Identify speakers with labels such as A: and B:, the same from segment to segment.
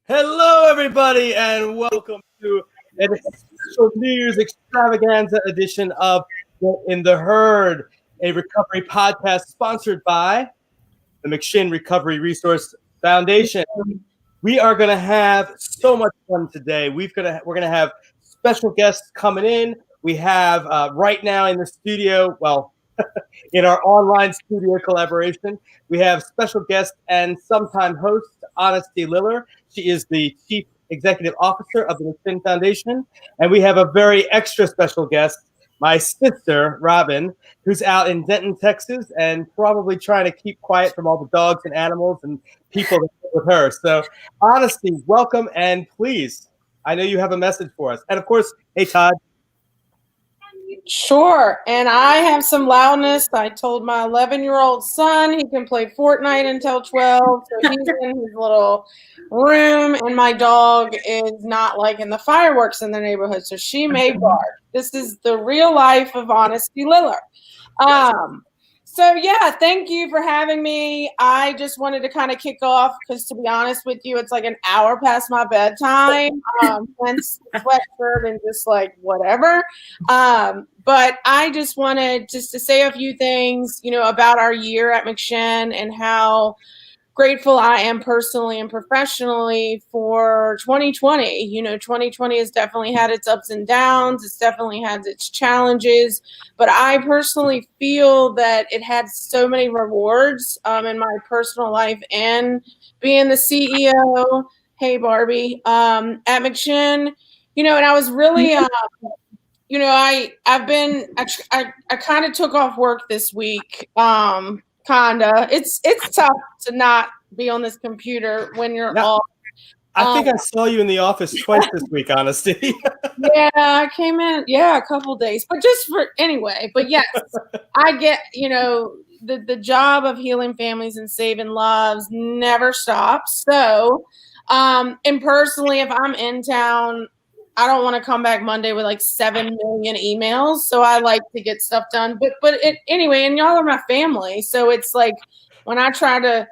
A: Hello, everybody, and welcome to an special New Year's extravaganza edition of In the Herd, a recovery podcast sponsored by the McShin Recovery Resource Foundation. We are going to have so much fun today. We're going to have special guests coming in. We have right now in the studio, in our online studio collaboration, we have special guest and sometime host, Honesty Liller. She is the Chief Executive Officer of the McShin Foundation. And we have a very extra special guest, my sister, Robin, who's out in Denton, Texas, and probably trying to keep quiet from all the dogs and animals and people that live with her. So, Honesty, welcome, and please, I know you have a message for us. And of course, hey, Todd.
B: Sure. And I have some loudness. I told my 11-year-old son he can play Fortnite until 12. So he's in his little room, and my dog is not liking the fireworks in the neighborhood. So she may bark. This is the real life of Honesty Liller. So, yeah, thank you for having me. I just wanted to kind of kick off because, to be honest with you, it's like an hour past my bedtime. Hence sweatshirt and just like whatever. But I just wanted just to say a few things, about our year at McShin and how grateful I am personally and professionally for 2020. 2020 has definitely had its ups and downs. It's definitely had its challenges, but I personally feel that it had so many rewards in my personal life and being the CEO. Hey, Barbie, at McShin, and I was really, I kind of took off work this week. Kinda. It's tough to not be on this computer when you're off.
A: I think I saw you in the office twice this week, Honesty.
B: Yeah, I came in, a couple days. But just for anyway, but yes, I get, the job of healing families and saving lives never stops. So, and personally, if I'm in town, I don't want to come back Monday with like 7 million emails. So I like to get stuff done. But anyway, and y'all are my family. So it's like when I try to,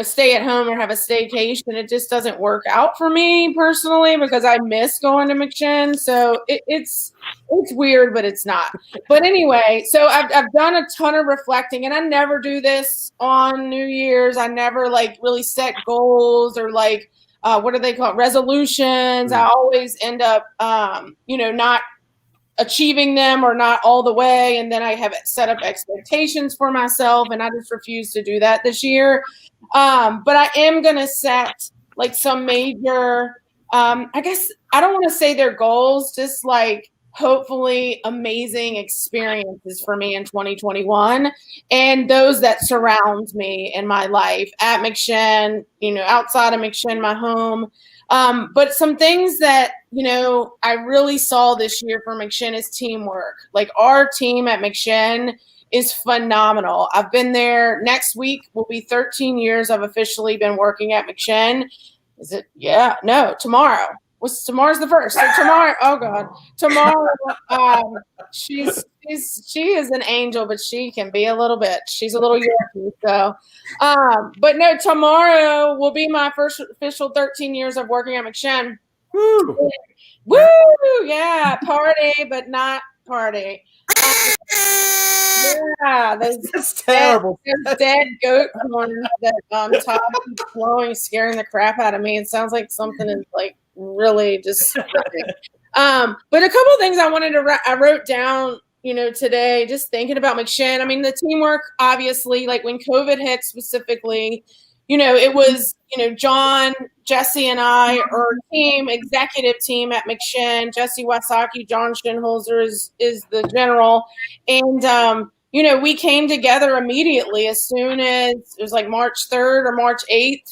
B: stay at home or have a staycation, it just doesn't work out for me personally because I miss going to McShin. So it's weird, but it's not. But anyway, so I've done a ton of reflecting, and I never do this on New Year's. I never like really set goals or like, what do they call it? Resolutions. I always end up, not achieving them or not all the way. And then I have set up expectations for myself, and I just refuse to do that this year. But I am going to set like some major, I guess I don't want to say they're goals, just like hopefully amazing experiences for me in 2021 and those that surround me in my life at McShin, outside of McShin, my home. But some things that, I really saw this year for McShin is teamwork. Like our team at McShin is phenomenal. I've been there. Next week will be 13 years I've officially been working at McShin. Is it? Yeah, no, tomorrow. Tomorrow's the 1st. So tomorrow, oh God, tomorrow, she is an angel, but she can be a little bitch. She's a little yucky. So, but no, tomorrow will be my first official 13 years of working at McShin. Woo! Yeah, party, but not party. Yeah,
A: that's terrible.
B: There's dead goat horns that Todd keeps blowing, scaring the crap out of me. It sounds like something is like really just but a couple of things I wanted to I wrote down today just thinking about McShin. I mean, the teamwork, obviously, like when COVID hit specifically, it was John, Jesse, and I are executive team at McShin. Jesse Wasaki, John Schinholzer is the general, and we came together immediately as soon as it was like March 3rd or March 8th,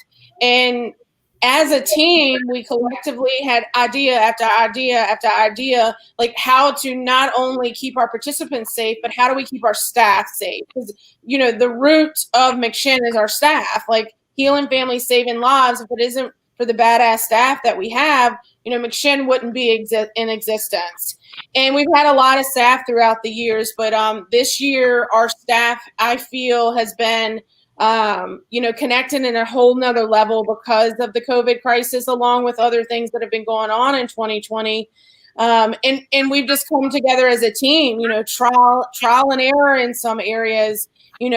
B: and as a team, we collectively had idea after idea after idea, like how to not only keep our participants safe, but how do we keep our staff safe? Because, the root of McShin is our staff, like healing families, saving lives. If it isn't for the badass staff that we have, McShin wouldn't be in existence. And we've had a lot of staff throughout the years, but this year, our staff, I feel, has been connecting in a whole nother level because of the COVID crisis, along with other things that have been going on in 2020. And we've just come together as a team, trial and error in some areas.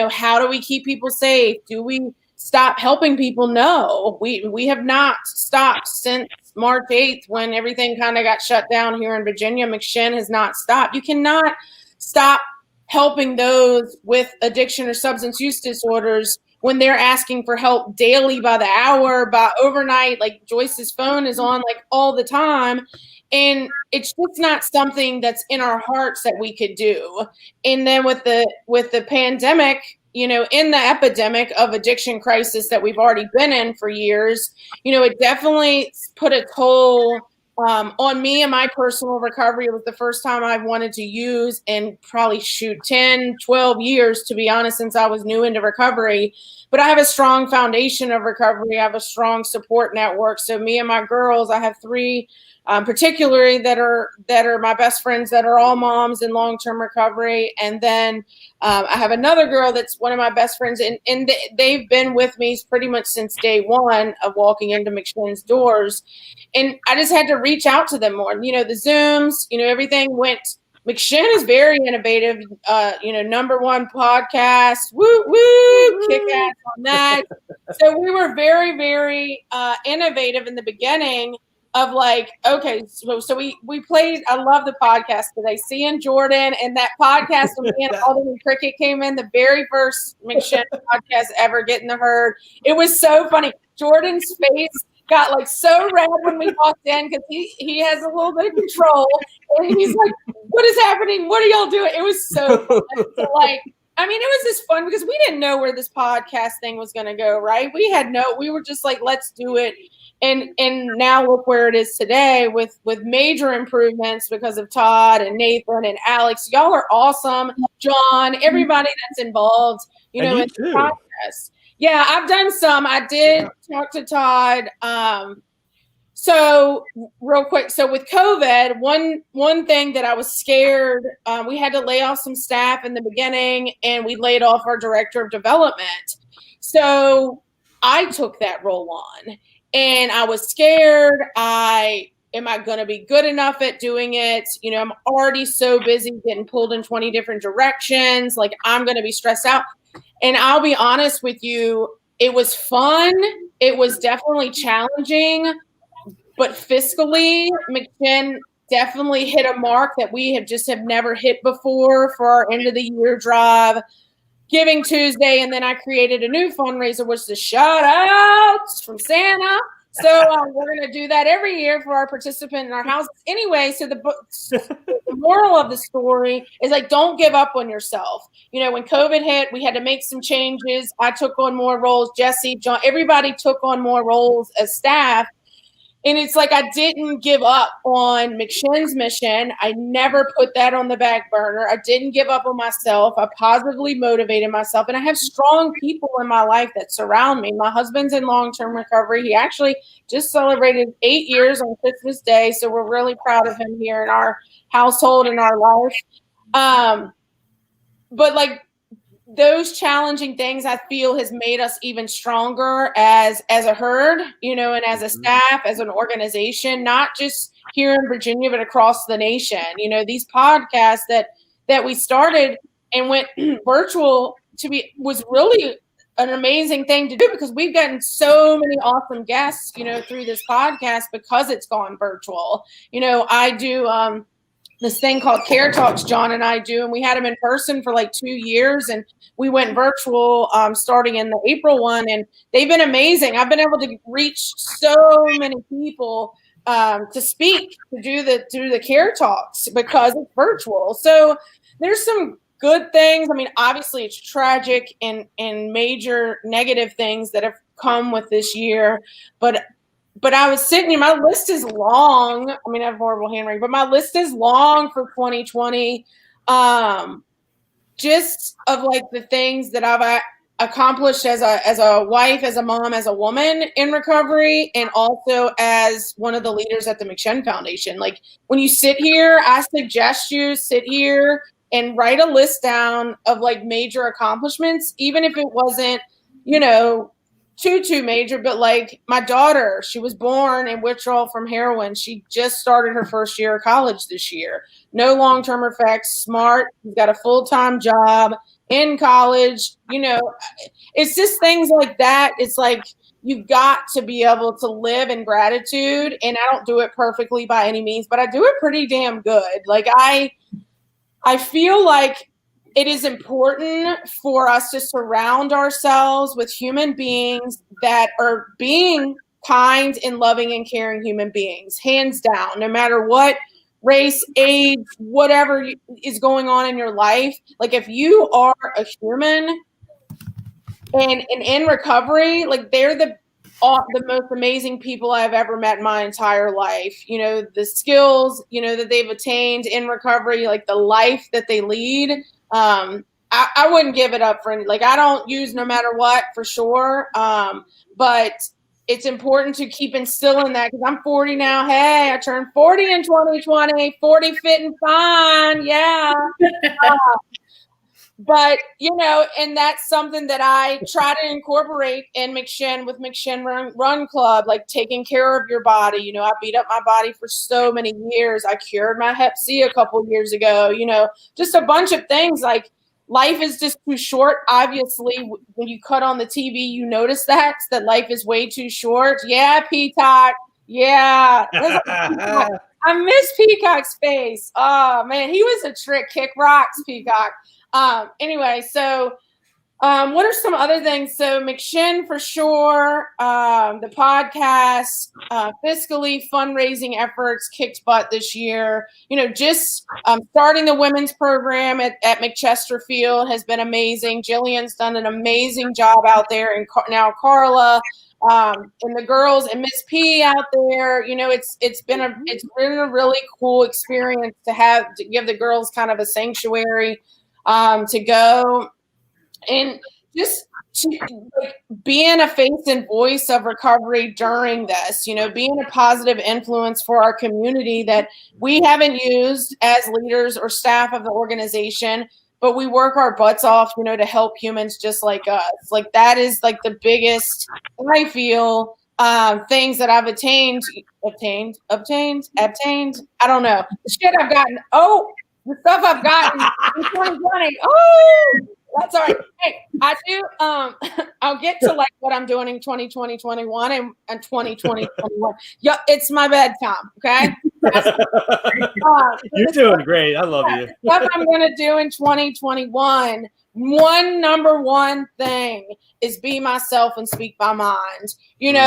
B: How do we keep people safe? Do we stop helping people? No, we have not stopped since March 8th, when everything kind of got shut down here in Virginia. McShin has not stopped. You cannot stop helping those with addiction or substance use disorders when they're asking for help daily, by the hour, by overnight. Like Joyce's phone is on like all the time. And it's just not something that's in our hearts that we could do. And then with the pandemic, in the epidemic of addiction crisis that we've already been in for years, it definitely put a toll on me and my personal recovery. It was the first time I've wanted to use in probably 10, 12 years, to be honest, since I was new into recovery. But I have a strong foundation of recovery. I have a strong support network. So me and my girls, I have three particularly that are my best friends that are all moms in long-term recovery. And then I have another girl that's one of my best friends, and they've been with me pretty much since day one of walking into McShin's doors. And I just had to reach out to them more. The Zooms, everything went. McShin is very innovative, number one podcast, woo, kick ass on that. So we were very, very innovative in the beginning of like, okay, so we played, I love the podcast today, seeing Jordan and that podcast when me and Alden Cricket came in, the very first McShin podcast ever getting the herd. It was so funny. Jordan's face got like so red when we walked in because he has a little bit of control, and he's like, what is happening? What are y'all doing? It was so fun. So like, it was just fun because we didn't know where this podcast thing was going to go, right? We were just like, let's do it. And now look where it is today with major improvements because of Todd and Nathan and Alex. Y'all are awesome. John, everybody that's involved, in the podcast. Yeah, I've done some. I did talk to Todd. So real quick. So with COVID, one thing that I was scared, we had to lay off some staff in the beginning, and we laid off our director of development. So I took that role on. And I was scared. Am I going to be good enough at doing it? I'm already so busy getting pulled in 20 different directions. Like, I'm going to be stressed out. And I'll be honest with you, it was fun. It was definitely challenging. But fiscally, McShin definitely hit a mark that we have never hit before for our end of the year drive. Giving Tuesday, and then I created a new fundraiser, which is the shout outs from Santa. So we're going to do that every year for our participant in our houses. Anyway, so the moral of the story is like, don't give up on yourself. When COVID hit, we had to make some changes. I took on more roles. Jesse, John, everybody took on more roles as staff. And it's like, I didn't give up on McShin's mission. I never put that on the back burner. I didn't give up on myself. I positively motivated myself. And I have strong people in my life that surround me. My husband's in long-term recovery. He actually just celebrated 8 years on Christmas Day. So we're really proud of him here in our household and our life. But like, those challenging things, I feel, has made us even stronger as a herd, and as a staff, as an organization, not just here in Virginia, but across the nation. These podcasts that we started and went virtual was really an amazing thing to do because we've gotten so many awesome guests, through this podcast because it's gone virtual. I do this thing called Care Talks, John and I do, and we had them in person for like 2 years, and we went virtual starting in the April one, and they've been amazing. I've been able to reach so many people to speak, to do the Care Talks because it's virtual. So there's some good things. Obviously it's tragic and major negative things that have come with this year, but I was sitting here, my list is long. I have horrible handwriting, but my list is long for 2020. Just of like the things that I've accomplished as a wife, as a mom, as a woman in recovery, and also as one of the leaders at the McShin Foundation. Like, when you sit here, I suggest you sit here and write a list down of like major accomplishments, even if it wasn't too major, but like my daughter, she was born in withdrawal from heroin. She just started her first year of college this year. No long-term effects, smart. She's got a full-time job in college. It's just things like that. It's like you've got to be able to live in gratitude. And I don't do it perfectly by any means, but I do it pretty damn good. Like I feel like it is important for us to surround ourselves with human beings that are being kind and loving and caring human beings, hands down, no matter what race, age, whatever is going on in your life. Like if you are a human and in recovery, like they're the most amazing people I've ever met in my entire life. The skills, that they've attained in recovery, like the life that they lead. I wouldn't give it up for any, like I don't use no matter what for sure. But it's important to keep instilling that because I'm 40 now. Hey, I turned 40 in 2020, 40 fit and fine. Yeah. But, and that's something that I try to incorporate in McShin with McShin Run Club, like taking care of your body. I beat up my body for so many years. I cured my hep C a couple years ago, just a bunch of things. Like life is just too short. Obviously, when you cut on the TV, you notice that life is way too short. Yeah, Peacock. Yeah. I miss Peacock's face. Oh, man, he was a trick. Kick rocks, Peacock. Anyway, so what are some other things? So McShin for sure, the podcast, fiscally fundraising efforts kicked butt this year. Just starting the women's program at McChesterfield has been amazing. Jillian's done an amazing job out there, and now Carla. And the girls and Miss P out there, it's been a really cool experience to give the girls kind of a sanctuary to go and just being a face and voice of recovery during this, being a positive influence for our community that we haven't used as leaders or staff of the organization, but we work our butts off, to help humans just like us. Like that is like the biggest, I feel, things that I've obtained. I don't know. The shit I've gotten. The stuff I've gotten in 2020. Oh, that's all right. Hey, I do. I'll get to like what I'm doing in 2020, 21, and 2020, 21. Yeah, it's my bedtime. Okay.
A: You're doing great. I love you.
B: Stuff I'm gonna do in 2021. Number one thing is be myself and speak my mind. And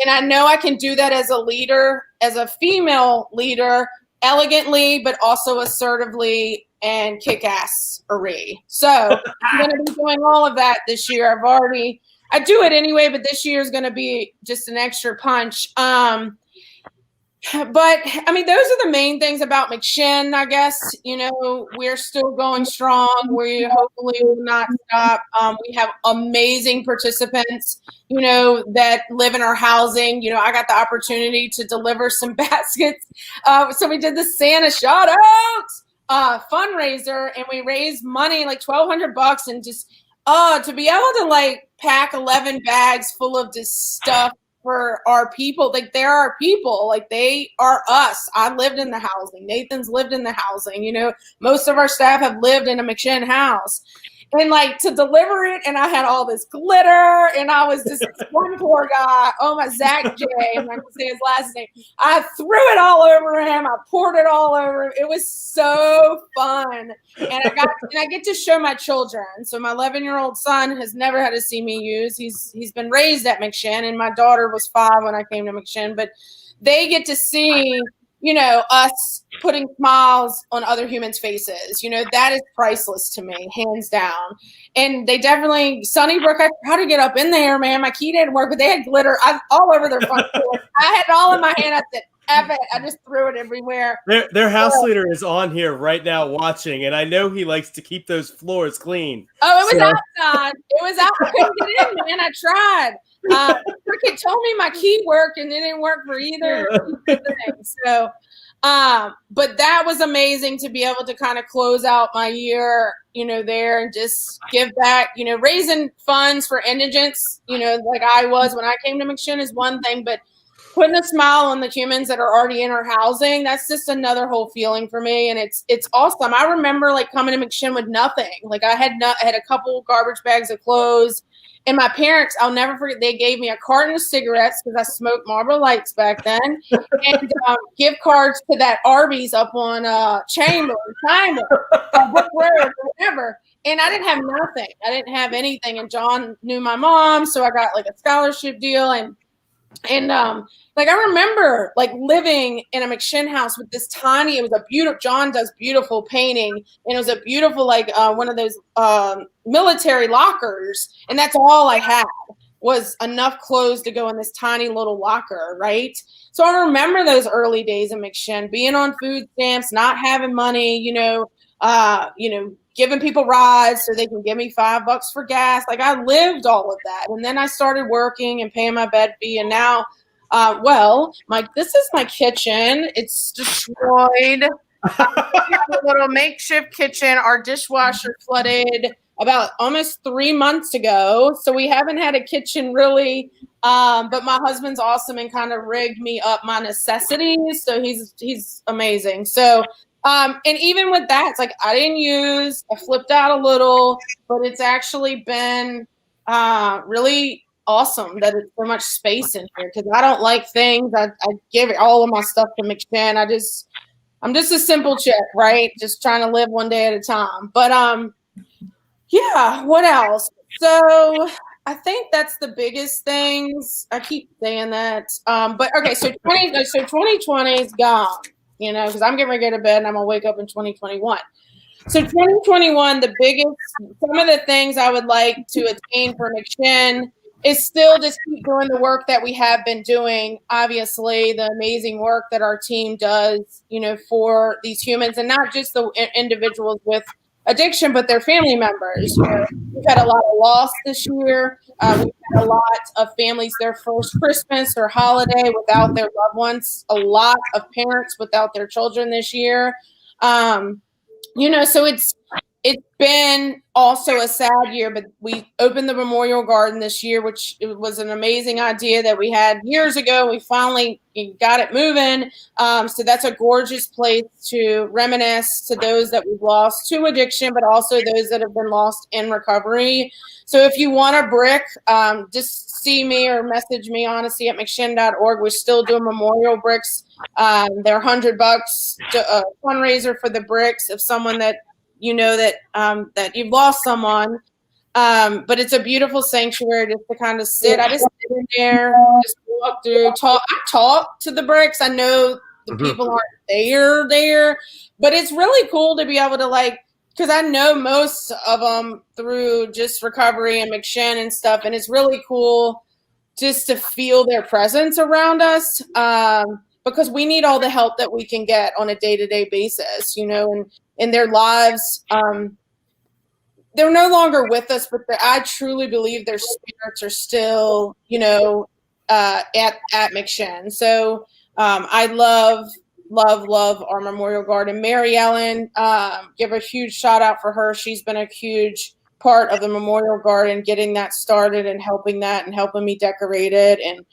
B: I know I can do that as a leader, as a female leader. Elegantly, but also assertively and kick-ass-ery. So I'm going to be doing all of that this year. I do it anyway, but this year is going to be just an extra punch. But I mean, those are the main things about McShin, I guess. We're still going strong. We hopefully will not stop. We have amazing participants, that live in our housing. I got the opportunity to deliver some baskets. So we did the Santa shout out fundraiser, and we raised money, like $1,200, and just to be able to like pack 11 bags full of this stuff for our people. Like they're our people, like they are us. I lived in the housing. Nathan's lived in the housing. Most of our staff have lived in a McShin house. And like to deliver it, and I had all this glitter, and I was just one poor guy. Oh my, Zach J. I'm not gonna say his last name. I threw it all over him. I poured it all over him. It was so fun, and I get to show my children. So my 11-year-old son has never had to see me use. He's been raised at McShin, and my daughter was 5 when I came to McShin, but they get to see, us putting smiles on other humans' faces. That is priceless to me, hands down. And they definitely, Sunnybrook, I tried to get up in there, man. My key didn't work, but they had glitter all over their front door. I had it all in my hand. I said, F it. I just threw it everywhere.
A: Their house leader is on here right now watching, and I know he likes to keep those floors clean.
B: Oh, it was outside. It was out. I couldn't get in, man. I tried. Cricket told me my key worked, and it didn't work for either thing. So, But that was amazing to be able to kind of close out my year, there and just give back, raising funds for indigents, like I was when I came to McShin is one thing, but putting a smile on the humans that are already in our housing, that's just another whole feeling for me. And it's awesome. I remember like coming to McShin with nothing. Like I had a couple garbage bags of clothes. And my parents, I'll never forget, they gave me a carton of cigarettes because I smoked Marlboro Lights back then, and gift cards to that Arby's up on Chamber, Brook Road, or whatever. And I didn't have nothing. I didn't have anything. And John knew my mom, so I got like a scholarship deal. And like I remember like living in a McShin house with this tiny, it was a beautiful, John does beautiful painting, and it was a beautiful like one of those military lockers, and that's all I had was enough clothes to go in this tiny little locker, right? So I remember those early days in McShin, being on food stamps, not having money, giving people rides so they can give me $5 for gas. Like I lived all of that. And then I started working and paying my bed fee. And now, this is my kitchen. It's destroyed. We have a little makeshift kitchen. Our dishwasher flooded about almost 3 months ago. So we haven't had a kitchen really. But my husband's awesome and kind of rigged me up my necessities. So he's amazing. So, and even with that, it's like I flipped out a little, but it's actually been really awesome that it's so much space in here because I don't like things. I give all of my stuff to McShin. I'm just a simple chick, right? Just trying to live one day at a time. But yeah, what else? So I think that's the biggest things. I keep saying that. But okay, so 2020 is gone. Because I'm getting ready to go to bed and I'm going to wake up in 2021. So 2021, some of the things I would like to attain for McShin is still just keep doing the work that we have been doing. Obviously, the amazing work that our team does, for these humans and not just the individuals with addiction, but their family members. We've had a lot of loss this year. We've had a lot of families, their first Christmas or holiday without their loved ones. A lot of parents without their children this year. So it's been also a sad year, but we opened the Memorial Garden this year, which it was an amazing idea that we had years ago. We finally got it moving. So that's a gorgeous place to reminisce to those that we've lost to addiction, but also those that have been lost in recovery. So if you want a brick, just see me or message me, honestly, at McShin.org. We're still doing memorial bricks. They're $100 fundraiser for the bricks of someone that that you've lost someone. But it's a beautiful sanctuary just to kind of sit. I just sit in there, just walk through, talk. I talk to the bricks. I know the people aren't there, but it's really cool to be able to because I know most of them through just recovery and McShin and stuff. And it's really cool just to feel their presence around us. Because we need all the help that we can get on a day-to-day basis, and in their lives. They're no longer with us, but I truly believe their spirits are still, at McShin. So I love our Memorial Garden. Mary Ellen, give a huge shout out for her. She's been a huge part of the Memorial Garden, getting that started and helping me decorate it and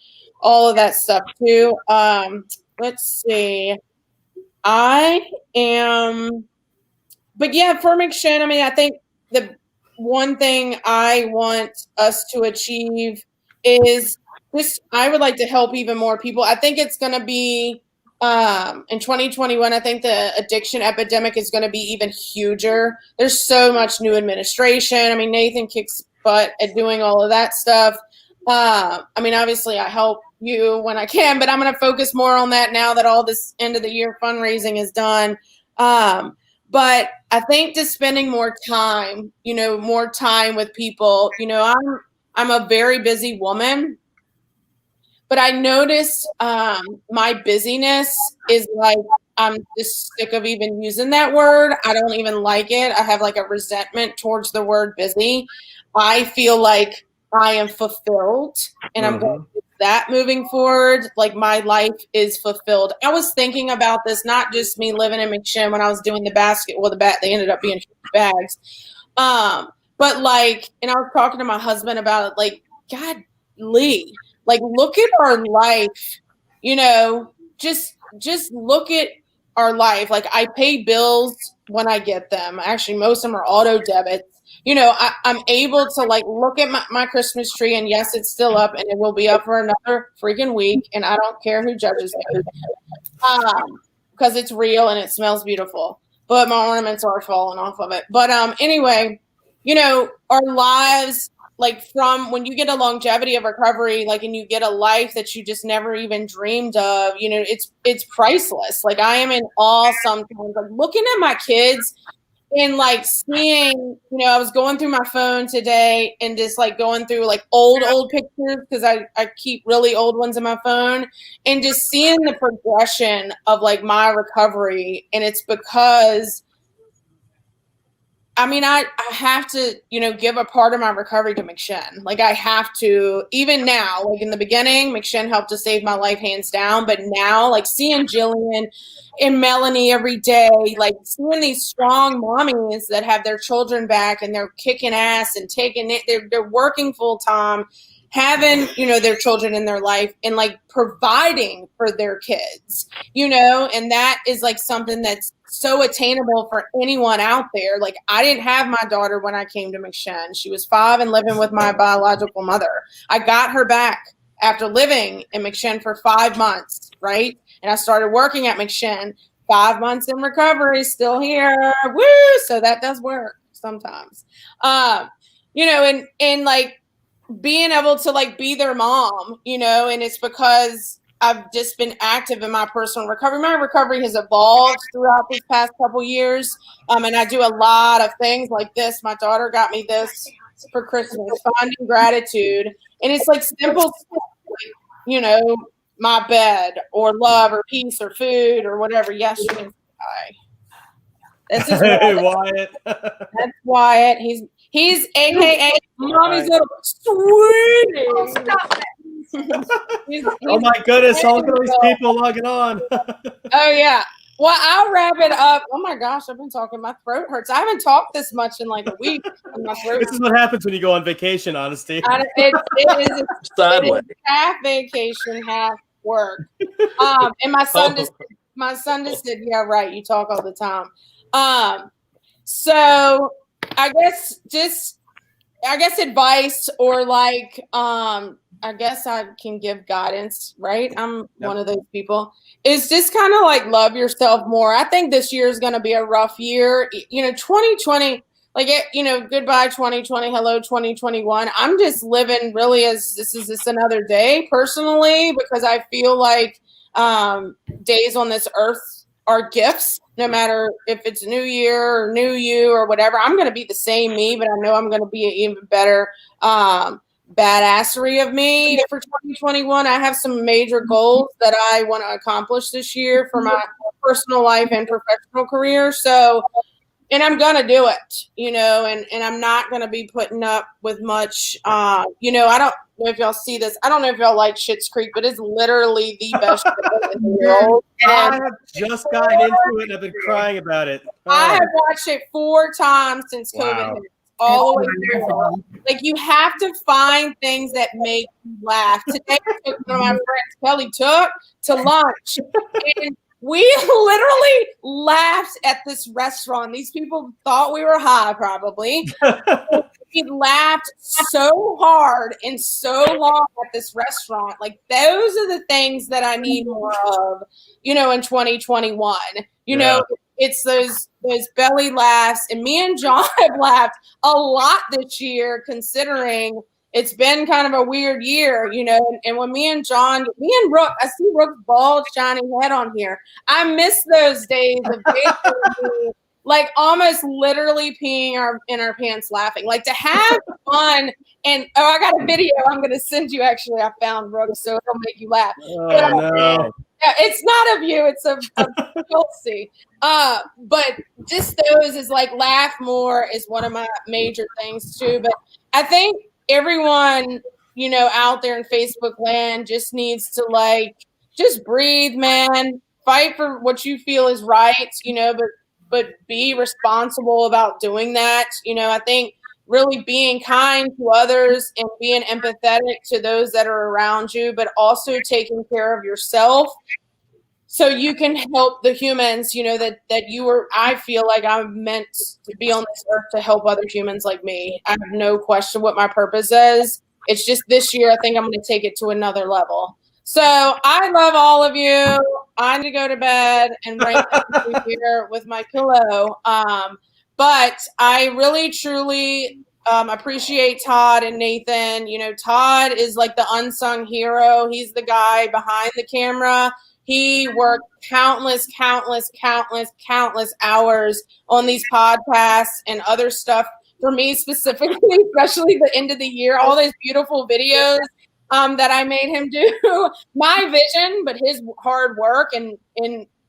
B: all of that stuff too. Let's see. But yeah, for McShin, I think the one thing I want us to achieve is I would like to help even more people. I think it's going to be, in 2021, I think the addiction epidemic is going to be even huger. There's so much new administration. Nathan kicks butt at doing all of that stuff. Obviously I help you when I can, but I'm going to focus more on that now that all this end of the year fundraising is done. But I think just spending more time with people. I'm a very busy woman, but I noticed my busyness is I'm just sick of even using that word. I don't even like it. I have a resentment towards the word busy. I feel like I am fulfilled and I'm going that moving forward, like my life is fulfilled. I was thinking about this, not just me living in McShin when I was doing the basket. Well, they ended up being bags. But like, and I was talking to my husband about it, like, God, Lee, like, look at our life, you know, just look at our life. Like, I pay bills when I get them. Actually, most of them are auto debits. You know, I'm able to like look at my Christmas tree, and yes, it's still up, and it will be up for another freaking week, and I don't care who judges me, because it's real and it smells beautiful. But my ornaments are falling off of it. But anyway, you know, our lives, like from when you get a longevity of recovery, like, and you get a life that you just never even dreamed of, you know, it's priceless. Like, I am in awe sometimes, like looking at my kids and like seeing, you know, I was going through my phone today and just like going through like old pictures, because I keep really old ones in my phone, and just seeing the progression of like my recovery. And it's because, I mean, I have to, you know, give a part of my recovery to McShin. Like, I have to, even now, like in the beginning, McShin helped to save my life hands down. But now, like seeing Jillian and Melanie every day, like seeing these strong mommies that have their children back and they're kicking ass and taking it, they're working full time, having, you know, their children in their life and like providing for their kids, you know, and that is like something that's so attainable for anyone out there. Like, I didn't have my daughter when I came to McShin. She was 5 and living with my biological mother. I got her back after living in McShin for 5 months, right? And I started working at McShin. 5 months in recovery, still here. Woo! So that does work sometimes. You know, and like being able to like be their mom, you know, and it's because I've just been active in my personal recovery. My recovery has evolved throughout these past couple years. And I do a lot of things like this. My daughter got me this for Christmas, Finding Gratitude. And it's like simple stuff, like, you know, my bed or love or peace or food or whatever. Yes, you can say. That's his
A: Wyatt.
B: That's Wyatt. He's AKA Mommy's little sweetie.
C: Oh, stop it.
A: Oh my goodness, all these people logging on.
B: Oh yeah. Well, I'll wrap it up. Oh my gosh, I've been talking. My throat hurts. I haven't talked this much in like a week. My throat
A: This is what happens when you go on vacation, Honesty.
B: It is half vacation, half work. And my son just said, "Yeah, right. You talk all the time." So I guess advice, or like I guess I can give guidance, right? I'm one of those people. It's just kind of like love yourself more. I think this year is going to be a rough year. You know, 2020, like, you know, goodbye 2020, hello 2021. I'm just living really as this is just another day personally, because I feel like days on this earth are gifts, no matter if it's new year or new you or whatever. I'm going to be the same me, but I know I'm going to be an even better badassery of me for 2021. I have some major goals that I want to accomplish this year for my personal life and professional career. So, and I'm going to do it, you know, and I'm not going to be putting up with much, you know, I don't know if y'all see this. I don't know if y'all like Schitt's Creek, but it's literally the best show in the world.
A: I have just gotten into it and I've been crying about it.
B: I have watched it 4 times since COVID hit. All the way through. Like, you have to find things that make you laugh. Today, I took one of my friends, Kelly, took to lunch, and we literally laughed at this restaurant. These people thought we were high, probably. We laughed so hard and so long at this restaurant. Like, those are the things that I need more of, you know, in 2021. You know, it's those belly laughs. And me and John have laughed a lot this year, considering it's been kind of a weird year, you know. And when me and Rook, I see Rook's bald, shiny head on here. I miss those days of basically, like, almost literally peeing in our pants laughing. Like, to have fun. And I got a video I'm going to send you. Actually, I found Rook, so it'll make you laugh.
A: No.
B: Yeah, it's not of you. It's of Chelsea. But just those is like laugh more is one of my major things too. But I think everyone, out there in Facebook land just needs to just breathe, man. Fight for what you feel is right, but be responsible about doing that. I think really being kind to others and being empathetic to those that are around you, but also taking care of yourself so you can help the humans, I feel like I'm meant to be on this earth to help other humans like me. I have no question what my purpose is. It's just this year, I think I'm going to take it to another level. So I love all of you. I need to go to bed and write here with my pillow. But I really, truly appreciate Todd and Nathan. Todd is like the unsung hero. He's the guy behind the camera. He worked countless hours on these podcasts and other stuff for me specifically, especially the end of the year, all those beautiful videos that I made him do. My vision, but his hard work. And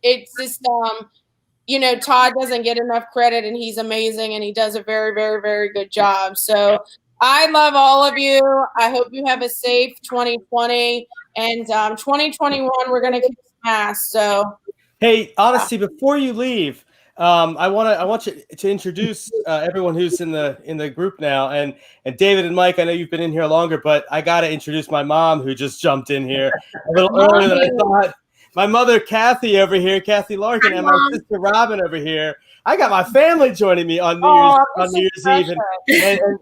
B: it's just, Todd doesn't get enough credit, and he's amazing, and he does a very, very, very good job. So I love all of you. I hope you have a safe 2020, and 2021, we're going to kick ass. So,
A: hey, honestly, before you leave, I want you to introduce everyone who's in the group now, and David and Mike. I know you've been in here longer, but I got to introduce my mom, who just jumped in here a little earlier than I thought. My mother, Kathy, over here, Kathy Larkin, and my sister Robin over here. I got my family joining me on New Year's Eve,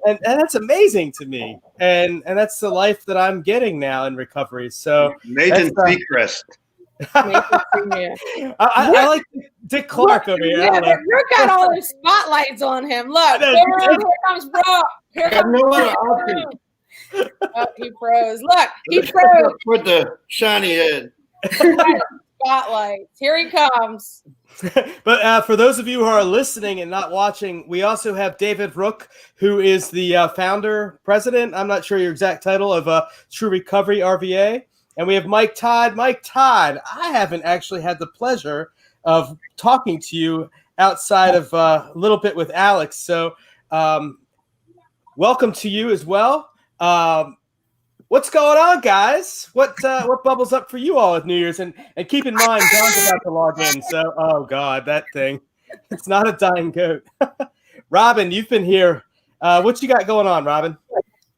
A: and that's amazing to me. And that's the life that I'm getting now in recovery. So
C: Nathan Seacrest.
A: I like Dick Clark over here.
B: Yeah, Brooke got all the spotlights on him. Look, here comes Brooke. Here comes Brooke. Oh, he froze. Look, he froze.
C: With the shiny head.
B: Spotlights. Here he comes.
A: But for those of you who are listening and not watching, we also have David Rook, who is the founder, president, I'm not sure your exact title, of True Recovery RVA. And we have Mike Todd. Mike Todd, I haven't actually had the pleasure of talking to you outside of a little bit with Alex. So welcome to you as well. What's going on, guys? What bubbles up for you all at New Year's? And keep in mind, John's about to log in. So, oh, God, that thing. It's not a dying goat. Robin, you've been here. What you got going on, Robin?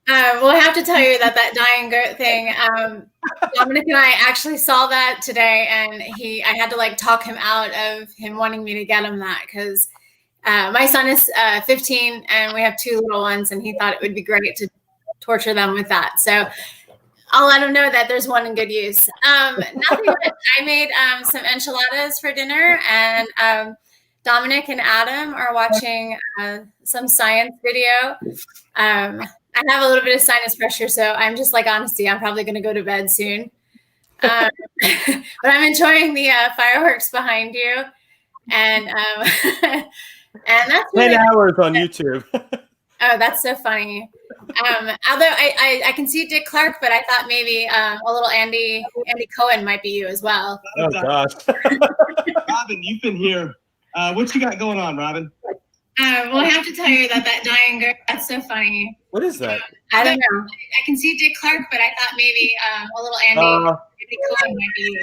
D: Well, I have to tell you that dying goat thing, Dominic and I actually saw that today, and I had to talk him out of him wanting me to get him that, because my son is 15 and we have two little ones, and he thought it would be great to torture them with that. So I'll let him know that there's one in good use. Nothing much. I made some enchiladas for dinner, and Dominic and Adam are watching some science video. I have a little bit of sinus pressure, so I'm just honestly, I'm probably going to go to bed soon. But I'm enjoying the fireworks behind you, and that's
A: 10 hours on YouTube.
D: Oh, that's so funny. Although I can see Dick Clark, but I thought maybe a little Andy Cohen might be you as well.
A: Oh gosh, Robin, you've been here. What you got going on, Robin?
D: Well, I have to tell you that dying goat, that's so funny.
A: What is that?
D: I don't know. I can see Dick Clark, but I thought maybe a little Andy Cohen might be you.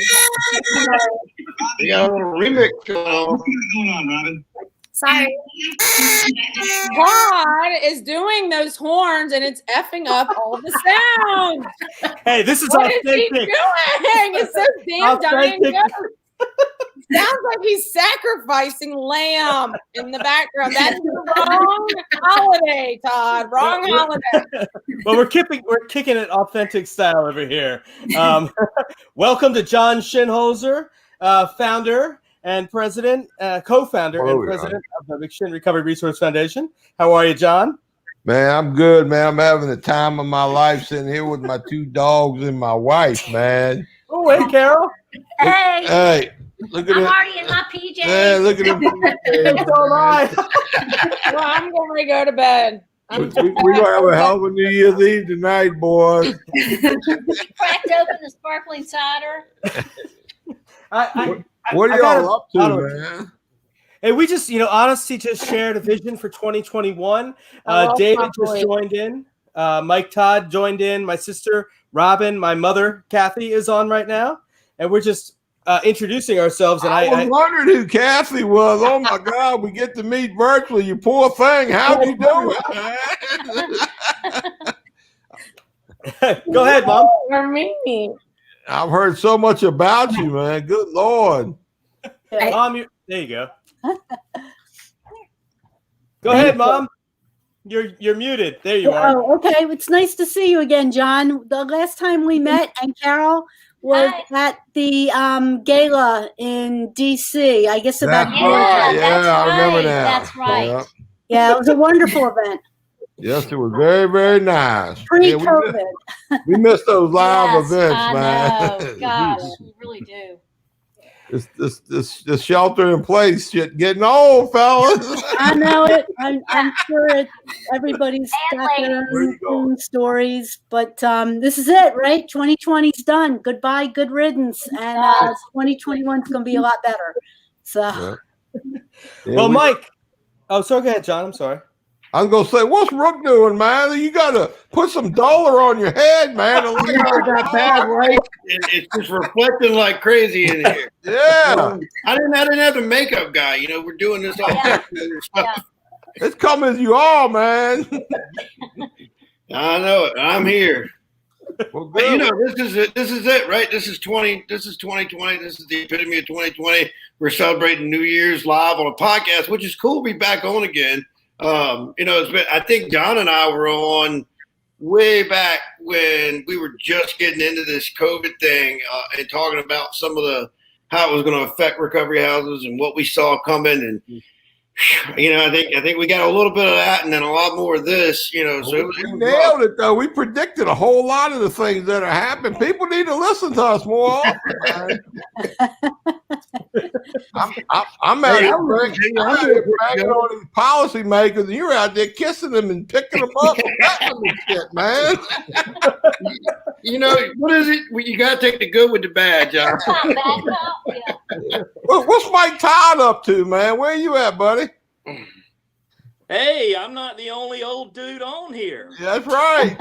C: You got a little remix going on.
A: What's going on, Robin?
D: Sorry.
B: Todd is doing those horns, and it's effing up all the sound.
A: Hey, this is
B: what
A: authentic.
B: Is he doing? It's so damn dying goat. Sounds like he's sacrificing lamb in the background. That's the wrong holiday, Todd. Wrong holiday.
A: Well, we're kicking it authentic style over here. Welcome to John Shinholzer, founder and president, co-founder and president of the McShin Recovery Resource Foundation. How are you, John?
E: Man, I'm good, man. I'm having the time of my life sitting here with my two dogs and my wife, man.
A: Oh, hey, Carol.
E: Hey. Look at
F: I'm already in my PJs.
E: Yeah, look at him.
A: So am I.
B: Well, I'm going to go to bed.
E: We're going to have a hell of a New Year's Eve tonight, boys.
F: You cracked open the sparkling cider.
E: What are y'all up to, man?
A: Hey, we just, honestly just shared a vision for 2021. David just joined in. Mike Todd joined in. My sister Robin, my mother Kathy is on right now, and we're just introducing ourselves. And
E: I was wondering who Kathy was. Oh my God, we get to meet virtually. You poor thing. How'd you do it?
A: Go ahead, Mom.
B: For me.
E: I've heard so much about you, man. Good Lord.
A: Mom, there you go. Go ahead, Mom. You're muted. There you are.
G: Oh, okay. It's nice to see you again, John. The last time we met and Carol was at the gala in DC. I guess about
E: I remember that.
F: That's right.
G: Yeah, it was a wonderful event.
E: Yes, it was very, very nice.
G: Pre-COVID.
E: We missed those live events,
F: I
E: man.
F: know. God, we really do.
E: This shelter in place shit getting old, fellas.
G: I know it. I'm sure everybody's got their own stories, but this is it, right? 2020's done. Goodbye, good riddance, and 2021 is going to be a lot better. So,
A: Well, Mike. Oh, so go ahead, John. I'm sorry.
E: I was gonna say, what's Rook doing, man? You gotta put some dollar on your head, man.
C: That bad, right? It's just reflecting like crazy in here.
E: Yeah.
C: I didn't have the makeup guy. You know, we're doing this all.
F: Yeah.
E: It's coming as you are, man.
C: I know it. I'm here.
E: Well,
C: But you know, this is it, right? This is 2020. This is the epitome of 2020. We're celebrating New Year's live on a podcast, which is cool to be back on again. You know, it's been, I think John and I were on way back when we were just getting into this COVID thing and talking about some of how it was going to affect recovery houses and what we saw coming. And, you know, I think we got a little bit of that and then a lot more of this, you know. So
E: we nailed it, though. We predicted a whole lot of the things that are happening. People need to listen to us more often. I'm out here bragging on these policymakers, and you're out there kissing them and picking them up and patting them and shit, man.
C: You know, what is it? You got to take the good with the bad, John.
E: What's Mike Todd up to, man? Where you at, buddy?
H: Hey, I'm not the only old dude on here.
E: Yeah, that's right.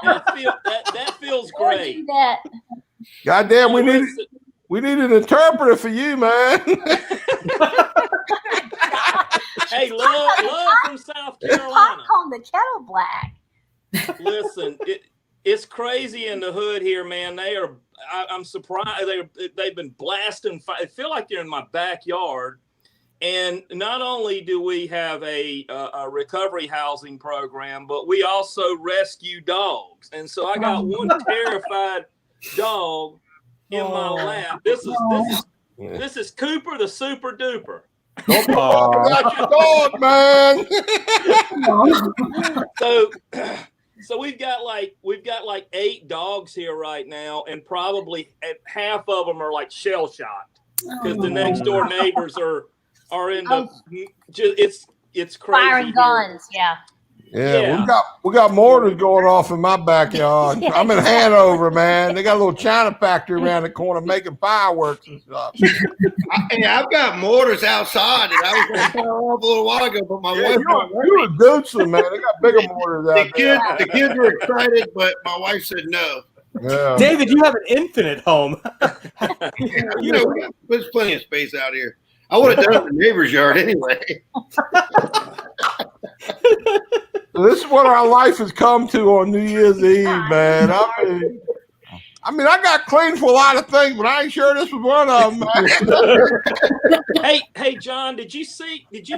H: That feels great.
E: Goddamn, we need an interpreter for you, man.
H: Hey, love from South Carolina.
F: On the kettle black.
H: Listen, it's crazy in the hood here, man. I'm surprised they've been blasting. I feel like they're in my backyard. And not only do we have a recovery housing program, but we also rescue dogs. And so I got one terrified dog in my lap. This is Cooper the super duper.
E: That's your dog, man.
H: So we've got like 8 dogs here right now, and probably half of them are like shell shocked because the next door neighbors are in the it's crazy.
F: Firing guns, yeah.
E: Yeah, we got mortars going off in my backyard. I'm in Hanover, man. They got a little China factory around the corner making fireworks and stuff.
C: I've got mortars outside that I was going to fire off a little while ago, but my wife.
E: You were Goochland, man. They got bigger mortars out there.
C: The kids were excited, but my wife said no.
E: Yeah.
A: David, you have an infinite home.
C: You know, there's plenty of space out here. I would have done it in the neighbor's yard anyway.
E: This is what our life has come to on New Year's Eve, man. I mean, I got clean for a lot of things, but I ain't sure this was one of them.
H: Hey, John, did you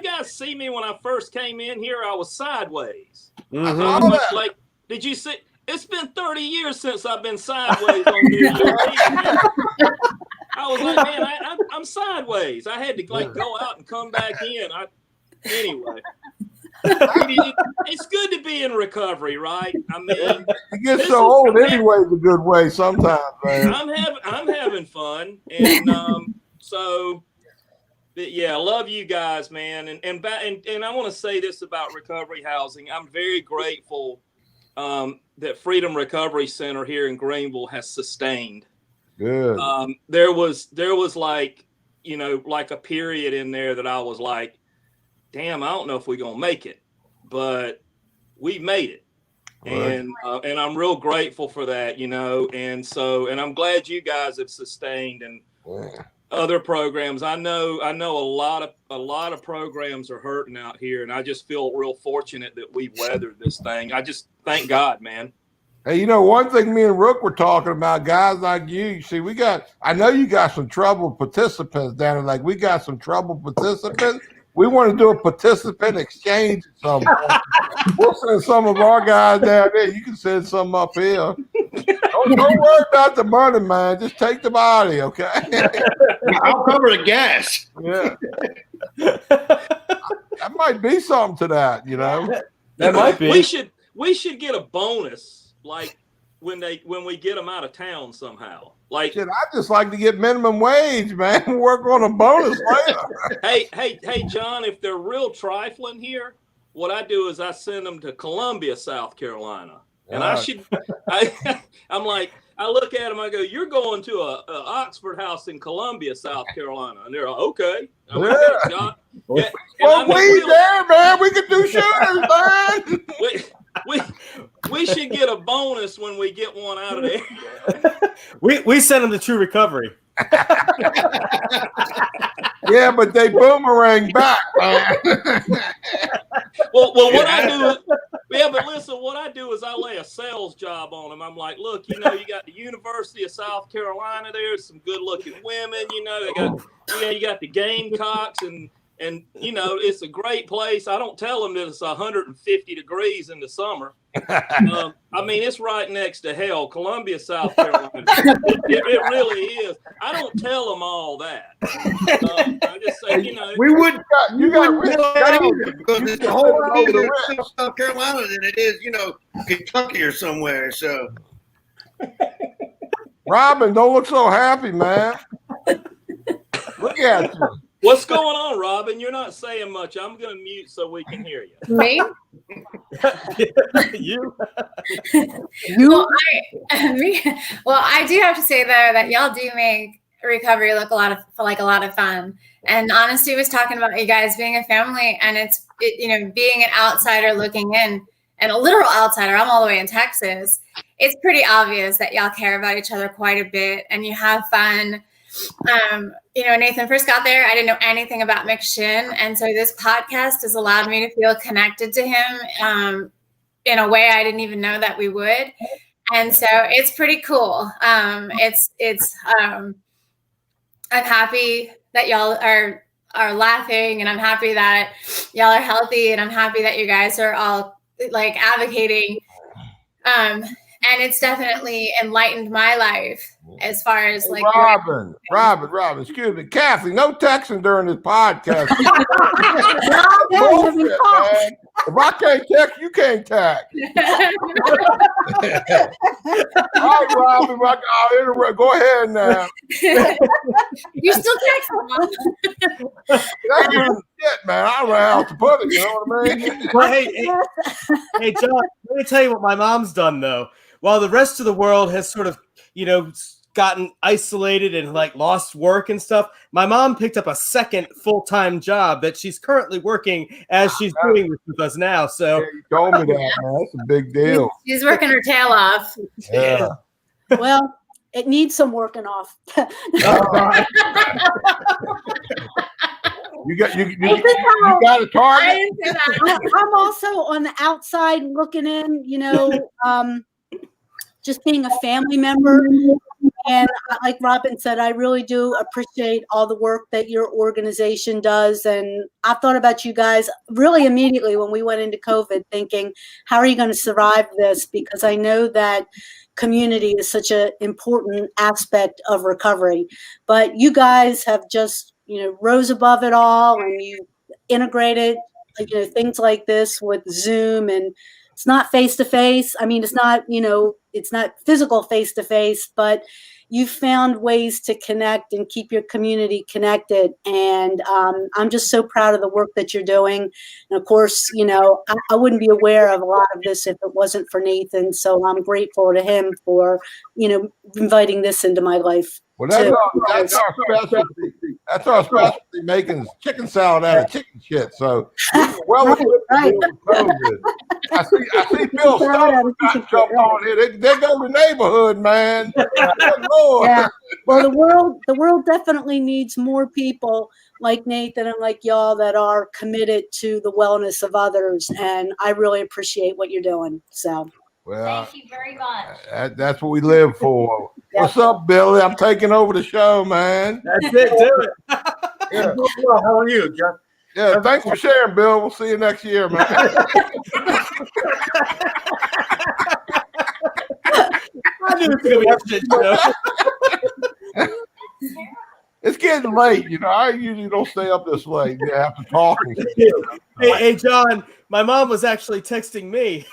H: guys see me when I first came in here? I was sideways.
A: Mm-hmm.
H: Did you see? It's been 30 years since I've been sideways on New Year's Eve. I was like, man, I'm sideways. I had to go out and come back in. Anyway. It's good to be in recovery, right? I mean,
E: you get so old anyway. It's a good way sometimes, man.
H: I'm having fun, and so yeah, I love you guys, man. And I want to say this about recovery housing. I'm very grateful that Freedom Recovery Center here in Greenville has sustained.
E: Good.
H: There was like a period in there that I was like, damn, I don't know if we're going to make it, but we made it. And I'm real grateful for that, you know. And I'm glad you guys have sustained and other programs. I know a lot of programs are hurting out here, and I just feel real fortunate that we weathered this thing. I just thank God, man.
E: Hey, you know, one thing me and Rook were talking about, guys like you, see, I know you got some troubled participants down there. Like, we got some troubled participants. We want to do a participant exchange at some point. We'll send some of our guys down there. You can send some up here. Don't worry about the money, man. Just take the body, okay?
C: I'll cover the gas.
E: Yeah. That might be something to that, you know?
A: That might be.
H: We should get a bonus. Like when we get them out of town somehow. Like,
E: shit, I just like to get minimum wage, man. Work on a bonus later.
H: Hey, John, if they're real trifling here, what I do is I send them to Columbia, South Carolina. And I'm like, I look at them, I go, you're going to a Oxford House in Columbia, South Carolina. And they're like, okay. I'm like, "Hey, John." Yeah,
E: well, we there, man. We can do shooters, man.
H: We should get a bonus when we get one out of there.
A: we send them to True Recovery.
E: Yeah, but they boomerang back, man.
H: Well, what I do is, but listen, what I do is I lay a sales job on them. I'm like, look, you know, you got the University of South Carolina there, some good looking women, you know, you got the Gamecocks and you know, it's a great place. I don't tell them that it's 150 degrees in the summer. I mean, it's right next to hell, Columbia, South Carolina. It really is. I don't tell them all that. I just say, you know,
C: you got because it's a whole lot easier in South Carolina than it is, you know, Kentucky or somewhere. So,
E: Robin, don't look so happy, man. Look at you.
H: What's going on, Robin? You're not saying much. I'm going to mute so we can hear you.
D: Me?
A: You?
D: Well, I do have to say though that y'all do make recovery look a lot of fun. And Honesty was talking about you guys being a family, and it's you know, being an outsider looking in, and a literal outsider. I'm all the way in Texas. It's pretty obvious that y'all care about each other quite a bit, and you have fun. You know, when Nathan first got there, I didn't know anything about McShin. And so this podcast has allowed me to feel connected to him in a way I didn't even know that we would. And so it's pretty cool. I'm happy that y'all are laughing, and I'm happy that y'all are healthy, and I'm happy that you guys are all like advocating. And it's definitely enlightened my life as far as like
E: Robin, excuse me. Kathy, no texting during this podcast. Bullshit, man. If I can't text, you can't text. All right, Robin, go ahead now.
D: You still texting, Mom?
E: That's shit, man. I don't know how to put it, you know what I mean?
A: Well, hey, John, let me tell you what my mom's done, though. While the rest of the world has sort of, you know, gotten isolated and like lost work and stuff, my mom picked up a second full-time job that she's currently working as she's doing this with us now. So
E: you told me that, man. That's a big deal.
D: She's working her tail off.
E: Yeah.
G: Well, it needs some working off.
E: You got a target.
G: I'm also on the outside looking in, you know, just being a family member. And like Robin said, I really do appreciate all the work that your organization does. And I thought about you guys really immediately when we went into COVID, thinking, how are you going to survive this? Because I know that community is such an important aspect of recovery. But you guys have just, you know, rose above it all, and you integrated, you know, things like this with Zoom, and it's not face-to-face. I mean, it's not, you know, it's not physical face-to-face, but you've found ways to connect and keep your community connected. And I'm just so proud of the work that you're doing. And of course, you know, I wouldn't be aware of a lot of this if it wasn't for Nathan. So I'm grateful to him for, you know, inviting this into my life.
E: Well,
G: too.
E: that's our specialty. That's our specialty, making chicken salad out of chicken shit. So, well,
G: Right.
E: COVID. I see Bill Stone jump on here. They go to the neighborhood, man. Good Lord.
G: Yeah. Well, the world definitely needs more people like Nathan and like y'all that are committed to the wellness of others, and I really appreciate what you're doing. So.
E: Well,
F: Thank you very much.
E: that's what we live for. What's up, Billy? I'm taking over the show, man.
A: That's it. Do it.
E: Yeah.
I: Well, how are you, John?
E: Yeah, thanks for sharing, Bill. We'll see you next year, man.
A: I knew it was gonna be a shit show.
E: It's getting late. I usually don't stay up this late. You have to talk.
A: Hey, John, my mom was actually texting me.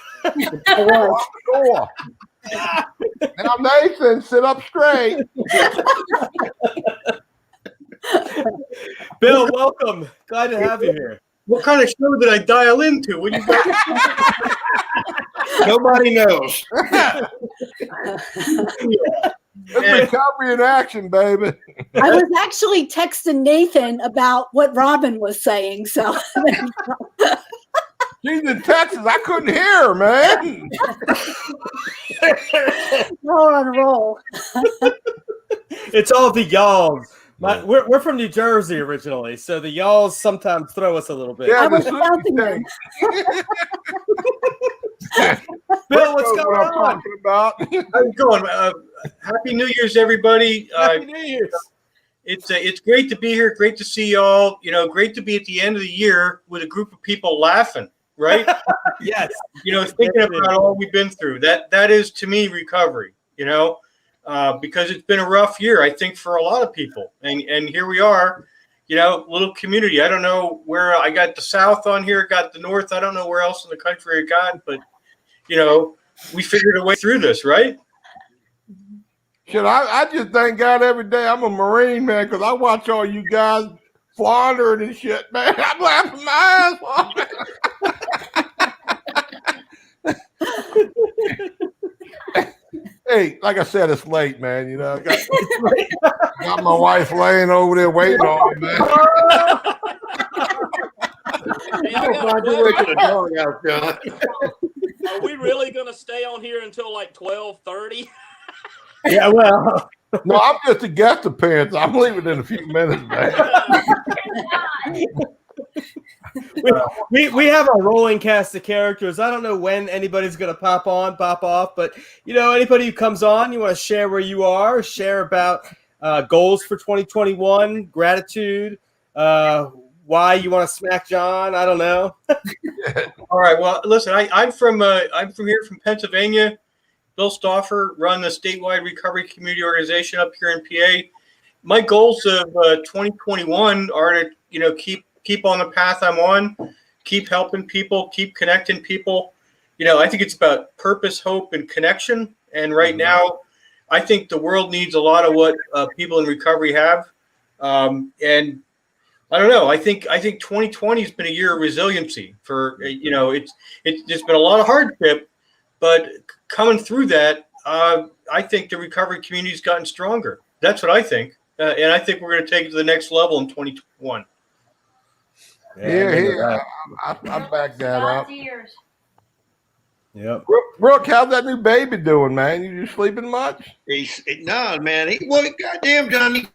E: Now, Nathan, sit up straight.
A: Bill, welcome. Glad to have you here.
I: What kind of show did I dial into? What you got?
C: Nobody knows.
E: It's recovery in action, baby.
G: I was actually texting Nathan about what Robin was saying. So
E: She's in Texas. I couldn't hear her, man.
G: we're on a roll.
A: It's all the y'alls. We're from New Jersey originally, so the y'alls sometimes throw us a little bit.
E: Yeah,
G: I was
E: the
G: counting them.
A: Bill, what's going
E: what I'm
A: on?
E: talking about.
I: How's it going? Happy New Year's, everybody.
A: Happy New Year's.
I: It's great to be here. Great to see y'all. Great to be at the end of the year with a group of people laughing, right?
A: Yes.
I: Thinking about all we've been through. That is, to me, recovery, because it's been a rough year, I think, for a lot of people. And here we are, little community. I don't know where I got the South on here, got the North. I don't know where else in the country I got, but, we figured a way through this, right?
E: Shit, I just thank God every day I'm a Marine, man, because I watch all you guys floundering and shit, man. I'm laughing my ass off. Hey, like I said, it's late, man. I got my wife laying over there waiting on me, man.
H: Hey, I got a
C: Find your way to
H: question.
C: the doghouse, John.
H: Are we really going to stay on here until like 12:30?
A: Yeah, well.
E: No, I'm just a guest appearance. I'm leaving in a few minutes, man.
A: We have a rolling cast of characters. I don't know when anybody's going to pop on, pop off, but anybody who comes on, you want to share where you are, share about goals for 2021, gratitude, why you want to smack John. I don't know.
I: All right. Well, listen, I'm from here from Pennsylvania. Bill Stauffer, run the statewide recovery community organization up here in PA. My goals of 2021 are to keep on the path I'm on, keep helping people, keep connecting people. I think it's about purpose, hope, and connection. And right now, I think the world needs a lot of what people in recovery have. And I don't know. I think 2020 has been a year of resiliency for it's been a lot of hardship, but coming through that, I think the recovery community's gotten stronger. That's what I think, and I think we're going to take it to the next level in 2021.
E: Yeah, I back that up.
A: Yep.
E: Brooke, how's that new baby doing, man? You sleeping much?
C: No, man. Goddamn, John.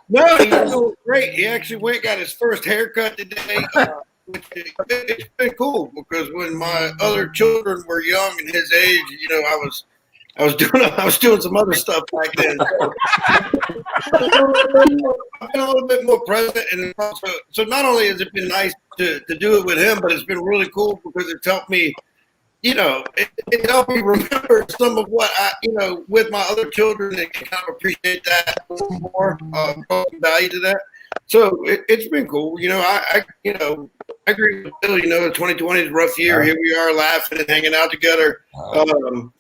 C: No, he's doing great. He actually went and got his first haircut today. It's been cool because when my other children were young and his age, I was doing some other stuff back then. I've been a little bit more present, and also, so not only has it been nice to do it with him, but it's been really cool because it's helped me. It helped me remember some of what with my other children, and kind of appreciate that more, value to that. So it's been cool. I agree with Bill. 2020 is a rough year. Here we are laughing and hanging out together. And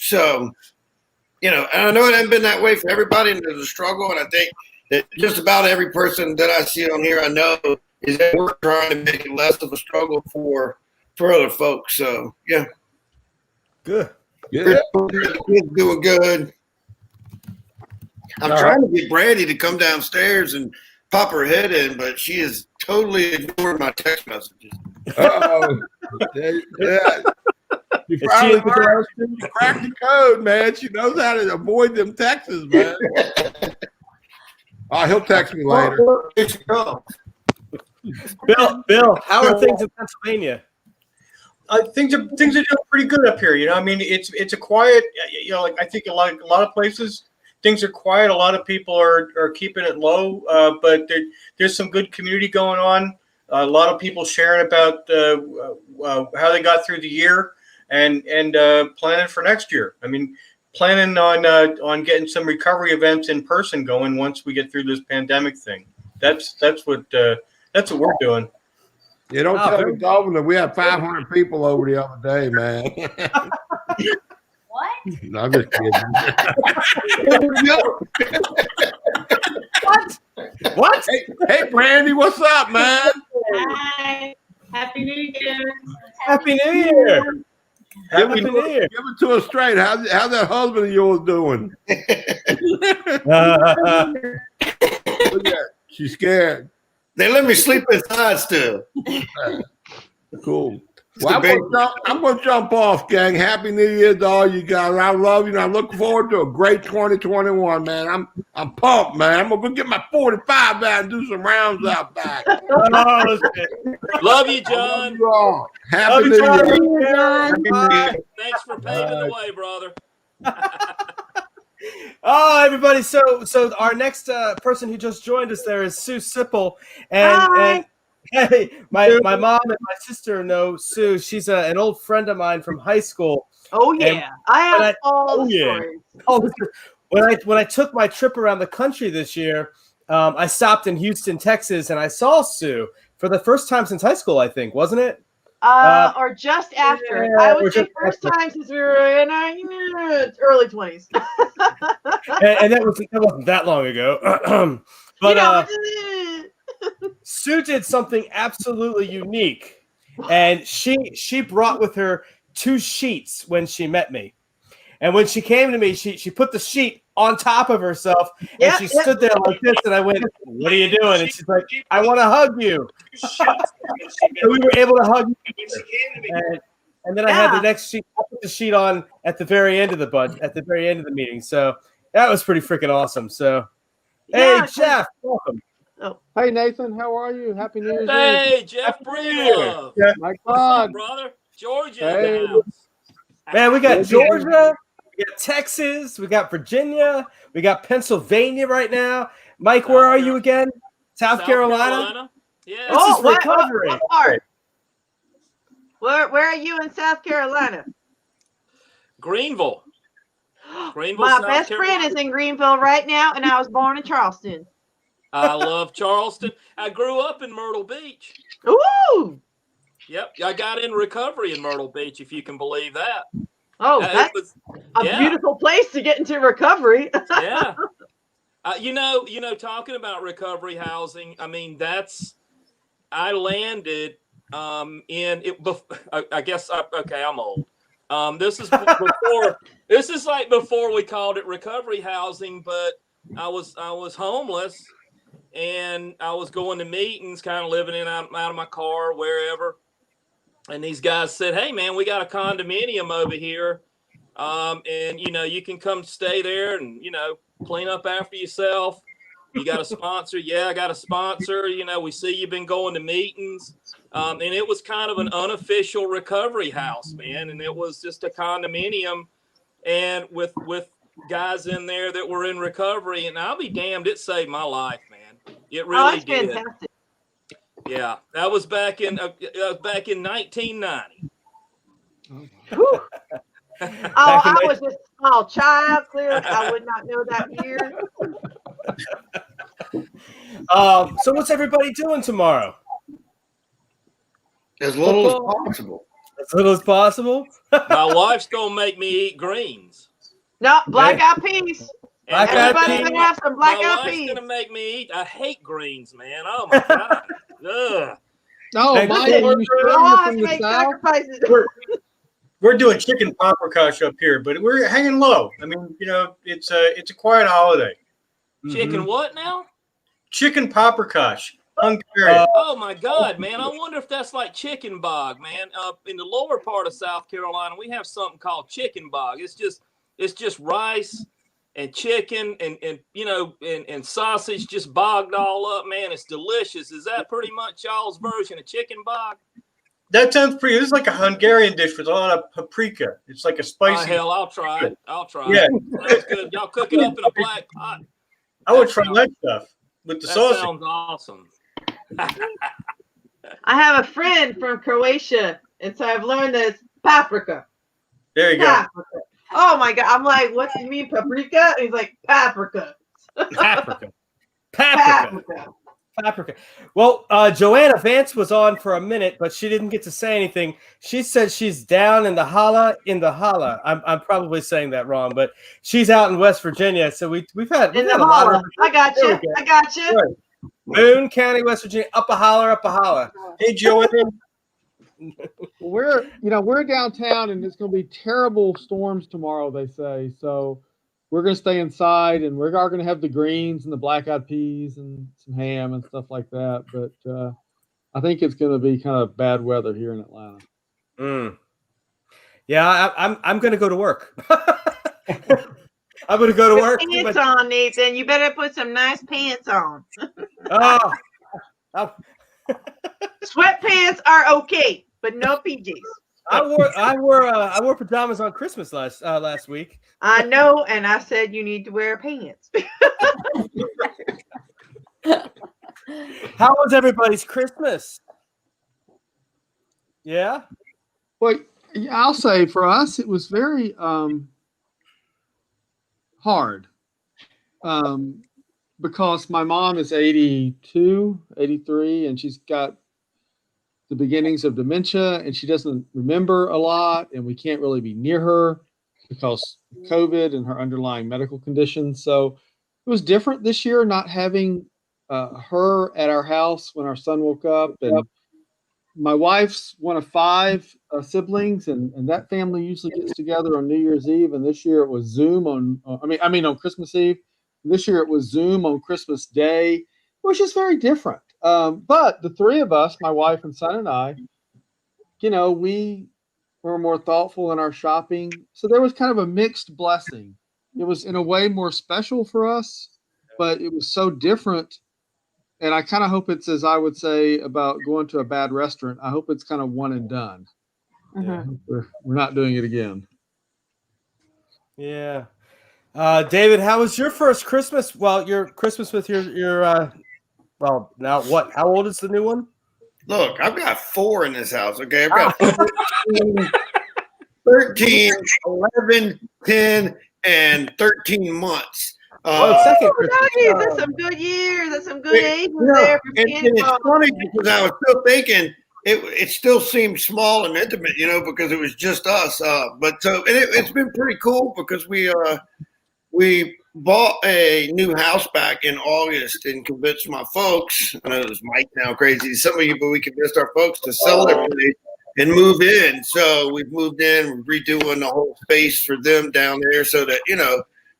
C: I know it hasn't been that way for everybody, and there's a struggle. And I think that just about every person that I see on here, I know is that we're trying to make it less of a struggle for other folks. So, yeah.
A: Good.
E: Yeah.
C: Kids doing good. I'm
A: All
C: trying to get Brandy to come downstairs and pop her head in, but she is totally ignoring my text messages.
E: Uh-oh. Yeah. You finally learned. You cracked the code, man. She knows how to avoid them texts, man. Oh, he'll text me later.
C: Here she comes.
A: Bill, how are things in Pennsylvania?
I: Things are doing pretty good up here. You know, I mean, it's a quiet. You know, like I think a lot of places things are quiet. A lot of people are keeping it low, but there's some good community going on. A lot of people sharing about how they got through the year and planning for next year. I mean, planning on getting some recovery events in person going once we get through this pandemic thing. That's what we're doing.
E: You don't tell the governor we had 500 people over the other day, man.
F: What?
E: No, I'm just kidding.
A: What?
E: Hey, Brandy, what's up, man?
D: Hi. Happy New Year.
A: Happy New Year.
I: Happy
A: New Year.
E: Give it to us straight. How's that husband of yours doing? Look at her. She's scared.
C: They let me sleep inside still.
E: Cool. Well, I'm gonna jump off, gang. Happy New Year to all you guys. I love you, and I look forward to a great 2021, man. I'm pumped, man. I'm gonna go get my 45 out and do some rounds out back.
H: Love you, John.
E: Love you all. Happy New Year.
H: Thanks for paving the way, brother.
A: Oh, everybody! So our next person who just joined us there is Sue Sippl, and hey, my mom and my sister know Sue. She's an old friend of mine from high school.
J: Oh yeah, I have all the stories.
A: Oh, when I took my trip around the country this year, I stopped in Houston, Texas, and I saw Sue for the first time since high school. I think, wasn't it?
J: Or just after. Yeah, I would say first time since we were in our early 20s.
A: and that wasn't that long ago. But Sue did something absolutely unique, and she brought with her 2 sheets when she met me. And when she came to me, she put the sheet on top of herself, and she stood there like this, and I went, "What are you doing?" And she's like, "I want to hug you." So we were able to hug you. And then I had the next sheet. I put the sheet on at the very end of the meeting. So that was pretty freaking awesome. So, hey, Jeff, welcome.
K: Oh. Hey, Nathan, how are you? Happy New Year's Eve.
H: Hey, Jeff Breedlove.
K: My
H: What's
K: God.
H: up, brother? Georgia.
K: Hey.
A: Man, we got Georgia, we got Texas, we got Virginia, we got Pennsylvania right now. Mike, where are you again? South Carolina?
H: Yeah.
J: Oh,
A: this is recovery.
J: What part? Where are you in South Carolina?
H: Greenville.
J: My
H: South
J: best
H: Carolina.
J: friend is in Greenville right now, and I was born in Charleston.
H: I love Charleston. I grew up in Myrtle Beach.
J: Ooh.
H: Yep, I got in recovery in Myrtle Beach, if you can believe that.
J: Oh, that's a beautiful place to get into recovery.
H: Yeah. You know, talking about recovery housing, I mean, I landed in it. I guess, okay, I'm old. This is like before we called it recovery housing, but I was homeless, and I was going to meetings, kind of living out of my car, wherever. And these guys said, "Hey, man, we got a condominium over here, and you can come stay there and clean up after yourself. You got a sponsor?" "Yeah, I got a sponsor. We see you've been going to meetings." And it was kind of an unofficial recovery house, man. And it was just a condominium, and with guys in there that were in recovery. And I'll be damned, it saved my life, man. It really did. Fantastic. Yeah, that was back in 1990.
J: I was just a small child. Clearly, I would not know that year.
A: So what's everybody doing tomorrow?
C: As little as possible.
A: As little as possible.
H: My wife's gonna make me eat greens.
J: No, black-eyed peas.
H: Everybody's
J: gonna have some black-eyed peas.
H: My wife's gonna make me eat. I hate greens, man. Oh my god. Ugh.
K: No, Mike, are you sure you're from the South?
I: we're doing chicken paprikash up here, but we're hanging low. I mean, it's a quiet holiday.
H: Chicken what now?
I: Chicken paprikash, Hungarian.
H: Oh my God, man! I wonder if that's like chicken bog, man. In the lower part of South Carolina, we have something called chicken bog. It's just rice and chicken and sausage just bogged all up, man. It's delicious. Is that pretty much y'all's version of chicken bog?
I: That sounds pretty. This is like a Hungarian dish with a lot of paprika. It's like a spicy.
H: Hell, I'll try it.
I: Yeah.
H: Sounds good. Y'all cook it up in a black pot.
I: I would try that stuff with the sausage.
H: Sounds awesome.
J: I have a friend from Croatia, and so I've learned that it's paprika.
I: There you
J: paprika. Go. Oh my God! I'm like, what do you mean paprika? And he's like, paprika.
A: Paprika. Paprika. Well, Joanna Vance was on for a minute, but she didn't get to say anything. She said she's down in the holla. I'm probably saying that wrong, but she's out in West Virginia. So we've had
J: a lot of. I got you.
A: Right. Boone County, West Virginia, up a holler.
I: Hey, Joanna.
K: We're downtown, and it's going to be terrible storms tomorrow, they say. So we're going to stay inside, and we are going to have the greens and the black-eyed peas and some ham and stuff like that. But I think it's going to be kind of bad weather here in Atlanta.
A: Yeah, I'm going to go to work. I'm going to go to work.
J: Pants on, Nathan. You better put some nice pants on. Sweatpants are okay, but no PJs.
A: I wore pajamas on Christmas last week.
J: I know, and I said you need to wear pants.
A: How was everybody's Christmas? Yeah.
K: Well, I'll say for us it was very hard because my mom is 82, 83, and she's got the beginnings of dementia, and she doesn't remember a lot, and we can't really be near her because COVID and her underlying medical conditions. So it was different this year not having her at our house when our son woke up. And my wife's one of 5 siblings, and that family usually gets together on New Year's Eve. And this year it was Zoom on Christmas Eve. This year it was Zoom on Christmas Day, which is very different. But the 3 of us, my wife and son and I, we were more thoughtful in our shopping. So there was kind of a mixed blessing. It was in a way more special for us, but it was so different. And I kind of hope it's, as I would say about going to a bad restaurant, I hope it's kind of one and done.
J: Mm-hmm.
K: We're not doing it again.
A: Yeah. David, how was your first Christmas? Well, your Christmas with your well, now what? How old is the new one?
C: Look, I've got 4 in this house, okay? I've got 13, 11, 10, and 13 months.
A: Second
J: That's some good years. That's some good ages there.
C: And it's funny because I was still thinking it still seemed small and intimate, because it was just us. But it's been pretty cool because we bought a new house back in August and convinced my folks. I know it was Mike now crazy to some of you, but we convinced our folks to sell their place and move in. So we've moved in, we're redoing the whole space for them down there so that,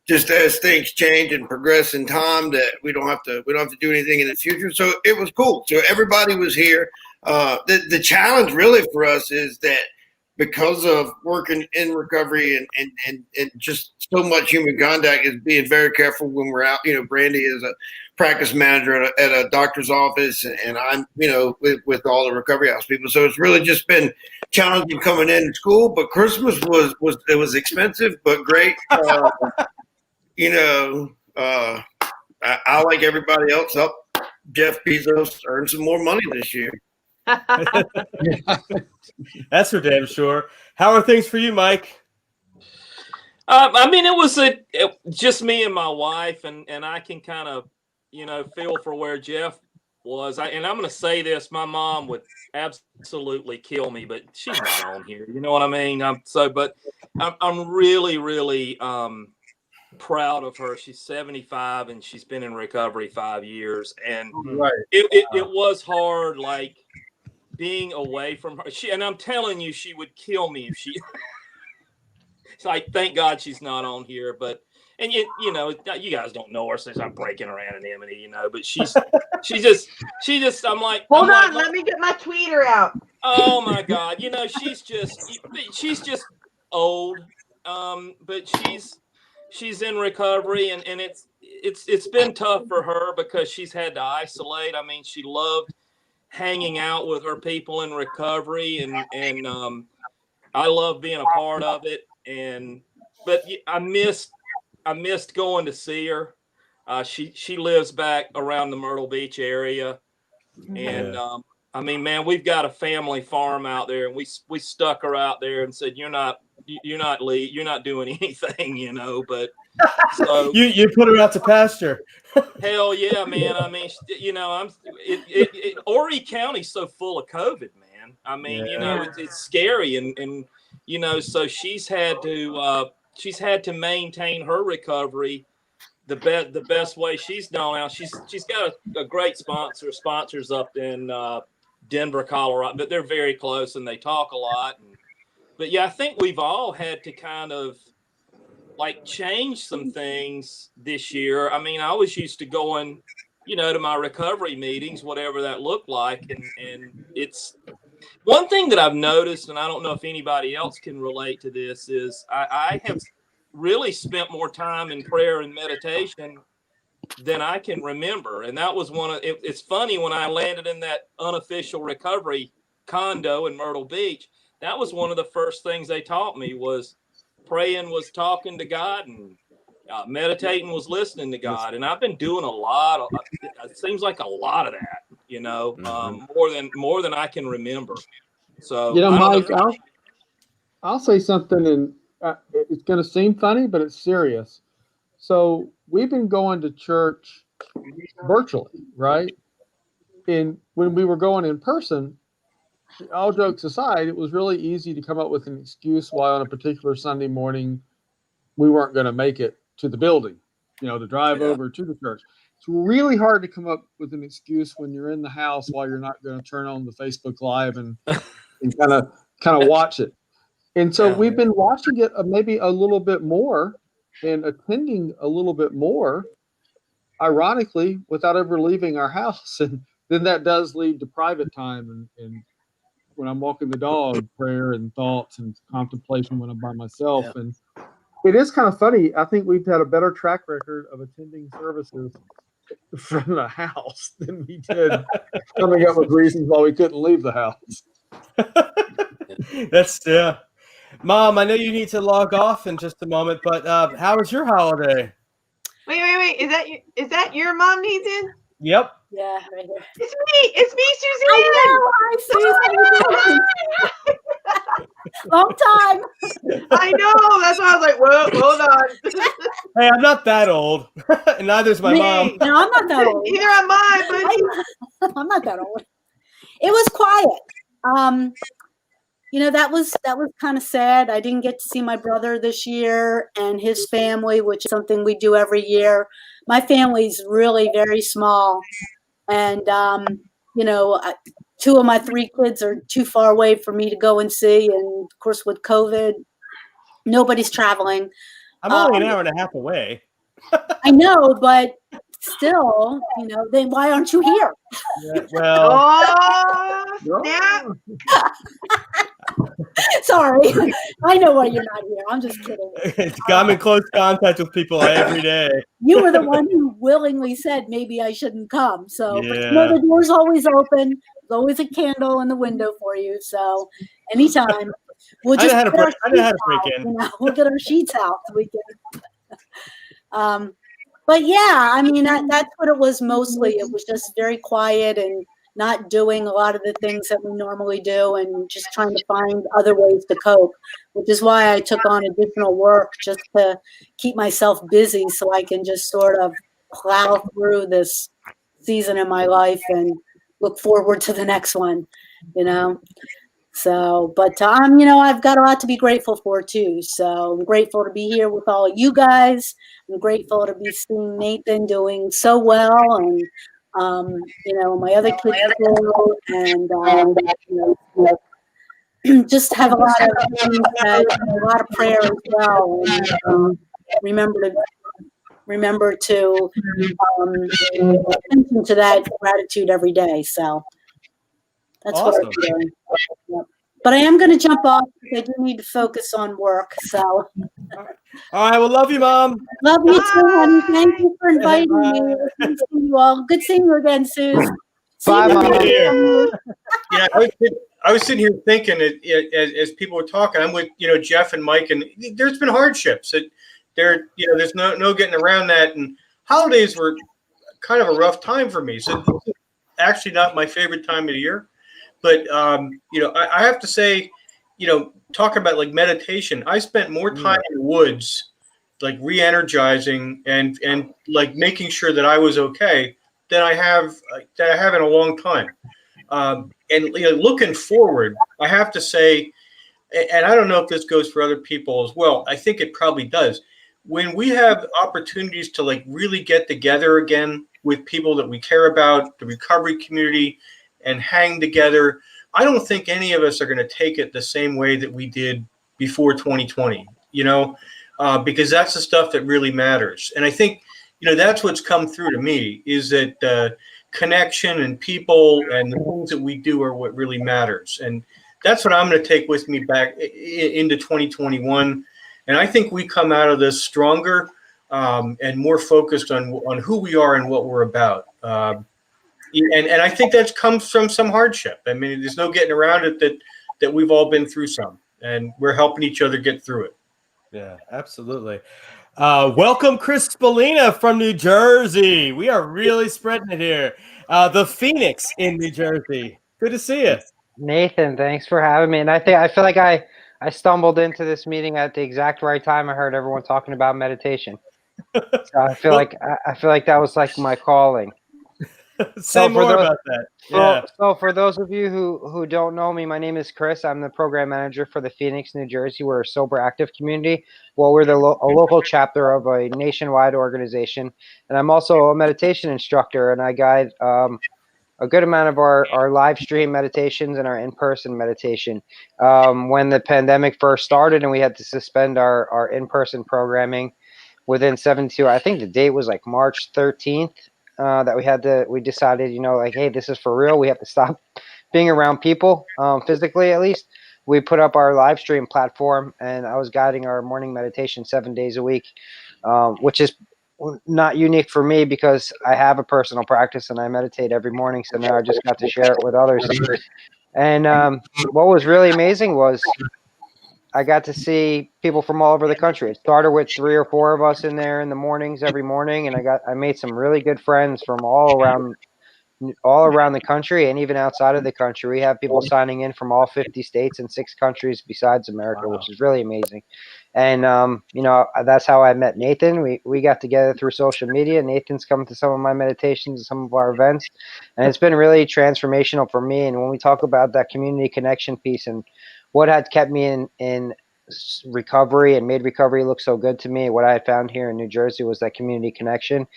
C: just as things change and progress in time, that we don't have to do anything in the future. So it was cool. So everybody was here. The challenge really for us is that because of working in recovery and just so much human contact, is being very careful when we're out. Brandy is a practice manager at a doctor's office, and I'm, with all the recovery house people. So it's really just been challenging coming in school. But Christmas was expensive, but great. I like everybody else up. Jeff Bezos earned some more money this year.
A: That's for damn sure. How are things for you, Mike?
H: It was just me and my wife, and I can kind of, feel for where Jeff was. And I'm going to say this: my mom would absolutely kill me, but she's not on here. You know what I mean? I'm really, really proud of her. She's 75 and she's been in recovery 5 years, and it was hard, like being away from her. And I'm telling you, she would kill me if she it's like, thank God she's not on here. But and you know, you guys don't know her since I'm breaking her anonymity, you know. But she just I'm like,
J: Hold
H: I'm
J: on,
H: like,
J: let me get my tweeter out.
H: oh my God, you know, she's just old, but she's in recovery, and it's been tough for her because she's had to isolate. I mean, she loved hanging out with her people in recovery, and I love being a part of it. But I missed going to see her. She lives back around the Myrtle Beach area, and I mean, man, we've got a family farm out there, and we stuck her out there and said, you're not doing anything, you know. But so
A: you put her out to pasture.
H: Hell yeah, man. I mean, you know, Horry County's so full of COVID, man. I mean, you know, it's scary, and you know, so she's had to maintain her recovery the best way she's known. Now she's got a great sponsors up in Denver, Colorado, but they're very close and they talk a lot. But yeah, I think we've all had to kind of like change some things this year. I mean, I was used to going, you know, to my recovery meetings, whatever that looked like. And it's one thing that I've noticed, and I don't know if anybody else can relate to this, is I have really spent more time in prayer and meditation than I can remember. And that was it's funny, when I landed in that unofficial recovery condo in Myrtle Beach, that was one of the first things they taught me was praying was talking to God, and meditating was listening to God. And I've been doing a lot of, it seems like a lot of that, you know, more than I can remember. So,
K: you know, Mike, I'll say something, and it's going to seem funny, but it's serious. So we've been going to church virtually, right? And when we were going in person, all jokes aside, it was really easy to come up with an excuse why on a particular Sunday morning we weren't going to make it to the building, you know, to drive over to the church. It's really hard to come up with an excuse when you're in the house while you're not going to turn on the Facebook Live and kind of watch it. And so we've been watching it maybe a little bit more and attending a little bit more, ironically, without ever leaving our house. And then that does lead to private time and when I'm walking the dog, prayer and thoughts and contemplation when I'm by myself. Yeah. And it is kind of funny. I think we've had a better track record of attending services from the house than we did coming up with reasons why we couldn't leave the house.
A: That's Mom, I know you need to log off in just a moment, but how was your holiday?
J: Wait. Is that your mom, Nathan?
A: Yep.
G: Yeah, right here.
J: It's me, Suzanne.
G: I know. Hi, Susan. Long time.
J: I know. That's why I was like, whoa, hold on.
A: Hey, I'm not that old. And neither's my mom.
G: No, I'm not that old.
J: Neither am I, but
G: I'm not that old. It was quiet. You know, that was kind of sad. I didn't get to see my brother this year and his family, which is something we do every year. My family's really very small. And, you know, 2 of my 3 kids are too far away for me to go and see. And, of course, with COVID, nobody's traveling.
A: I'm only an hour and a half away.
G: I know, but still, you know, then why aren't you here?
A: Yeah, well,
J: snap.
G: Sorry, I know why you're not here. I'm just kidding.
A: I'm in close contact with people every day.
G: You were the one who willingly said maybe I shouldn't come. So,
A: yeah.
G: But you know, the door's always open. There's always a candle in the window for you. So anytime. We'll just
A: I know how to break in.
G: You know, we'll get our sheets out so we can. But yeah, I mean, that's what it was mostly. It was just very quiet and not doing a lot of the things that we normally do and just trying to find other ways to cope, which is why I took on additional work just to keep myself busy so I can just sort of plow through this season in my life and look forward to the next one, you know? So, but you know, I've got a lot to be grateful for too. So I'm grateful to be here with all of you guys. I'm grateful to be seeing Nathan doing so well, and you know, my other kids and you know, just have a lot of a lot of prayer as well, and remember to pay attention to that gratitude every day. So that's what I'm doing. Yep. But I am going to jump off because I do need to focus on work. So,
A: all right. Well, love you, Mom.
G: Love you too, honey. Thank you for inviting me. It was good seeing you all. Good seeing you again, Suze.
I: Bye, Mom.
G: Mom.
I: Yeah, I was sitting here thinking as people were talking. I'm with Jeff and Mike, and there's been hardships. There's no getting around that. And holidays were kind of a rough time for me. So this is actually not my favorite time of the year. But I have to say, talking about like meditation, I spent more time in the woods, like re-energizing and like making sure that I was okay than I have in a long time. And looking forward, I have to say, and I don't know if this goes for other people as well. I think it probably does. When we have opportunities to like really get together again with people that we care about, the recovery community, and hang together, I don't think any of us are going to take it the same way that we did before 2020, because that's the stuff that really matters. And I think, that's what's come through to me is that connection and people and the things that we do are what really matters. And that's what I'm going to take with me back into 2021. And I think we come out of this stronger and more focused on who we are and what we're about. And I think that comes from some hardship. I mean, there's no getting around it that we've all been through some, and we're helping each other get through it.
A: Yeah, absolutely. Welcome, Chris Spallina from New Jersey. We are really spreading it here. The Phoenix in New Jersey. Good to see you.
L: Nathan, thanks for having me. And I feel like I stumbled into this meeting at the exact right time. I heard everyone talking about meditation. So I feel like that was like my calling.
A: Say more about that. Yeah.
L: So for those of you who don't know me, my name is Chris. I'm the program manager for the Phoenix, New Jersey. We're a sober active community. Well, we're a local chapter of a nationwide organization. And I'm also a meditation instructor, and I guide a good amount of our live stream meditations and our in-person meditation. When the pandemic first started and we had to suspend our in-person programming within 72, I think the date was like March 13th. That we decided, hey, this is for real. We have to stop being around people, physically at least. We put up our live stream platform, and I was guiding our morning meditation 7 days a week, which is not unique for me because I have a personal practice and I meditate every morning. So now I just got to share it with others. And what was really amazing was I got to see people from all over the country. It started with 3 or 4 of us in there in the mornings every morning, and I made some really good friends from all around the country and even outside of the country. We have people signing in from all 50 states and 6 countries besides America, which is really amazing. And that's how I met Nathan. We got together through social media. Nathan's come to some of my meditations and some of our events, and it's been really transformational for me. And when we talk about that community connection piece and what had kept me in recovery and made recovery look so good to me, what I had found here in New Jersey was that community connection.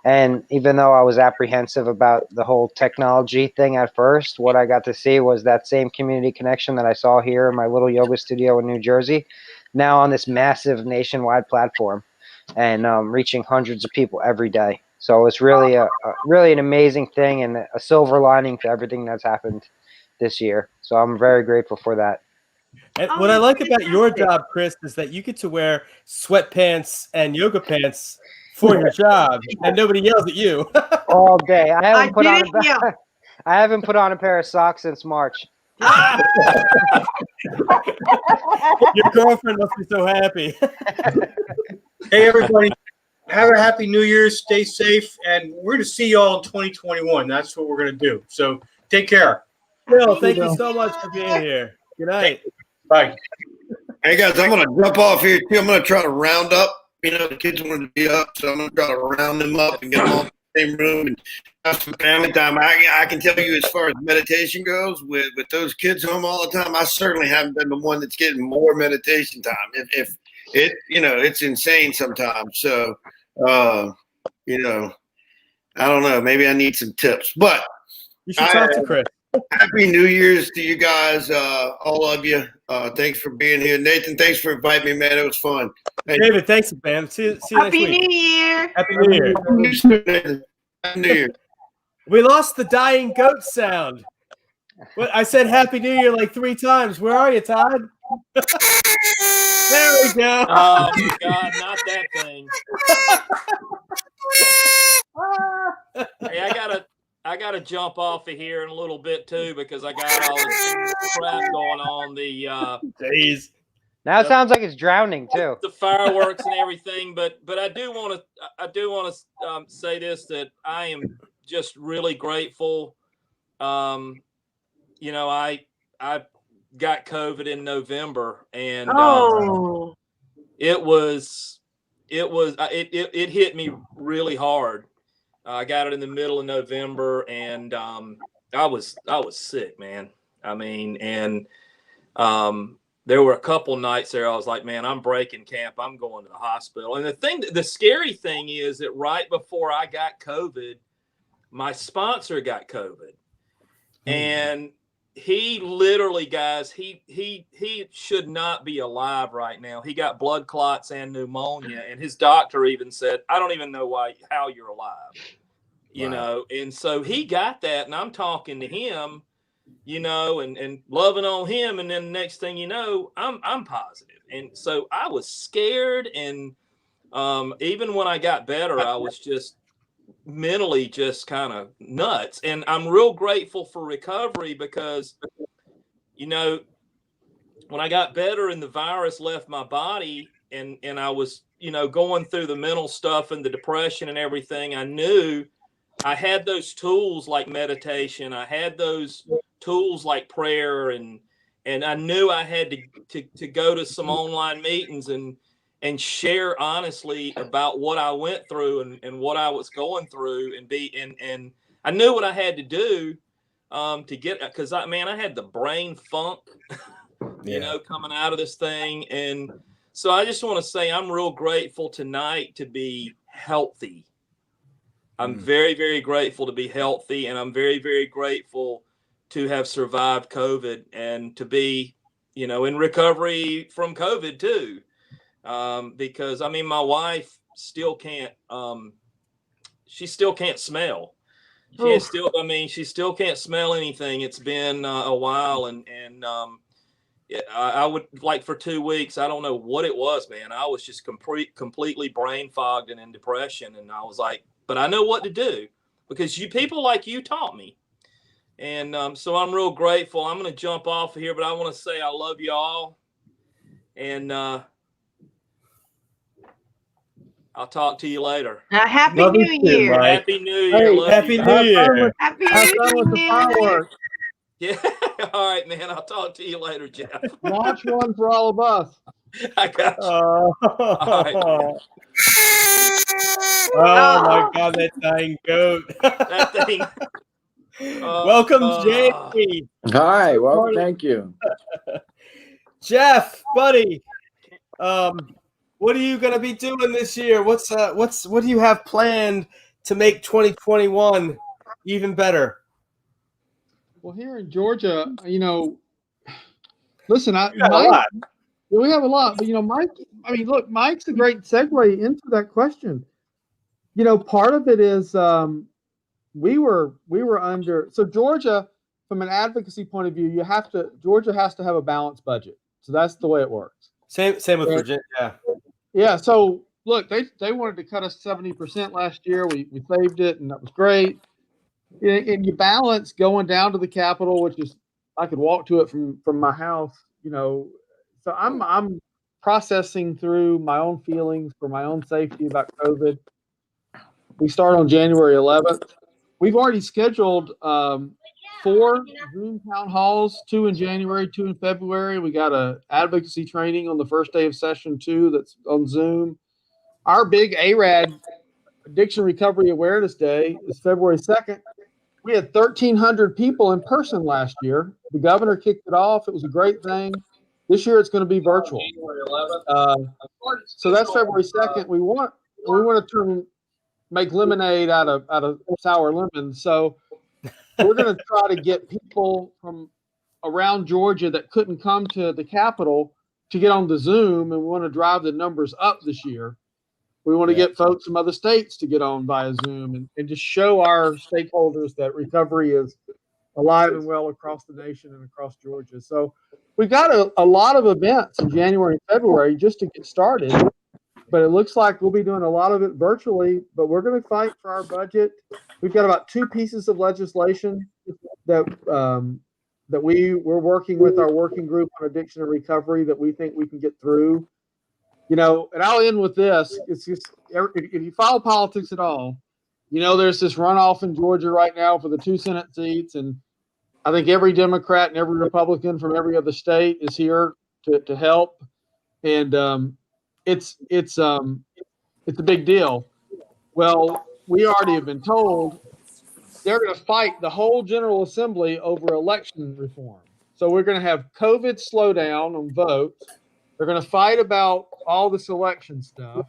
L: And even though I was apprehensive about the whole technology thing at first, what I got to see was that same community connection that I saw here in my little yoga studio in New Jersey, now on this massive nationwide platform and reaching hundreds of people every day. So it's really really an amazing thing and a silver lining to everything that's happened this year. So I'm very grateful for that.
A: And what I like about your job, Chris, is that you get to wear sweatpants and yoga pants for your job, and nobody yells at you
L: all day. I haven't put on a pair of socks since March.
A: Your girlfriend must be so happy.
I: Hey, everybody. Have a happy New Year's. Stay safe. And we're going to see you all in 2021. That's what we're going to do. So take care.
A: Bill, thank you so much for being here. Good night.
I: Bye.
C: Hey, guys, I'm going to jump off here, too. I'm going to try to round up. The kids wanted to be up, so I'm going to try to round them up and get them all in the same room and have some family time. I can tell you as far as meditation goes, with those kids home all the time, I certainly haven't been the one that's getting more meditation time. If it's insane sometimes. So, I don't know. Maybe I need some tips. But
A: you should talk to Chris.
C: Happy New Year's to you guys, all of you. Thanks for being here. Nathan, thanks for inviting me, man. It was fun. Hey,
A: David, thanks, man. See you next
J: Happy
A: week.
J: New Year.
A: Happy New Year.
C: Happy New Year.
A: We lost the dying goat sound. What I said Happy New Year like 3 times. Where are you, Todd? There we go.
H: Oh my God, not that thing. Hey, I gotta jump off of here in a little bit too because I got all this crap going on. The
A: Jeez.
L: Now it sounds like it's drowning too.
H: the fireworks and everything, but I do want to say this, that I am just really grateful. You know, I got COVID in November, and it hit me really hard. I got it in the middle of November, and I was sick, man. I mean, and there were a couple nights there I was like, man, I'm breaking camp. I'm going to the hospital. And the scary thing is that right before I got COVID, my sponsor got COVID. And he literally, guys, he should not be alive right now. He got blood clots and pneumonia, and his doctor even said, I don't even know how you're alive. You know, and so he got that, and I'm talking to him, you know, and loving on him, and then the next thing you know, I'm positive. And so I was scared, and even when I got better, I was just mentally just kind of nuts. And I'm real grateful for recovery because, you know, when I got better and the virus left my body, and I was, you know, going through the mental stuff and the depression and everything, I knew I had those tools like meditation. I had those tools like prayer, and I knew I had to go to some online meetings and share honestly about what I went through and what I was going through, and I knew what I had to do to get, because I had the brain funk, you know, coming out of this thing. And so I just want to say I'm real grateful tonight to be healthy. I'm very, very grateful to be healthy, and I'm very, very grateful to have survived COVID and to be, you know, in recovery from COVID too. Because I mean, my wife still can't, she still can't smell. She still can't smell anything. It's been a while, and I would, like, for 2 weeks, I don't know what it was, man. I was just completely brain fogged and in depression. And I was like, but I know what to do because people like you taught me. And so I'm real grateful. I'm going to jump off of here, but I want to say I love you all. And I'll talk to you later.
J: Happy New Year.
H: Happy New Year.
A: Hey, Happy New Year.
J: Happy New Year.
H: Yeah. All right, man. I'll talk to you later, Jeff.
K: Launch one for all of us.
H: I got you.
A: All right. Oh my God, that dying goat.
H: That thing.
A: Welcome, Jamie.
M: Hi, well, thank you.
A: Jeff, buddy. What are you gonna be doing this year? What do you have planned to make 2021 even better?
K: Well, here in Georgia, you know, listen, we have a lot, but you know, Mike. I mean, look, Mike's a great segue into that question. You know, part of it is we were under. So Georgia, from an advocacy point of view, Georgia has to have a balanced budget. So that's the way it works.
A: Same with Virginia. Yeah.
K: Yeah. So look, they wanted to cut us 70% last year. We saved it, and that was great. And you balance going down to the Capitol, which is I could walk to it from my house. You know, so I'm processing through my own feelings for my own safety about COVID. We start on January 11th. We've already scheduled 4 Zoom town halls, 2 in January, 2 in February. We got a advocacy training on the first day of session 2 that's on Zoom. Our big ARAD, Addiction Recovery Awareness Day, is February 2nd. We had 1,300 people in person last year. The governor kicked it off. It was a great thing. This year it's going to be virtual. So that's February 2nd. We want to make lemonade out of sour lemons. So We're going to try to get people from around Georgia that couldn't come to the Capitol to get on the Zoom, and we want to drive the numbers up this year. We want to get folks from other states to get on via Zoom and just show our stakeholders that recovery is alive and well across the nation and across Georgia. So we've got a lot of events in January and February just to get started, but it looks like we'll be doing a lot of it virtually, but we're going to fight for our budget. We've got about 2 pieces of legislation that we're working with our working group on addiction and recovery that we think we can get through. And I'll end with this. It's just, if you follow politics at all, there's this runoff in Georgia right now for the 2 Senate seats, and I think every Democrat and every Republican from every other state is here to help, and it's a big deal. Well, we already have been told they're going to fight the whole General Assembly over election reform. So we're going to have COVID slowdown on votes. They're going to fight about all this election stuff.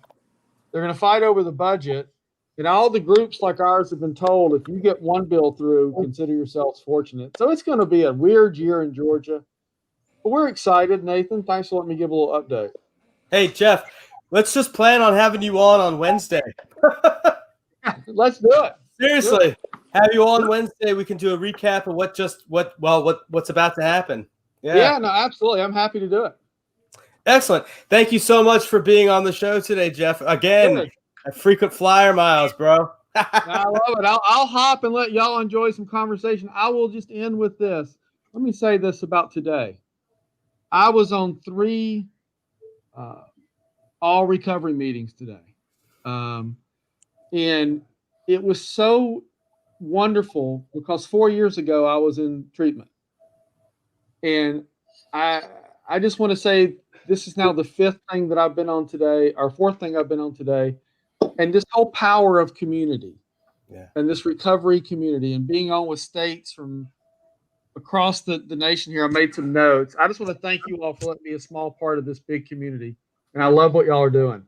K: They're going to fight over the budget. And all the groups like ours have been told, if you get one bill through, consider yourselves fortunate. So it's going to be a weird year in Georgia. But we're excited, Nathan. Thanks for letting me give a little update.
A: Hey, Jeff, let's just plan on having you on Wednesday.
K: Let's do it.
A: Seriously, have you on Wednesday. We can do a recap of what's about to happen.
K: Yeah, no, absolutely. I'm happy to do it.
A: Excellent. Thank you so much for being on the show today, Jeff. Again, a frequent flyer miles, bro.
K: I love it. I'll hop and let y'all enjoy some conversation. I will just end with this. Let me say this about today. I was on 3 all recovery meetings today. And it was so wonderful because 4 years ago I was in treatment. And I just want to say this is now the 5th thing that I've been on today, or 4th thing I've been on today. And this whole power of community and this recovery community and being on with states from across the nation here. I made some notes. I just want to thank you all for letting me be a small part of this big community. And I love what y'all are doing.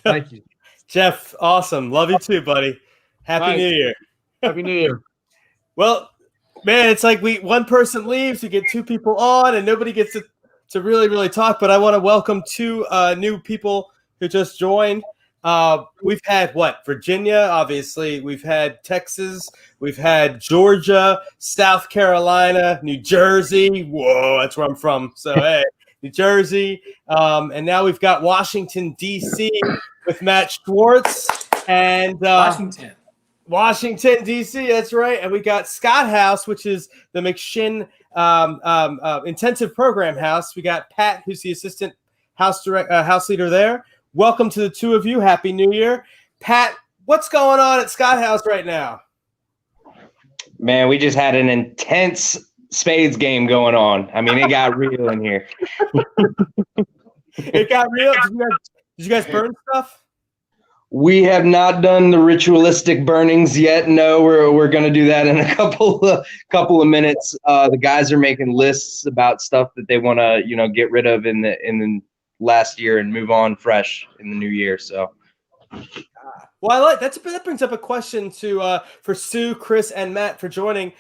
K: Thank you.
A: Jeff, awesome. Love you too, buddy. Happy New Year.
K: Happy New Year.
A: Well, man, it's like one person leaves, you get 2 people on, and nobody gets to really, really talk. But I want to welcome 2 new people who just joined. We've had Virginia, obviously. We've had Texas. We've had Georgia, South Carolina, New Jersey. Whoa, that's where I'm from. So, hey, New Jersey. And now we've got Washington, D.C. with Matt Schwartz. And Washington, D.C., that's right. And we got Scott House, which is the McShin Intensive Program House. We got Pat, who's the assistant house leader there. Welcome to the 2 of you. Happy New Year. Pat, what's going on at Scott House right now?
N: Man, we just had an intense spades game going on. I mean, it got real in here.
A: It got real? Did you guys burn stuff?
N: We have not done the ritualistic burnings yet. No, we're going to do that in a couple of minutes. The guys are making lists about stuff that they want to, get rid of in the last year and move on fresh in the new year. So,
A: well, I like that brings up a question for Sue, Chris, and Matt for joining.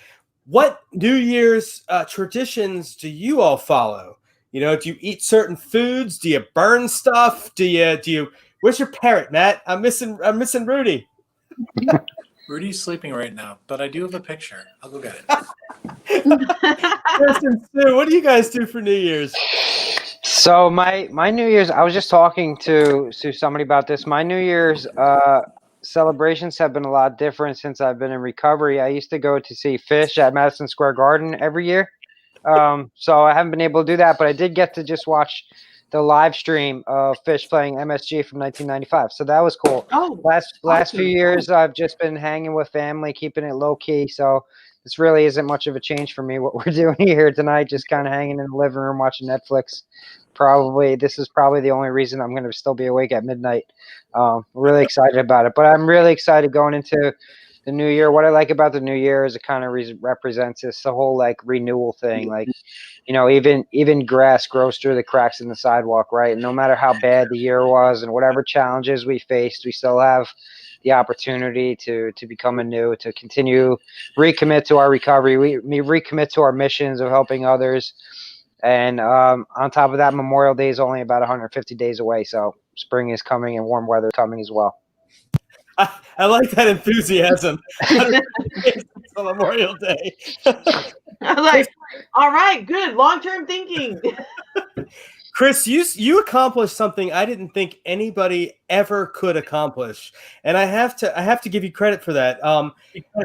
A: What New Year's traditions do you all follow? Do you eat certain foods? Do you burn stuff? Do you? Where's your parrot, Matt? I'm missing Rudy.
O: Rudy's sleeping right now, but I do have a picture. I'll go get it.
A: Chris and Sue, what do you guys do for New Year's?
L: So my New Year's, I was just talking to somebody about this. My New Year's celebrations have been a lot different since I've been in recovery. I used to go to see Fish at Madison Square Garden every year. So I haven't been able to do that, but I did get to just watch the live stream of Fish playing MSG from 1995. So that was cool.
J: Oh,
L: last few years, I've just been hanging with family, keeping it low key. So this really isn't much of a change for me. What we're doing here tonight, just kind of hanging in the living room, watching Netflix. This is probably the only reason I'm going to still be awake at midnight. Really excited about it, but I'm really excited going into the new year. What I like about the new year is it kind of represents this the whole renewal thing. Even grass grows through the cracks in the sidewalk, right? And no matter how bad the year was and whatever challenges we faced, we still have the opportunity to become anew, to continue recommit to our recovery, we recommit to our missions of helping others. And on top of that, Memorial Day is only about 150 days away, so spring is coming and warm weather coming as well.
A: I like that enthusiasm. On Memorial Day.
J: I was like, all right, good, long-term thinking.
A: Chris, you accomplished something I didn't think anybody ever could accomplish, and I have to give you credit for that.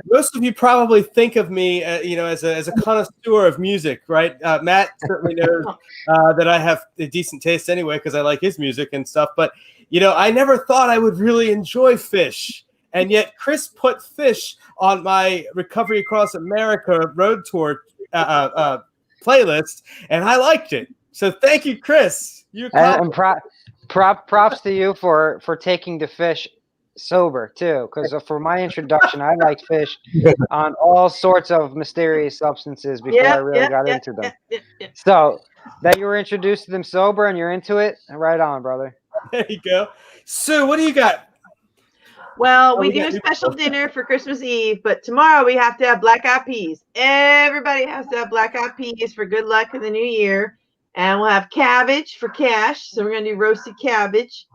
A: Most of you probably think of me, as a connoisseur of music, right? Matt certainly knows that I have a decent taste anyway because I like his music and stuff. But I never thought I would really enjoy Fish, and yet Chris put Fish on my Recovery Across America Road Tour playlist, and I liked it. So thank you, Chris.
L: And props to you for taking to Fish sober too, because for my introduction, I liked Fish on all sorts of mysterious substances before I really got into them. So that you were introduced to them sober and you're into it, right on, brother.
A: There you go. Sue, what do you got?
J: Well, we do a special dinner for Christmas Eve, but tomorrow we have to have black eyed peas. Everybody has to have black eyed peas for good luck in the new year. And we'll have cabbage for cash. So we're going to do roasted cabbage.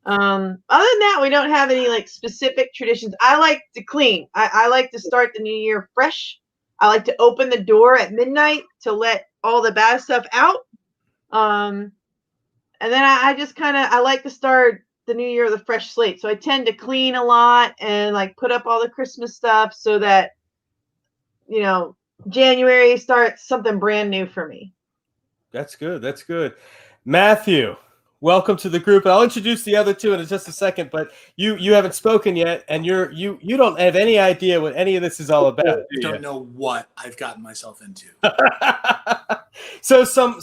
J: Other than that, we don't have any specific traditions. I like to clean. I like to start the new year fresh. I like to open the door at midnight to let all the bad stuff out. And then I just I like to start the new year with a fresh slate. So I tend to clean a lot and put up all the Christmas stuff so that, January starts something brand new for me.
A: That's good. That's good. Matthew, welcome to the group. I'll introduce the other two in just a second, but you haven't spoken yet, and you don't have any idea what any of this is all about.
O: I don't know what I've gotten myself into.
A: So some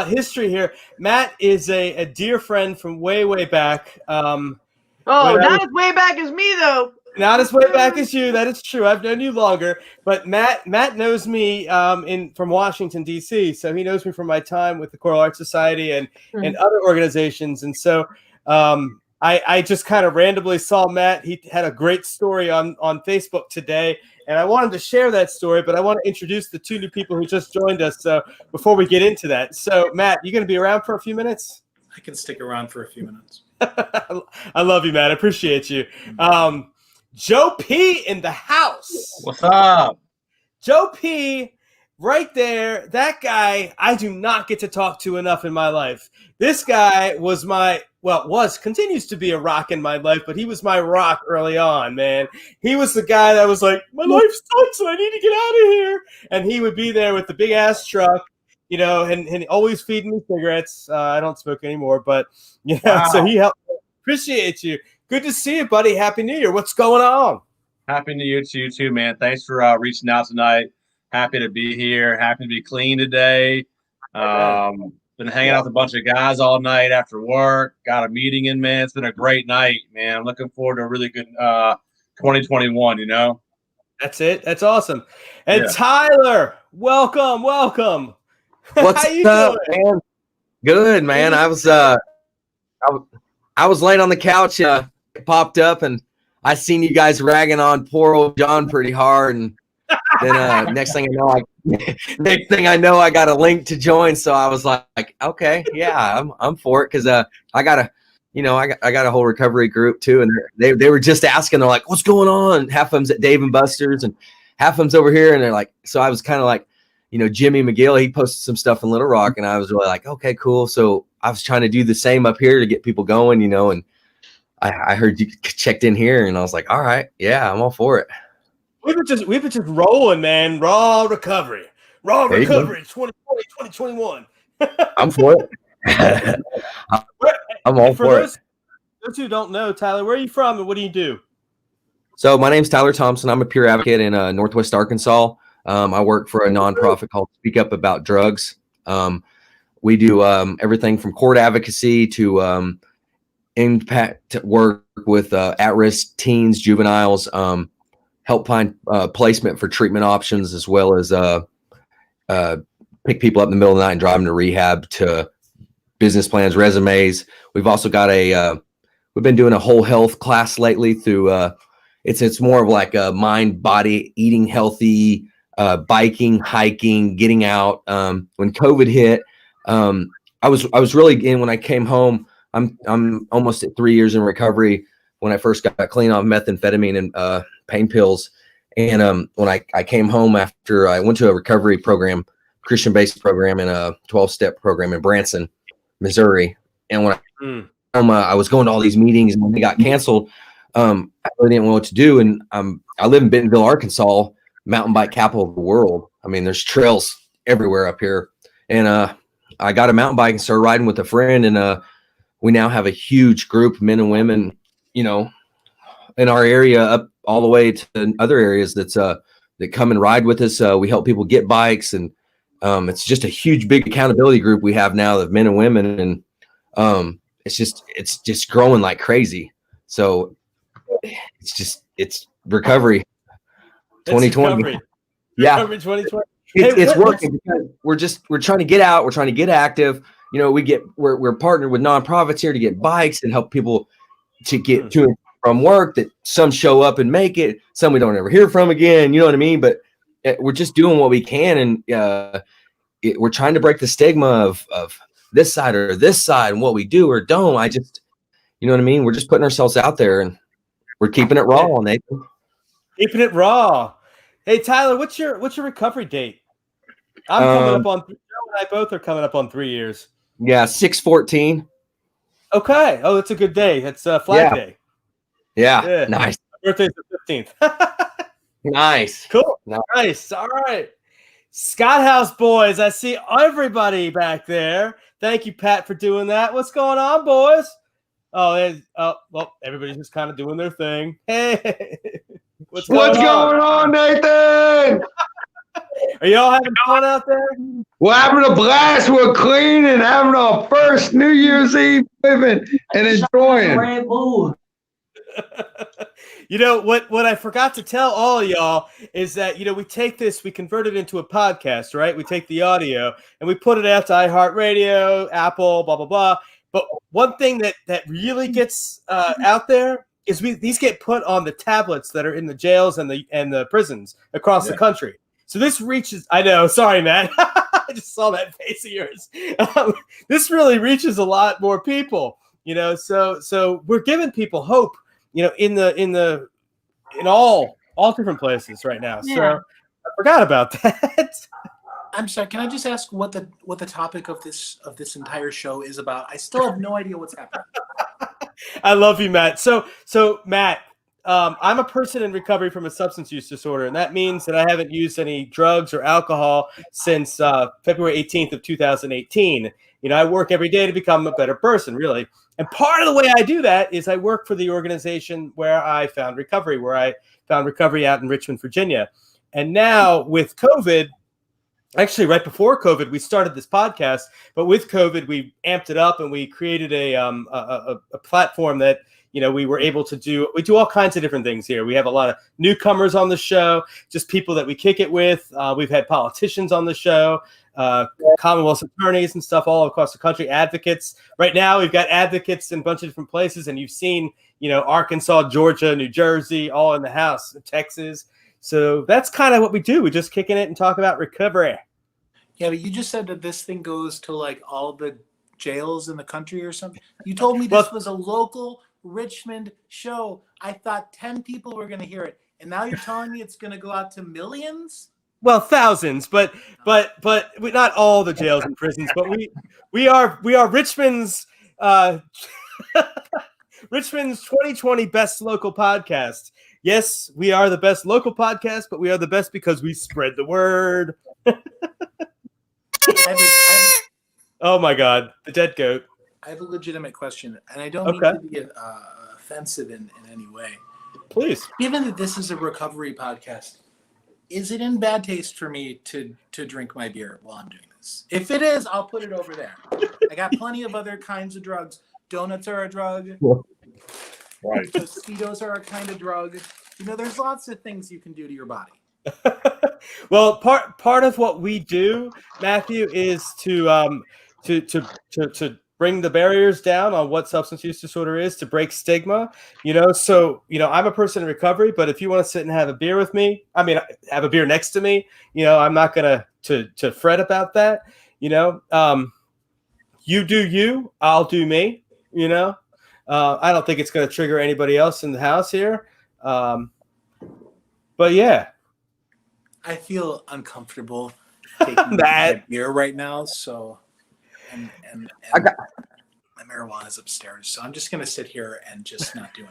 A: history here. Matt is a dear friend from way back.
J: Not as way back as me though.
A: Not as way back as you. That is true. I've known you longer, but Matt knows me from Washington D.C. So he knows me from my time with the Choral Arts Society and other organizations. And so I just kind of randomly saw Matt. He had a great story on Facebook today, and I wanted to share that story. But I want to introduce the two new people who just joined us. So before we get into that, so Matt, you going to be around for a few minutes?
O: I can stick around for a few minutes.
A: I love you, Matt. I appreciate you. Joe P in the house.
P: What's up?
A: Joe P right there. That guy I do not get to talk to enough in my life. This guy was continues to be a rock in my life, but he was my rock early on, man. He was the guy that was like, my life sucks and I need to get out of here. And he would be there with the big ass truck, and always feeding me cigarettes. I don't smoke anymore, but
P: Wow.
A: So he helped. Appreciate you. Good to see you, buddy. Happy New Year. What's going on?
P: Happy New Year to you too, man. Thanks for reaching out tonight. Happy to be here. Happy to be clean today. Been hanging out with a bunch of guys all night after work. Got a meeting in, man. It's been a great night, man. I'm looking forward to a really good 2021,
A: That's it. That's awesome. And
P: Yeah.
A: Tyler, welcome.
Q: What's
A: How you
Q: up,
A: doing?
Q: man? Good, man. I was laying on the couch, popped up, and I seen you guys ragging on poor old John pretty hard, and then next thing I know, I got a link to join. So I was like, okay, yeah, I'm for it, because I got a whole recovery group too, and they were just asking, they're like, what's going on? Half of them's at Dave and Buster's, and half of them's over here, and they're like, so I was kind of like, Jimmy McGill, he posted some stuff in Little Rock, and I was really like, okay, cool. So I was trying to do the same up here to get people going, and I heard you checked in here, and I was like, all right, yeah, I'm all for it.
A: We've been just rolling, man. Raw recovery, 2020, 2021.
Q: I'm for it. I'm all for it.
A: Those who don't know, Tyler, where are you from and what do you do?
Q: So my name's Tyler Thompson. I'm a peer advocate in Northwest Arkansas. I work for a nonprofit called Speak Up About Drugs. We do everything from court advocacy to impact work with at-risk teens, juveniles, help find placement for treatment options, as well as pick people up in the middle of the night and drive them to rehab, to business plans, resumes. We've also got we've been doing a whole health class lately through it's more of like a mind, body, eating healthy, biking, hiking, getting out. When COVID hit, I was really in when I came home. I'm almost at 3 years in recovery when I first got clean off methamphetamine and pain pills. And when I came home after I went to a recovery program, Christian-based program, and a 12-step program in Branson, Missouri. And when I was going to all these meetings, and when they got canceled, I really didn't know what to do. And I live in Bentonville, Arkansas, mountain bike capital of the world. I mean, there's trails everywhere up here. And I got a mountain bike and started riding with a friend. And we now have a huge group, men and women, you know, in our area up all the way to other areas that come and ride with us. We help people get bikes, and it's just a huge, big accountability group we have now of men and women. And it's just growing like crazy. So it's recovery 2020.
A: Recovery.
Q: Yeah.
A: Recovery 2020.
Q: It's working because we're trying to get out. We're trying to get active. You know, we're partnered with nonprofits here to get bikes and help people to get to and from work, that some show up and make it, some we don't ever hear from again. You know what I mean? But we're just doing what we can. And we're trying to break the stigma of this side or this side and what we do or don't. You know what I mean? We're just putting ourselves out there, and we're keeping it raw, Nathan.
A: Keeping it raw. Hey, Tyler, what's your recovery date? I'm coming up on. Joe and I both are coming up on 3 years.
Q: Yeah, 6/14.
A: Okay. Oh, that's a good day. That's Flag Day.
Q: Yeah. Nice.
A: My birthday's the 15th.
Q: Nice.
A: Cool. Nice. All right. Scott House boys, I see everybody back there. Thank you, Pat, for doing that. What's going on, boys? Oh, well, everybody's just kind of doing their thing. Hey, what's going
R: on, Nathan?
A: Are y'all having fun out there?
R: We're having a blast. We're clean and having our first New Year's Eve living and enjoying.
A: Red Bull. You know what I forgot to tell all of y'all is that, you know, we take this, we convert it into a podcast, right? We take the audio and we put it out to iHeartRadio, Apple, blah, blah, blah. But one thing that really gets out there is these get put on the tablets that are in the jails and the prisons across the country. So this reaches, I know, sorry, Matt. I just saw that face of yours. This really reaches a lot more people, you know, so we're giving people hope, you know, in all different places right now. Yeah. So I forgot about that.
O: I'm sorry. Can I just ask what the topic of this entire show is about? I still have no idea what's happening.
A: I love you, Matt. So Matt, I'm a person in recovery from a substance use disorder, and that means that I haven't used any drugs or alcohol since February 18th of 2018. You know, I work every day to become a better person, really. And part of the way I do that is I work for the organization where I found recovery out in Richmond, Virginia. And now with COVID, actually right before COVID, we started this podcast, but with COVID, we amped it up and we created a platform that, you know, we were able to do. We do all kinds of different things here. We have a lot of newcomers on the show, just people that we kick it with. We've had politicians on the show, Commonwealth attorneys and stuff all across the country, advocates. Right now, we've got advocates in a bunch of different places, and you've seen, you know, Arkansas, Georgia, New Jersey, all in the house, Texas. So that's kind of what we do. We just kicking it and talk about recovery.
O: Yeah, but you just said that this thing goes to like all the jails in the country or something. You told me this was a local Richmond show. I thought 10 people were going to hear it, and now you're telling me it's going to go out to millions?
A: Well, thousands, but not all the jails and prisons, but we are Richmond's Richmond's 2020 best local podcast. Yes, we are the best local podcast, but we are the best because we spread the word. Oh my God, the dead goat.
O: I have a legitimate question, and I don't mean to be offensive in any way.
A: Please.
O: Given that this is a recovery podcast, is it in bad taste for me to drink my beer while I'm doing this? If it is, I'll put it over there. I got plenty of other kinds of drugs. Donuts are a drug.
E: Right.
O: Tostitos are a kind of drug. You know, there's lots of things you can do to your body.
A: Well, part of what we do, Matthew, is to bring the barriers down on what substance use disorder is, to break stigma, so I'm a person in recovery, but if you want to sit and have a beer with me, have a beer next to me, I'm not gonna to fret about that. You do you, I'll do me. I don't think it's gonna trigger anybody else in the house here, but yeah,
O: I feel uncomfortable taking my beer right now, so and my marijuana's upstairs, so I'm just gonna sit here and just not do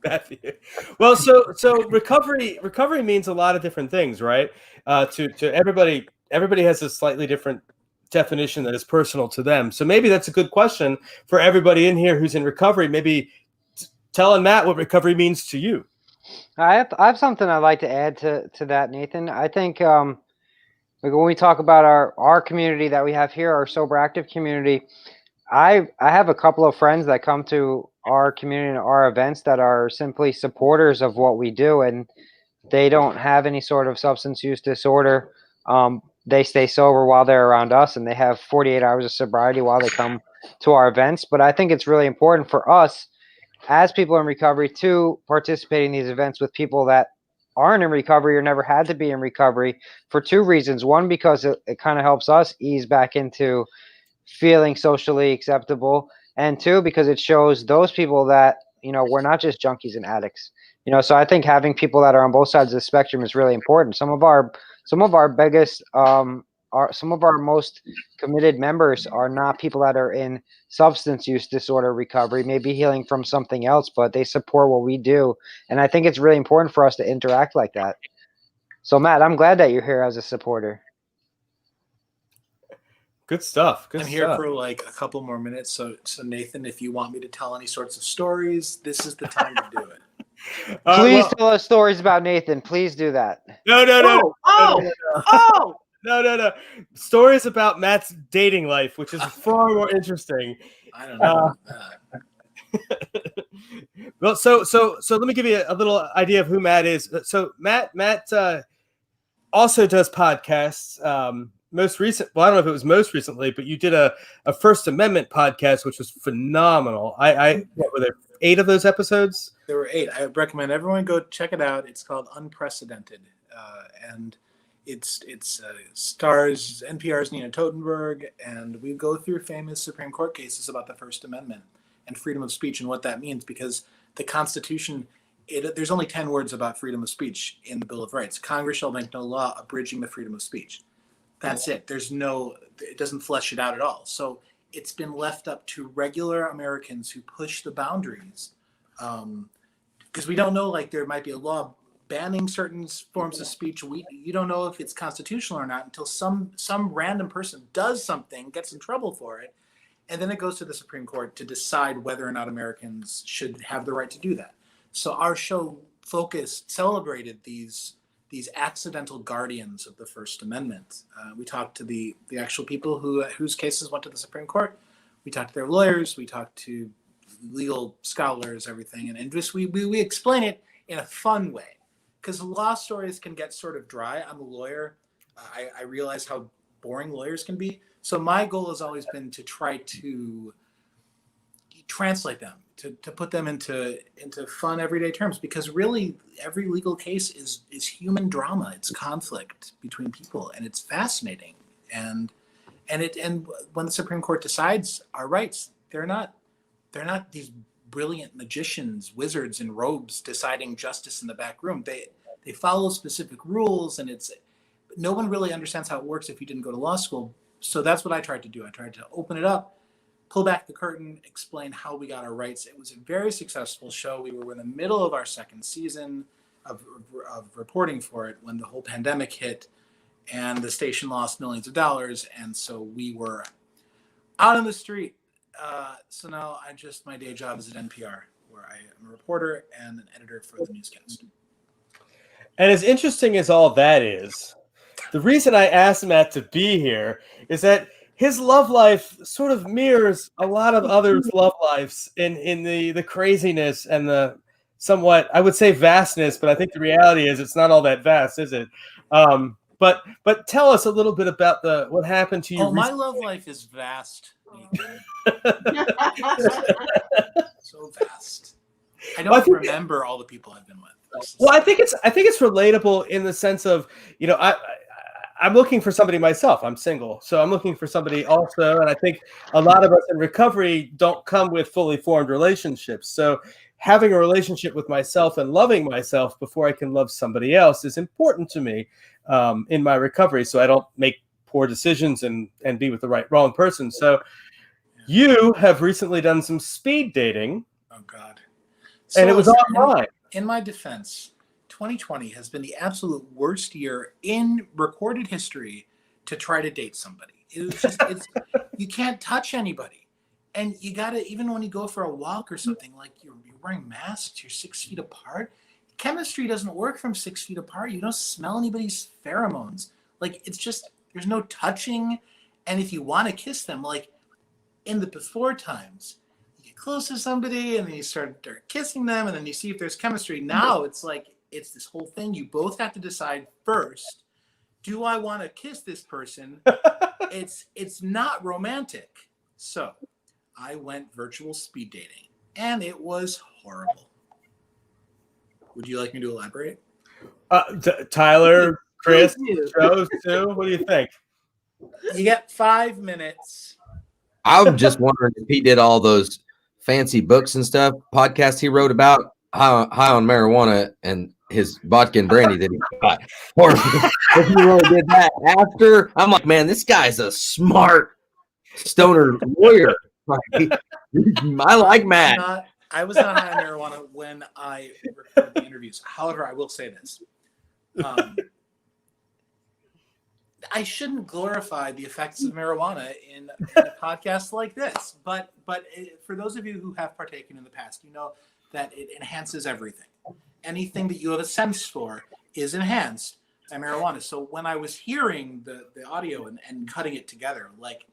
O: anything.
A: Well, so recovery means a lot of different things, right? To everybody has a slightly different definition that is personal to them. So maybe that's a good question for everybody in here who's in recovery. Maybe telling Matt what recovery means to you.
L: I have something I'd like to add to that, Nathan. I think like when we talk about our community that we have here, our sober active community, I have a couple of friends that come to our community and our events that are simply supporters of what we do, and they don't have any sort of substance use disorder. They stay sober while they're around us, and they have 48 hours of sobriety while they come to our events. But I think it's really important for us as people in recovery to participate in these events with people that aren't in recovery or never had to be in recovery for two reasons. One, because it kind of helps us ease back into feeling socially acceptable, and two, because it shows those people that we're not just junkies and addicts. So I think having people that are on both sides of the spectrum is really important. Some of our biggest some of our most committed members are not people that are in substance use disorder recovery, maybe healing from something else, but they support what we do, and I think it's really important for us to interact like that. So Matt, I'm glad that you're here as a supporter.
A: Good stuff.
O: I'm here for like a couple more minutes. So Nathan, if you want me to tell any sorts of stories, this is the time to do it.
L: Please tell us stories about Nathan. Please do that.
A: No.
L: No.
A: Stories about Matt's dating life, which is far more interesting.
O: I don't know.
A: Well, so let me give you a little idea of who Matt is. So Matt also does podcasts. Most recent, well, I don't know if it was most recently, but you did a First Amendment podcast, which was phenomenal. What were there, 8 of those episodes?
O: There were 8. I recommend everyone go check it out. It's called Unprecedented, and it stars NPR's Nina Totenberg, and we go through famous Supreme Court cases about the First Amendment and freedom of speech and what that means, because the Constitution, there's only 10 words about freedom of speech in the Bill of Rights. Congress shall make no law abridging the freedom of speech. That's it. It doesn't flesh it out at all. So it's been left up to regular Americans who push the boundaries, because we don't know, like, there might be a law banning certain forms of speech. You don't know if it's constitutional or not until some random person does something, gets in trouble for it, and then it goes to the Supreme Court to decide whether or not Americans should have the right to do that. So our show celebrated these accidental guardians of the First Amendment. We talked to the actual people whose cases went to the Supreme Court. We talked to their lawyers. We talked to legal scholars, everything, and just we explain it in a fun way, because law stories can get sort of dry. I'm a lawyer. I realize how boring lawyers can be. So my goal has always been to try to translate them, to put them into fun everyday terms, because really every legal case is human drama. It's conflict between people, and it's fascinating. And when the Supreme Court decides our rights, they're not these brilliant magicians, wizards in robes deciding justice in the back room. They follow specific rules, and no one really understands how it works if you didn't go to law school. So that's what I tried to do. I tried to open it up, pull back the curtain, explain how we got our rights. It was a very successful show. We were in the middle of our second season of reporting for it when the whole pandemic hit and the station lost millions of dollars. And so we were out on the street. So now my day job is at NPR, where I am a reporter and an editor for the newscast.
A: And as interesting as all that is, the reason I asked Matt to be here is that his love life sort of mirrors a lot of others' love lives in the craziness and the somewhat, I would say, vastness, but I think the reality is it's not all that vast, is it? But tell us a little bit about what happened to you.
O: Oh, my love life is vast. So vast. I don't remember all the people I've been with.
A: Well, I think it's relatable in the sense of, you know, I'm looking for somebody myself. I'm single, so I'm looking for somebody also. And I think a lot of us in recovery don't come with fully formed relationships. So having a relationship with myself and loving myself before I can love somebody else is important to me in my recovery, so I don't make poor decisions and be with the wrong person. So you have recently done some speed dating.
O: Oh God.
A: And it was online.
O: In my defense, 2020 has been the absolute worst year in recorded history to try to date somebody. It was just, you can't touch anybody. And you gotta, even when you go for a walk or something, like you're wearing masks, you're 6 feet apart. Chemistry doesn't work from 6 feet apart. You don't smell anybody's pheromones. Like, it's just, there's no touching. And if you want to kiss them, like in the before times, you get close to somebody and then you start kissing them and then you see if there's chemistry. Now it's like, it's this whole thing. You both have to decide first, do I want to kiss this person? It's not romantic. So I went virtual speed dating and it was horrible. Would you like me to elaborate?
A: Tyler, Chris, Joe, Sue, what do you think?
O: You get 5 minutes.
Q: I'm just wondering if he did all those fancy books and stuff, podcasts he wrote about high on marijuana and his vodka and brandy that he got. Or if he really did that after, I'm like, man, this guy's a smart stoner lawyer. I like Matt.
O: I was not high on marijuana when I recorded the interviews. However, I will say this. I shouldn't glorify the effects of marijuana in a podcast like this, but for those of you who have partaken in the past, you know that it enhances everything. Anything that you have a sense for is enhanced by marijuana. So when I was hearing the audio and cutting it together, like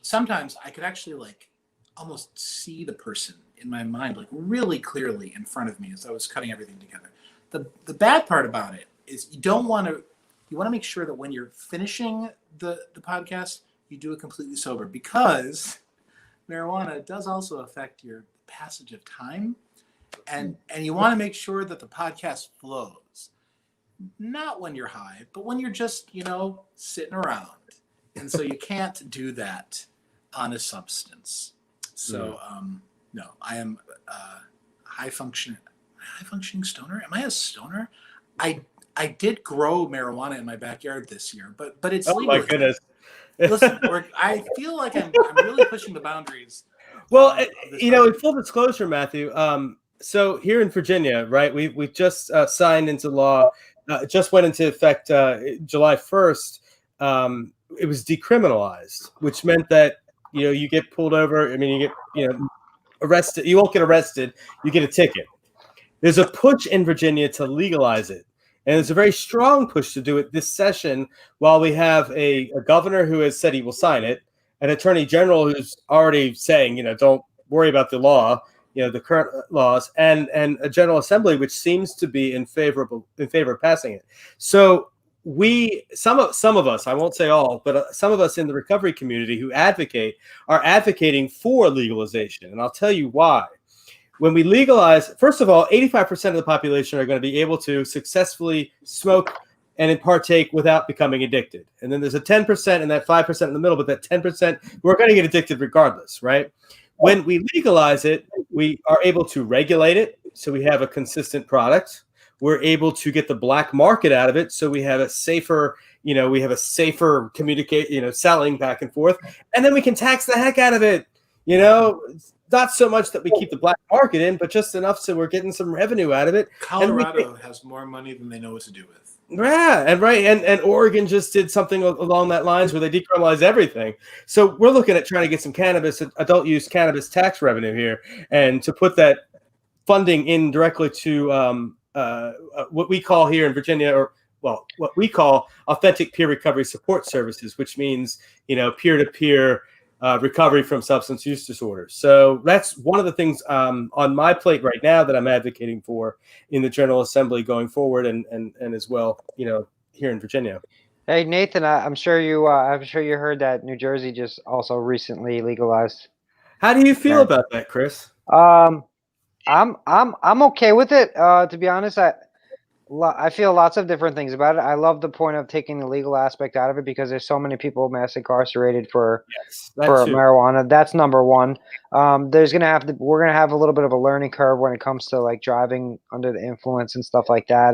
O: sometimes I could actually like almost see the person in my mind, like really clearly in front of me as I was cutting everything together. The bad part about it is you want to make sure that when you're finishing the podcast, you do it completely sober, because marijuana does also affect your passage of time. And you want to make sure that the podcast flows, not when you're high, but when you're just, sitting around. And so you can't do that on a substance. So, no, I am high functioning stoner. Am I a stoner? I did grow marijuana in my backyard this year, but it's legal.
A: Oh my goodness.
O: Listen, I feel like I'm really pushing the boundaries.
A: Well, in full disclosure, Matthew, so here in Virginia, right, we just signed into law, just went into effect July 1st. It was decriminalized, which meant that, you get pulled over. I mean, you get, arrested. You won't get arrested. You get a ticket. There's a push in Virginia to legalize it. And there's a very strong push to do it this session, while we have a governor who has said he will sign it, an attorney general who's already saying, don't worry about the law, the current laws, and a General Assembly which seems to be in favor of passing it. So some of us, I won't say all, but some of us in the recovery community who are advocating for legalization, and I'll tell you why. When we legalize, first of all, 85% of the population are going to be able to successfully smoke and partake without becoming addicted. And then there's a 10% and that 5% in the middle, but that 10%, we're going to get addicted regardless, right? When we legalize it, we are able to regulate it, so we have a consistent product. We're able to get the black market out of it, so we have a safer, selling back and forth. And then we can tax the heck out of it, not so much that we keep the black market in, but just enough so we're getting some revenue out of it.
O: Colorado has more money than they know what to do with.
A: Yeah, and Oregon just did something along that lines where they decriminalize everything. So we're looking at trying to get some adult use cannabis tax revenue here, and to put that funding in directly to what we call here in Virginia, what we call authentic peer recovery support services, which means peer-to-peer recovery from substance use disorders. So that's one of the things on my plate right now that I'm advocating for in the General Assembly going forward, and as well, here in Virginia.
L: Hey Nathan, I'm sure you heard that New Jersey just also recently legalized.
A: How do you feel about that, Chris?
L: I'm okay with it. To be honest, I feel lots of different things about it. I love the point of taking the legal aspect out of it because there's so many people mass incarcerated for marijuana. That's number one. We're gonna have a little bit of a learning curve when it comes to like driving under the influence and stuff like that.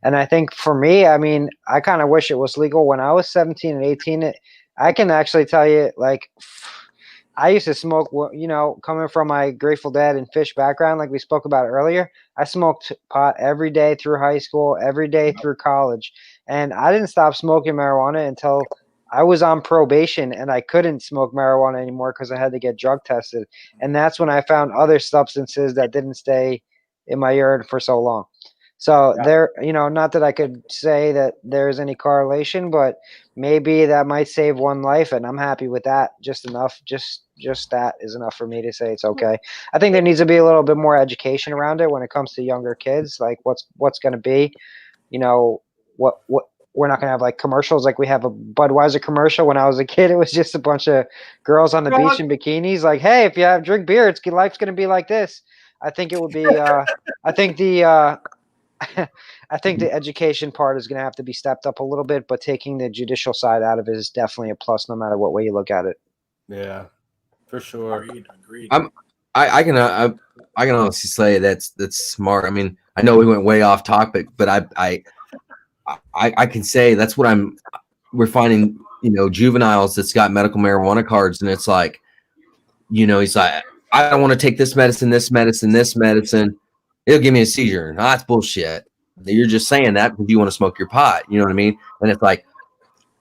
L: And I think for me, I mean, I kind of wish it was legal when I was 17 and 18. I can actually tell you, like, I used to smoke, coming from my Grateful Dead and Fish background, like we spoke about earlier. I smoked pot every day through high school, every day through college. And I didn't stop smoking marijuana until I was on probation and I couldn't smoke marijuana anymore because I had to get drug tested. And that's when I found other substances that didn't stay in my urine for so long. So not that I could say that there's any correlation, but maybe that might save one life, and I'm happy with that. Just enough, just that is enough for me to say it's okay. I think there needs to be a little bit more education around it when it comes to younger kids, like what's going to be, what we're not going to have like commercials like we have a Budweiser commercial. When I was a kid, it was just a bunch of girls on the beach in bikinis, like, hey, if you drink beer, life's going to be like this. I think it would be. I think the education part is going to have to be stepped up a little bit, but taking the judicial side out of it is definitely a plus, no matter what way you look at it.
A: Yeah, for sure.
O: Agreed.
Q: I can honestly say that's smart. I mean, I know we went way off topic, but I can say that's what we're finding, juveniles that's got medical marijuana cards, and it's like, he's like, I don't want to take this medicine. It'll give me a seizure. No, that's bullshit. You're just saying that because you want to smoke your pot. You know what I mean? And it's like,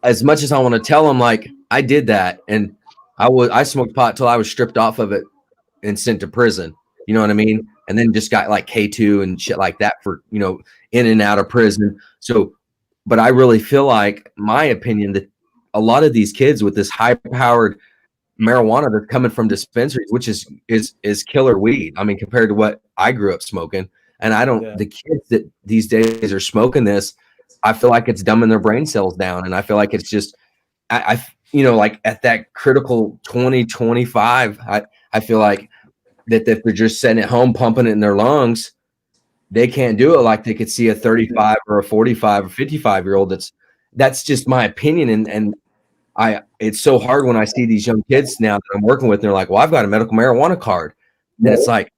Q: as much as I want to tell them, like, I did that, and I smoked pot till I was stripped off of it and sent to prison. You know what I mean? And then just got like K2 and shit like that for, in and out of prison. So, but I really feel like, my opinion, that a lot of these kids with this high-powered marijuana that's coming from dispensaries, which is killer weed. I mean, compared to what I grew up smoking, and the kids that these days are smoking this, I feel like it's dumbing their brain cells down, and I feel like it's just, like at that critical 20-25, I feel like that if they're just sitting at home pumping it in their lungs, they can't do it like they could see a 35 or a 45 or 55-year-old. That's just my opinion, and it's so hard when I see these young kids now that I'm working with, and they're like, well, I've got a medical marijuana card. And it's like,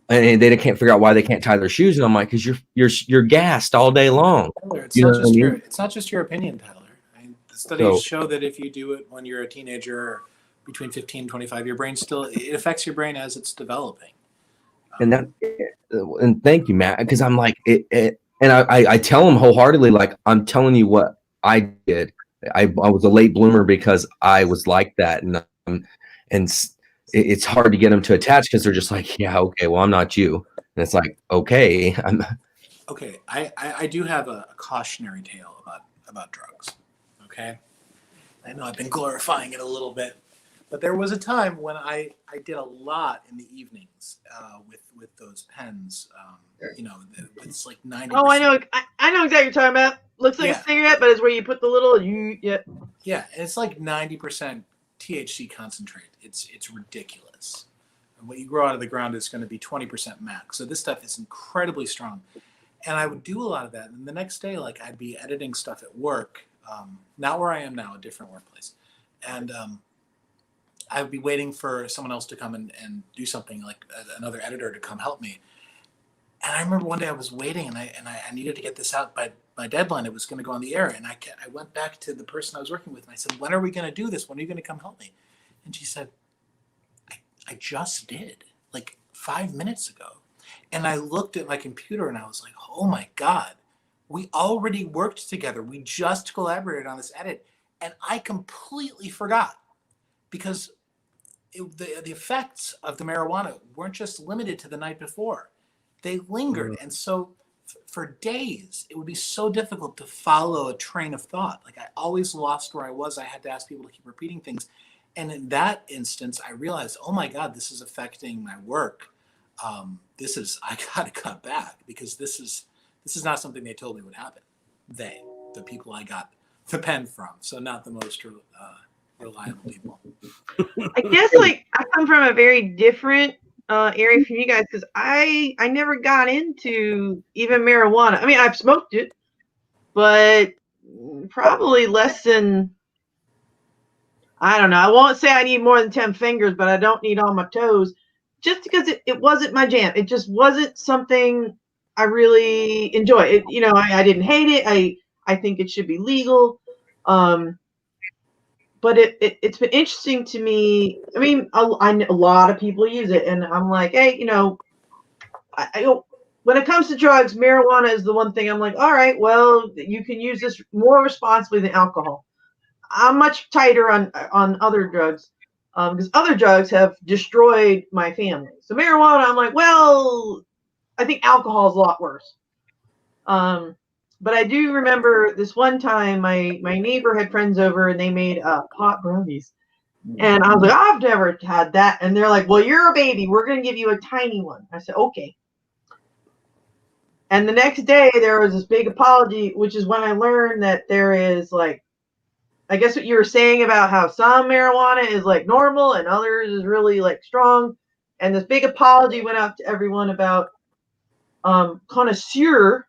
Q: and they can't figure out why they can't tie their shoes. And I'm like, because you're gassed all day long.
O: It's not just your opinion, Tyler. I mean, the studies show that if you do it when you're a teenager or between 15 and 25, your brain it affects your brain as it's developing.
Q: And thank you, Matt, because I'm like, and I tell them wholeheartedly, like, I'm telling you what I did. I was a late bloomer because I was like that, and it's hard to get them to attach because they're just like, yeah, okay, well, I'm not you, and it's like, okay,
O: okay. I do have a cautionary tale about drugs. Okay, I know I've been glorifying it a little bit, but there was a time when I did a lot in the evenings with those pens. It's like 90%.
J: Oh, I know exactly what you're talking about. Looks like a cigarette, but it's where you put the little
O: Yeah, and it's like 90% THC concentrate. It's ridiculous. And what you grow out of the ground is going to be 20% max. So this stuff is incredibly strong. And I would do a lot of that. And the next day, like, I'd be editing stuff at work, not where I am now, a different workplace. And I would be waiting for someone else to come and do something, like another editor to come help me. And I remember one day I was waiting, and I needed to get this out by my deadline. It was going to go on the air, and I went back to the person I was working with, and I said, "When are we going to do this? When are you going to come help me?" And she said, "I just did, like 5 minutes ago." And I looked at my computer, and I was like, "Oh my God, we already worked together. We just collaborated on this edit," and I completely forgot, because the effects of the marijuana weren't just limited to the night before. They lingered. And so for days, it would be so difficult to follow a train of thought. Like, I always lost where I was. I had to ask people to keep repeating things. And in that instance, I realized, oh my God, this is affecting my work. I got to cut back, because this is not something they told me would happen. The people I got pen from, so not the most reliable people.
J: I guess like I come from a very different area from you guys because I never got into even marijuana. I mean, I've smoked it, but probably less than, I don't know. I won't say I need more than 10 fingers, but I don't need all my toes just because it wasn't my jam. It just wasn't something I really enjoy. It, you know, I didn't hate it. I think it should be legal. But it's been interesting to me. I mean, a lot of people use it, and I'm like, hey, you know, when it comes to drugs, marijuana is the one thing I'm like, all right, well, you can use this more responsibly than alcohol. I'm much tighter on other drugs because other drugs have destroyed my family. So marijuana, I'm like, well, I think alcohol is a lot worse. But I do remember this one time my neighbor had friends over and they made pot brownies. And I was like, I've never had that. And they're like, well, you're a baby. We're going to give you a tiny one. I said, okay. And the next day there was this big apology, which is when I learned that there is like, I guess what you were saying about how some marijuana is like normal and others is really like strong. And this big apology went out to everyone about connoisseur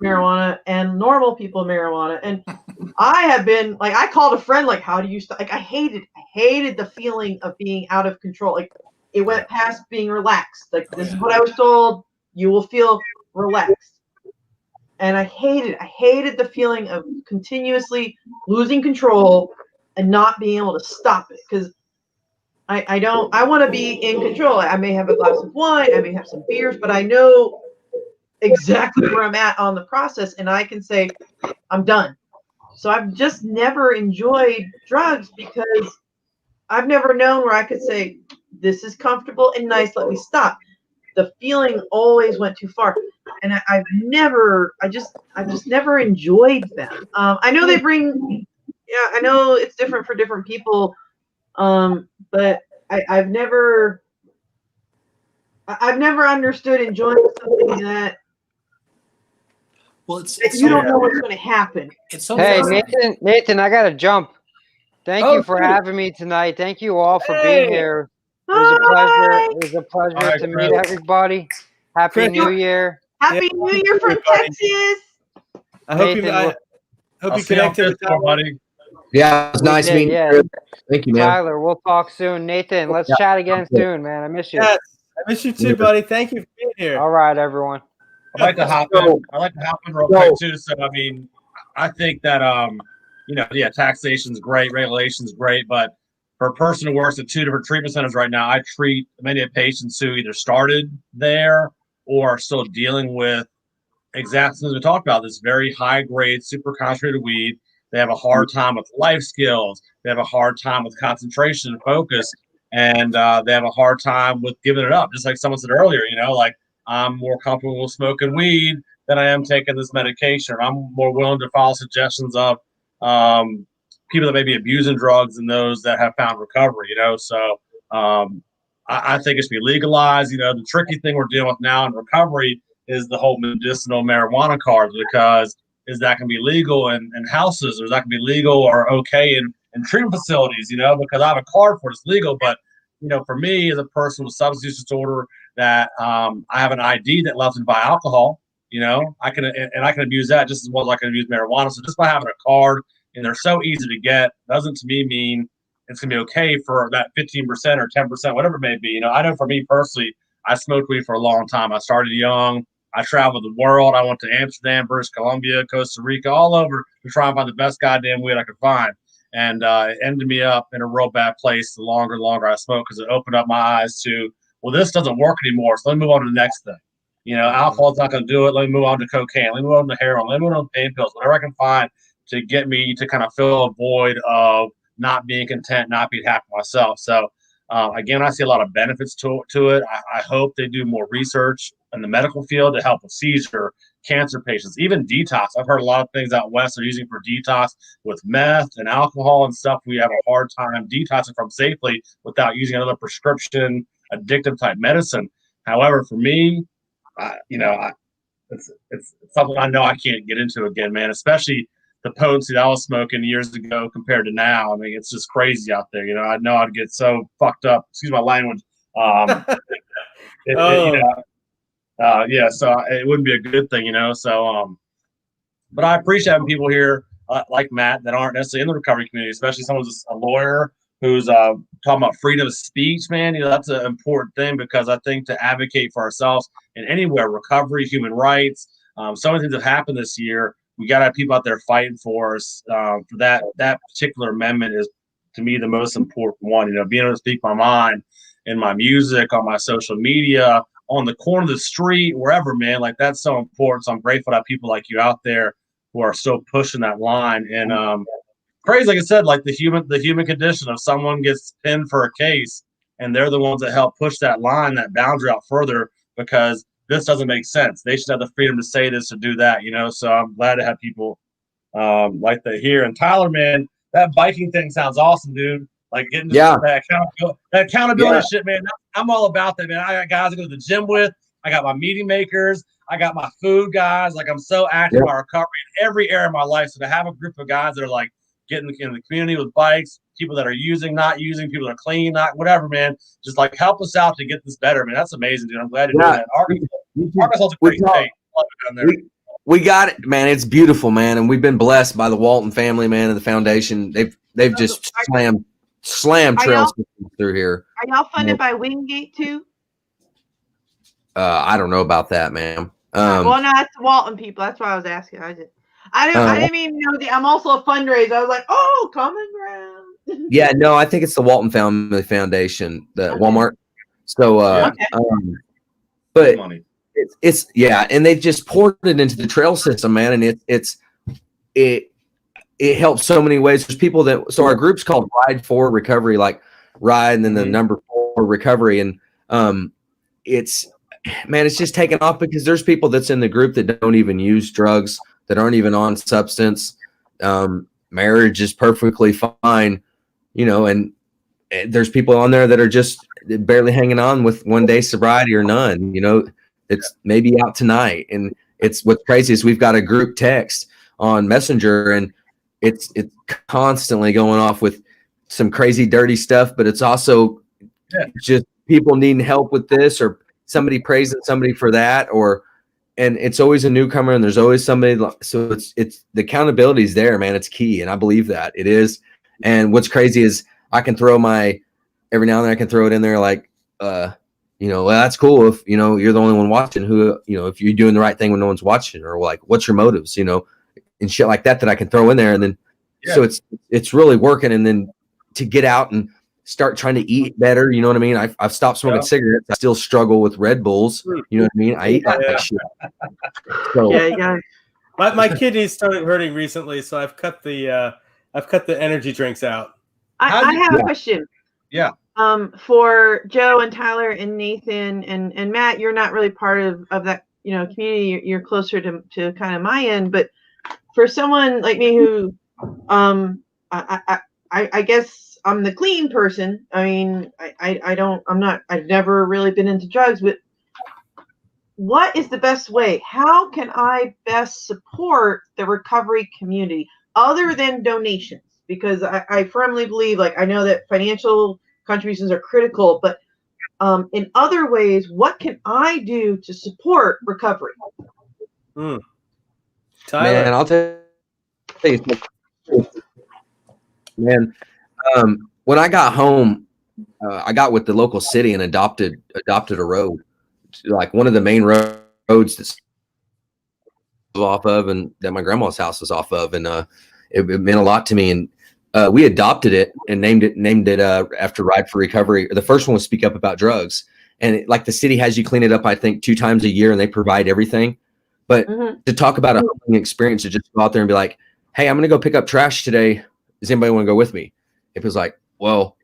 J: marijuana and normal people marijuana. And I have been like, I called a friend, like, how do you stop? Like, I hated the feeling of being out of control. Like, it went past being relaxed. Like, this is what I was told. You will feel relaxed. And I hated the feeling of continuously losing control and not being able to stop it. Because I want to be in control. I may have a glass of wine, I may have some beers, but I know exactly where I'm at on the process, and I can say, I'm done. So I've just never enjoyed drugs because I've never known where I could say, this is comfortable and nice, let me stop. The feeling always went too far. And I've just never enjoyed them. I know they bring, yeah, I know it's different for different people. But I've never understood enjoying something that,
O: well, it's
J: you don't know what's going to happen.
L: Hey, Nathan, I got to jump. Thank you for having me tonight. Thank you all for being here. It was a pleasure. It was a pleasure to meet everybody. Happy New Year.
J: Happy New Year from Texas.
A: I hope you connected with
P: buddy.
Q: Yeah, it was nice meeting you. Thank you, man.
L: Tyler, we'll talk soon. Nathan, let's chat again soon, man. I miss you.
A: Yes, I miss you too, buddy. Thank you for being here.
L: All right, everyone.
P: I'd like to hop in real quick too. So I mean, I think that taxation's great, regulation's great, but for a person who works at 2 different treatment centers right now, I treat many patients who either started there or are still dealing with exactly as we talked about, this very high grade, super concentrated weed. They have a hard time with life skills. They have a hard time with concentration and focus, and they have a hard time with giving it up. Just like someone said earlier, like I'm more comfortable with smoking weed than I am taking this medication. I'm more willing to follow suggestions of people that may be abusing drugs than those that have found recovery. So I think it should be legalized. The tricky thing we're dealing with now in recovery is the whole medicinal marijuana cards, because is that going to be legal in houses, or is that going to be legal or okay in treatment facilities? Because I have a card for it, it's legal, but for me as a person with substance use disorder, that I have an ID that allows me to buy alcohol. I can abuse that just as well as I can abuse marijuana. So just by having a card, and they're so easy to get, doesn't to me mean it's going to be okay for that 15% or 10%, whatever it may be. I know for me personally, I smoked weed for a long time. I started young. I traveled the world. I went to Amsterdam, British Columbia, Costa Rica, all over to try and find the best goddamn weed I could find. And it ended me up in a real bad place the longer and longer I smoked, because it opened up my eyes to, well, this doesn't work anymore, so let me move on to the next thing. Alcohol's not going to do it. Let me move on to cocaine. Let me move on to heroin. Let me move on to pain pills, whatever I can find to get me to kind of fill a void of not being content, not being happy with myself. So, again, I see a lot of benefits to it. I hope they do more research in the medical field to help with seizure, cancer patients, even detox. I've heard a lot of things out west are using for detox with meth and alcohol and stuff. We have a hard time detoxing from safely without using another prescription, addictive type medicine. However, for me, it's something I know I can't get into again, man, especially the potency that I was smoking years ago compared to now. I mean, it's just crazy out there. You know, I know I'd get so fucked up. Excuse my language. Yeah, so it wouldn't be a good thing, you know. So, but I appreciate having people here like Matt that aren't necessarily in the recovery community, especially someone who's a lawyer who's talking about freedom of speech, man. You know, that's an important thing because I think to advocate for ourselves in anywhere, recovery, human rights, so many things have happened this year. We got to have people out there fighting for us. For that particular amendment is, to me, the most important one. You know, being able to speak my mind in my music, on my social media, on the corner of the street, wherever, man. Like, that's so important. So I'm grateful to have people like you out there who are still pushing that line. And crazy, like I said, like the human condition of someone gets pinned for a case and they're the ones that help push that line, that boundary out further, because this doesn't make sense. They should have the freedom to say this, to do that, you know. So I'm glad to have people like that here. And Tyler, man, that biking thing sounds awesome, dude. Like getting that accountability shit, man. I'm all about that, man. I got guys I go to the gym with. I got my meeting makers. I got my food guys. Like, I'm so active in my recovery in every area of my life. So to have a group of guys that are like getting in the community with bikes, people that are using, not using, people that are clean, not whatever, man. Just like help us out to get this better, man. That's amazing, dude. I'm glad you're doing that. Arkansas is a great state. Love it down there.
Q: We got it, man. It's beautiful, man. And we've been blessed by the Walton family, man, and the foundation. They've just slammed trails through here.
J: Are y'all funded by Wingate too?
Q: I don't know about that, ma'am.
J: Well, no, that's Walton people. That's why I was asking. I didn't even know I'm also a fundraiser. I was like, oh, common ground.
Q: Yeah, no, I think it's the Walton Family Foundation, the Walmart. So, but it's and they've just poured it into the trail system, man, and it helps so many ways. There's people so our group's called Ride for Recovery, like ride and then the number 4 recovery, and it's just taken off because there's people that's in the group that don't even use drugs, that aren't even on substance. Marriage is perfectly fine, you know, and there's people on there that are just barely hanging on with 1 day sobriety or none, you know. It's maybe out tonight. And what's crazy is we've got a group text on Messenger, and it's constantly going off with some crazy dirty stuff, but it's also just people needing help with this, or somebody praising somebody for that, and it's always a newcomer, and there's always somebody. So it's the accountability is there, man. It's key, and I believe that it is. And what's crazy is I can throw every now and then I can throw it in there, like, you know, well, that's cool if, you know, you're the only one watching, who, you know, if you're doing the right thing when no one's watching, or like, what's your motives, you know, and shit like that I can throw in there. And then, so it's really working. And then to get out and start trying to eat better, you know what I mean? I've stopped smoking cigarettes. I still struggle with Red Bulls. You know what I mean? I eat like shit. So,
A: my kidneys started hurting recently, so I've cut the energy drinks out.
J: I have a question.
P: Yeah.
J: For Joe and Tyler and Nathan and Matt, you're not really part of that, you know, community. You're closer to kind of my end, but for someone like me who, I guess I'm the clean person. I mean, I've never really been into drugs, but what is the best way? How can I best support the recovery community other than donations? Because I firmly believe, like, I know that financial contributions are critical, but in other ways, what can I do to support recovery?
A: Tyler.
Q: Man, I'll tell you, man. When I got home, I got with the local city and adopted a road, like one of the main roads that's off of, and that my grandma's house was off of, and it meant a lot to me. And we adopted it and named it after Ride for Recovery. The first one was Speak Up About Drugs, and like the city has you clean it up, I think 2 times a year, and they provide everything. But to talk about a humbling experience, to just go out there and be like, hey, I'm going to go pick up trash today. Does anybody want to go with me? It was like, well,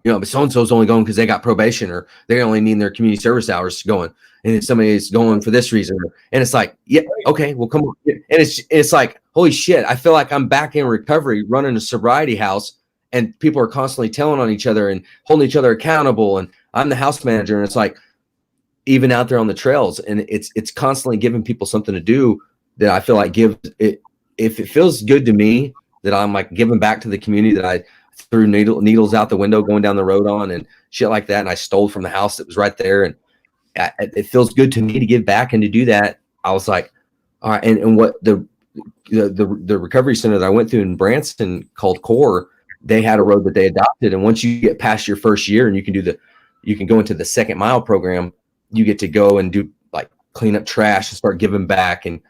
Q: you know, but so-and-so's only going because they got probation, or they only need their community service hours going. And if somebody's going for this reason, and it's like, yeah, okay, well, come on. And it's like, holy shit, I feel like I'm back in recovery, running a sobriety house, and people are constantly telling on each other and holding each other accountable. And I'm the house manager, and it's like, even out there on the trails, and it's constantly giving people something to do that I feel like if it feels good to me that I'm like giving back to the community that I threw needles out the window going down the road on and shit like that, and I stole from the house that was right there, and it feels good to me to give back and to do that. I was like, all right. And what the recovery center that I went through in Branson called Core, they had a road that they adopted, and once you get past your first year and you can go into the second mile program, you get to go and do like clean up trash and start giving back. And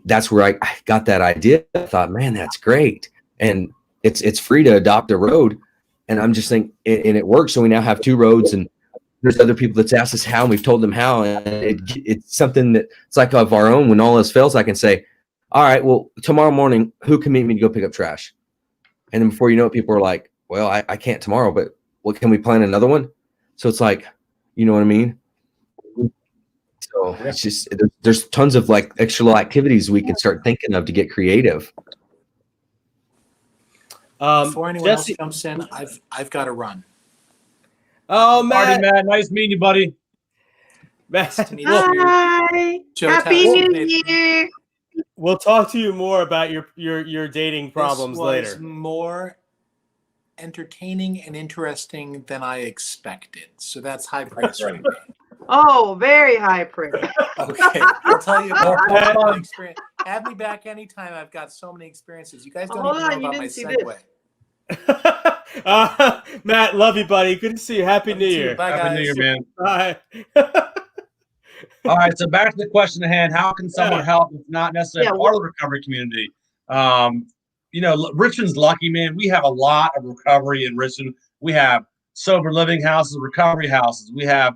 Q: that's where I got that idea. I thought, man, that's great. And it's free to adopt a road. And I'm just thinking, and it works. So we now have 2 roads, and there's other people that's asked us how, and we've told them how. And it's something that it's like of our own. When all else fails, I can say, all right, well, tomorrow morning, who can meet me to go pick up trash? And then before you know it, people are like, well, I can't tomorrow, but what, can we plan another one? So it's like, you know what I mean? So it's just, there's tons of like extra little activities we can start thinking of to get creative.
O: Before anyone
A: Jesse,
O: else jumps in, I've got to run.
A: Oh, Matt.
P: Matt. Nice meeting you, buddy.
A: Matt.
J: Hi. Happy New Year.
A: We'll talk to you more about your dating problems
O: this was
A: later.
O: More entertaining and interesting than I expected. So that's high praise for me.
J: Oh, very high praise.
O: Okay, I'll tell you about my experience. Have me back anytime. I've got so many experiences. You guys don't even know about my segue.
A: Matt, love you, buddy. Good to see you. Happy New Year.
O: Bye,
P: Happy New
O: guys.
P: Year, man.
A: Bye.
P: All right, so back to the question at hand: how can someone help if not necessarily part of the recovery community? You know, Richmond's lucky, man. We have a lot of recovery in Richmond. We have sober living houses, recovery houses. We have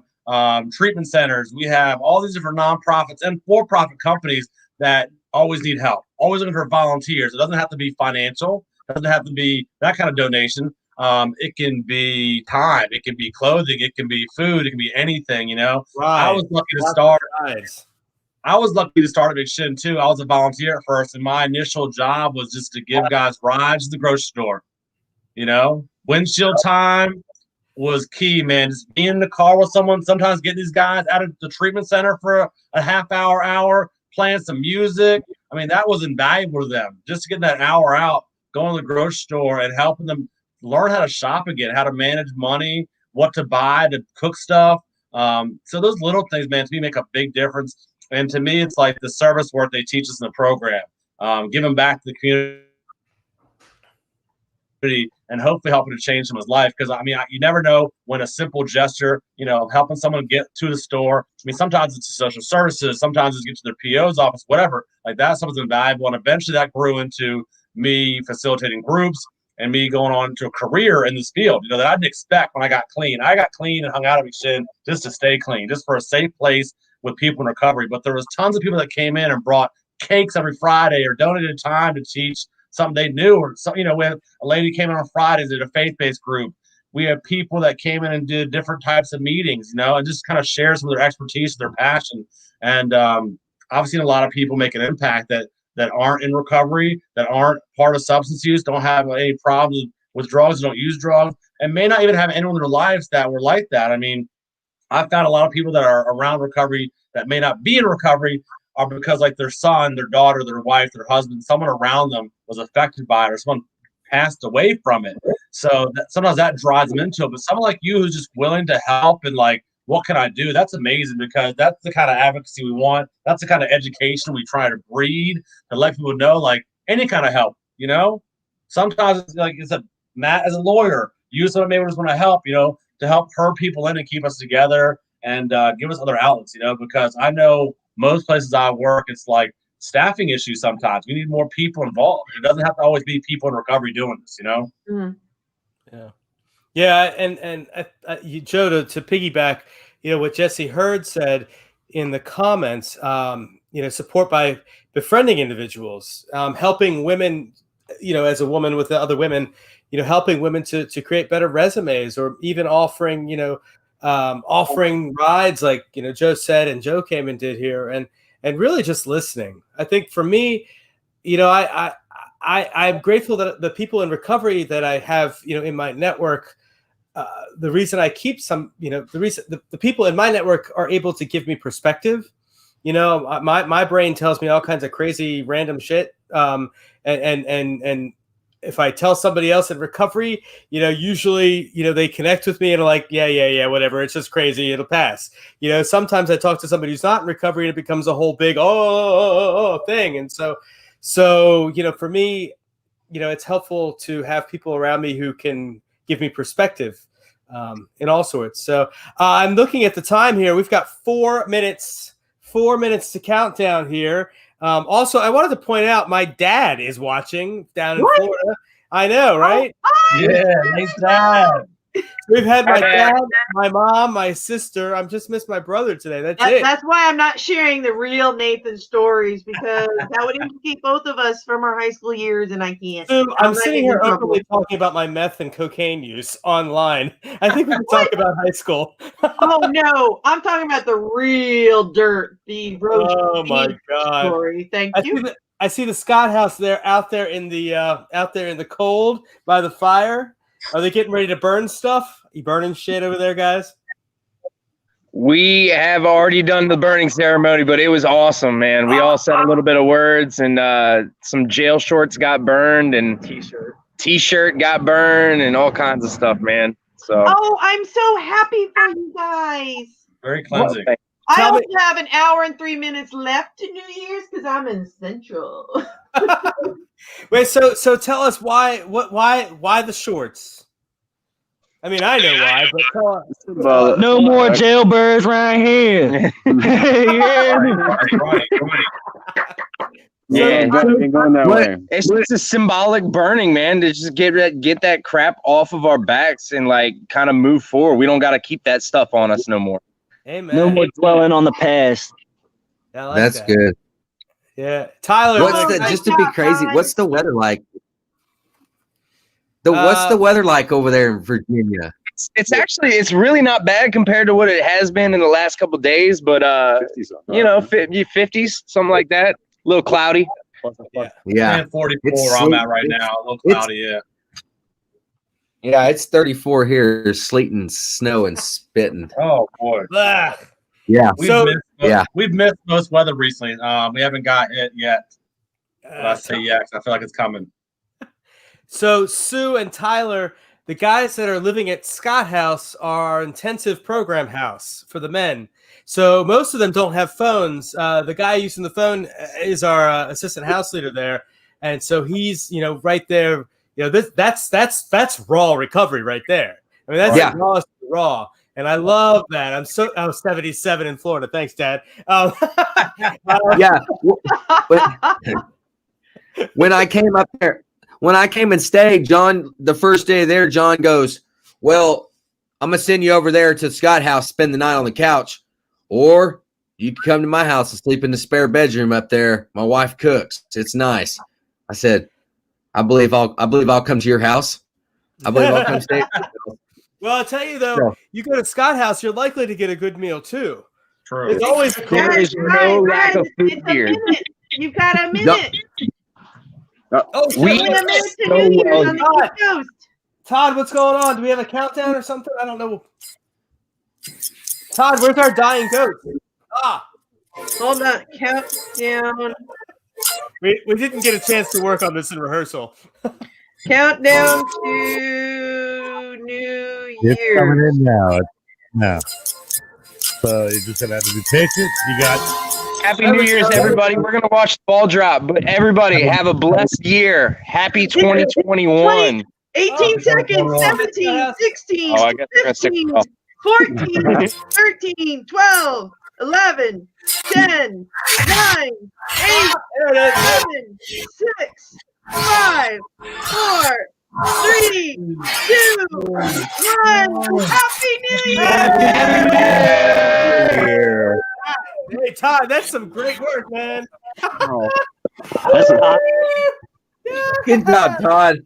P: treatment centers. We have all these different nonprofits and for-profit companies that always need help, always looking for volunteers. It doesn't have to be financial. It doesn't have to be that kind of donation. It can be time. It can be clothing. It can be food. It can be anything, you know.
A: Right.
P: I was lucky to start. I was lucky to start at McShin too. I was a volunteer at first, and my initial job was just to give guys rides to the grocery store. You know, windshield time was key, man. Just being in the car with someone, sometimes getting these guys out of the treatment center for a half hour, playing some music. I mean, that was invaluable to them. Just getting that hour out, going to the grocery store and helping them learn how to shop again, how to manage money, what to buy, to cook stuff. So those little things, man, to me make a big difference. And to me, it's like the service work they teach us in the program, giving back to the community and hopefully helping to change someone's life. Because, I mean, you never know when a simple gesture, you know, helping someone get to the store. I mean, sometimes it's social services, sometimes it's get to their PO's office, whatever. Like that's something invaluable. And eventually that grew into me facilitating groups and me going on to a career in this field, you know, that I didn't expect when I got clean. I got clean and hung out at McShin just to stay clean, just for a safe place with people in recovery. But there was tons of people that came in and brought cakes every Friday or donated time to teach something they knew. Or some, you know, we had a lady came in on Fridays, did a faith-based group. We have people that came in and did different types of meetings, you know, and just kind of share some of their expertise, their passion. And I've seen a lot of people make an impact that aren't in recovery, that aren't part of substance use, don't have any problems with drugs, don't use drugs, and may not even have anyone in their lives that were like that. I mean, I've found a lot of people that are around recovery that may not be in recovery are because like their son, their daughter, their wife, their husband, someone around them was affected by it or someone passed away from it. So sometimes that drives them into it. But someone like you who's just willing to help and like, what can I do? That's amazing because that's the kind of advocacy we want. That's the kind of education we try to breed to let people know, like any kind of help, you know. Sometimes it's like it's a Matt as a lawyer, you someone maybe just want to help, you know, to help herd people in and keep us together and give us other outlets, you know, because I know most places I work, it's like staffing issues sometimes. We need more people involved. It doesn't have to always be people in recovery doing this, you know?
J: Mm-hmm.
A: Yeah. Yeah. And Joe, to piggyback, you know, what Jesse Hurd said in the comments, you know, support by befriending individuals, helping women, you know, as a woman with the other women, you know, helping women to create better resumes or even offering, you know, offering rides like, you know, Joe said, and Joe came and did here and really just listening. I think for me, you know, I'm grateful that the people in recovery that I have, you know, in my network, the reason I keep some, you know, the people in my network are able to give me perspective. You know, my brain tells me all kinds of crazy random shit And if I tell somebody else in recovery, usually, they connect with me and are like, yeah, whatever. It's just crazy. It'll pass. Sometimes I talk to somebody who's not in recovery and it becomes a whole big, thing. And so, for me, it's helpful to have people around me who can give me perspective in all sorts. So I'm looking at the time here. We've got 4 minutes to count down here. Also, I wanted to point out my dad is watching down in Florida. I know, right?
P: Yeah, nice dad.
A: We've had my dad, my mom, my sister. I'm just missed my brother today. That's it.
J: That's why I'm not sharing the real Nathan stories, because that would implicate both of us from our high school years, and I can't.
A: So I'm sitting here openly talking about my meth and cocaine use online. I think we can talk about high school.
J: Oh no, I'm talking about the real dirt, the road.
A: Oh my God!
J: Story. Thank you.
A: I see the Scott house there, out there in the cold by the fire. Are they getting ready to burn stuff? You burning shit over there, guys?
N: We have already done the burning ceremony, but it was awesome, man. We all said a little bit of words, and some jail shorts got burned, and t-shirt got burned, and all kinds of stuff, man. So.
J: Oh, I'm so happy for you guys.
P: Very cleansing.
J: I only have an hour and 3 minutes left to New Year's because I'm in Central.
A: Wait, so tell us why the shorts? I mean, I know why, but tell us.
R: Well, no more jailbirds right here.
N: Yeah, it's just a symbolic burning, man, to just get that crap off of our backs and like kind of move forward. We don't got to keep that stuff on us no more.
A: Amen.
R: No more dwelling on the past.
Q: That's good.
A: Yeah, Tyler.
Q: Just to be crazy? What's the weather like? What's the weather like over there in Virginia?
N: It's really not bad compared to what it has been in the last couple of days, but 50s, something like that. A little cloudy.
Q: Yeah.
P: 44 I'm at right now. A little cloudy, yeah.
Q: Yeah, it's 34 here, sleeting, snow, and spitting.
P: Oh boy.
Q: Yeah.
P: We've missed most weather recently. We haven't got it yet. But I say yeah, 'cause I feel like it's coming.
A: So Sue and Tyler, the guys that are living at Scott House, are intensive program house for the men. So most of them don't have phones. The guy using the phone is our assistant house leader there, and so he's right there. That's raw recovery right there. I mean, that's raw. And I love that. I'm 77 in Florida. Thanks, Dad.
Q: Yeah. When I came up there, when I came and stayed, John, the first day there, John goes, well, I'm going to send you over there to Scott House, spend the night on the couch, or you can come to my house and sleep in the spare bedroom up there. My wife cooks. It's nice. I said, I believe I'll come to your house. I believe I'll come stay.
A: Well, I'll tell you though, you go to Scott House, you're likely to get a good meal too.
P: True.
A: It's always
N: there's no lack of food here.
J: You've got a minute.
A: Todd, what's going on? Do we have a countdown or something? I don't know. Todd, where's our dying goat?
J: Hold on, countdown.
A: We didn't get a chance to work on this in rehearsal.
J: Countdown to New
S: It's
J: Year.
S: coming in now. No. So you're just gonna have to be patient. You got
N: Happy New Year's, everybody. We're gonna watch the ball drop, but everybody have a blessed year. Happy 2021.
J: 18 seconds, 17, 16,
N: Oh, I guess we're gonna stick
J: 15,
N: with
J: 14, 13, 12, 11, 10, 9, 8, 7, 6, 5, 4, 3, 2, 1. Happy New Year!
A: Hey, Todd, that's some great work, man.
Q: Good job, Todd.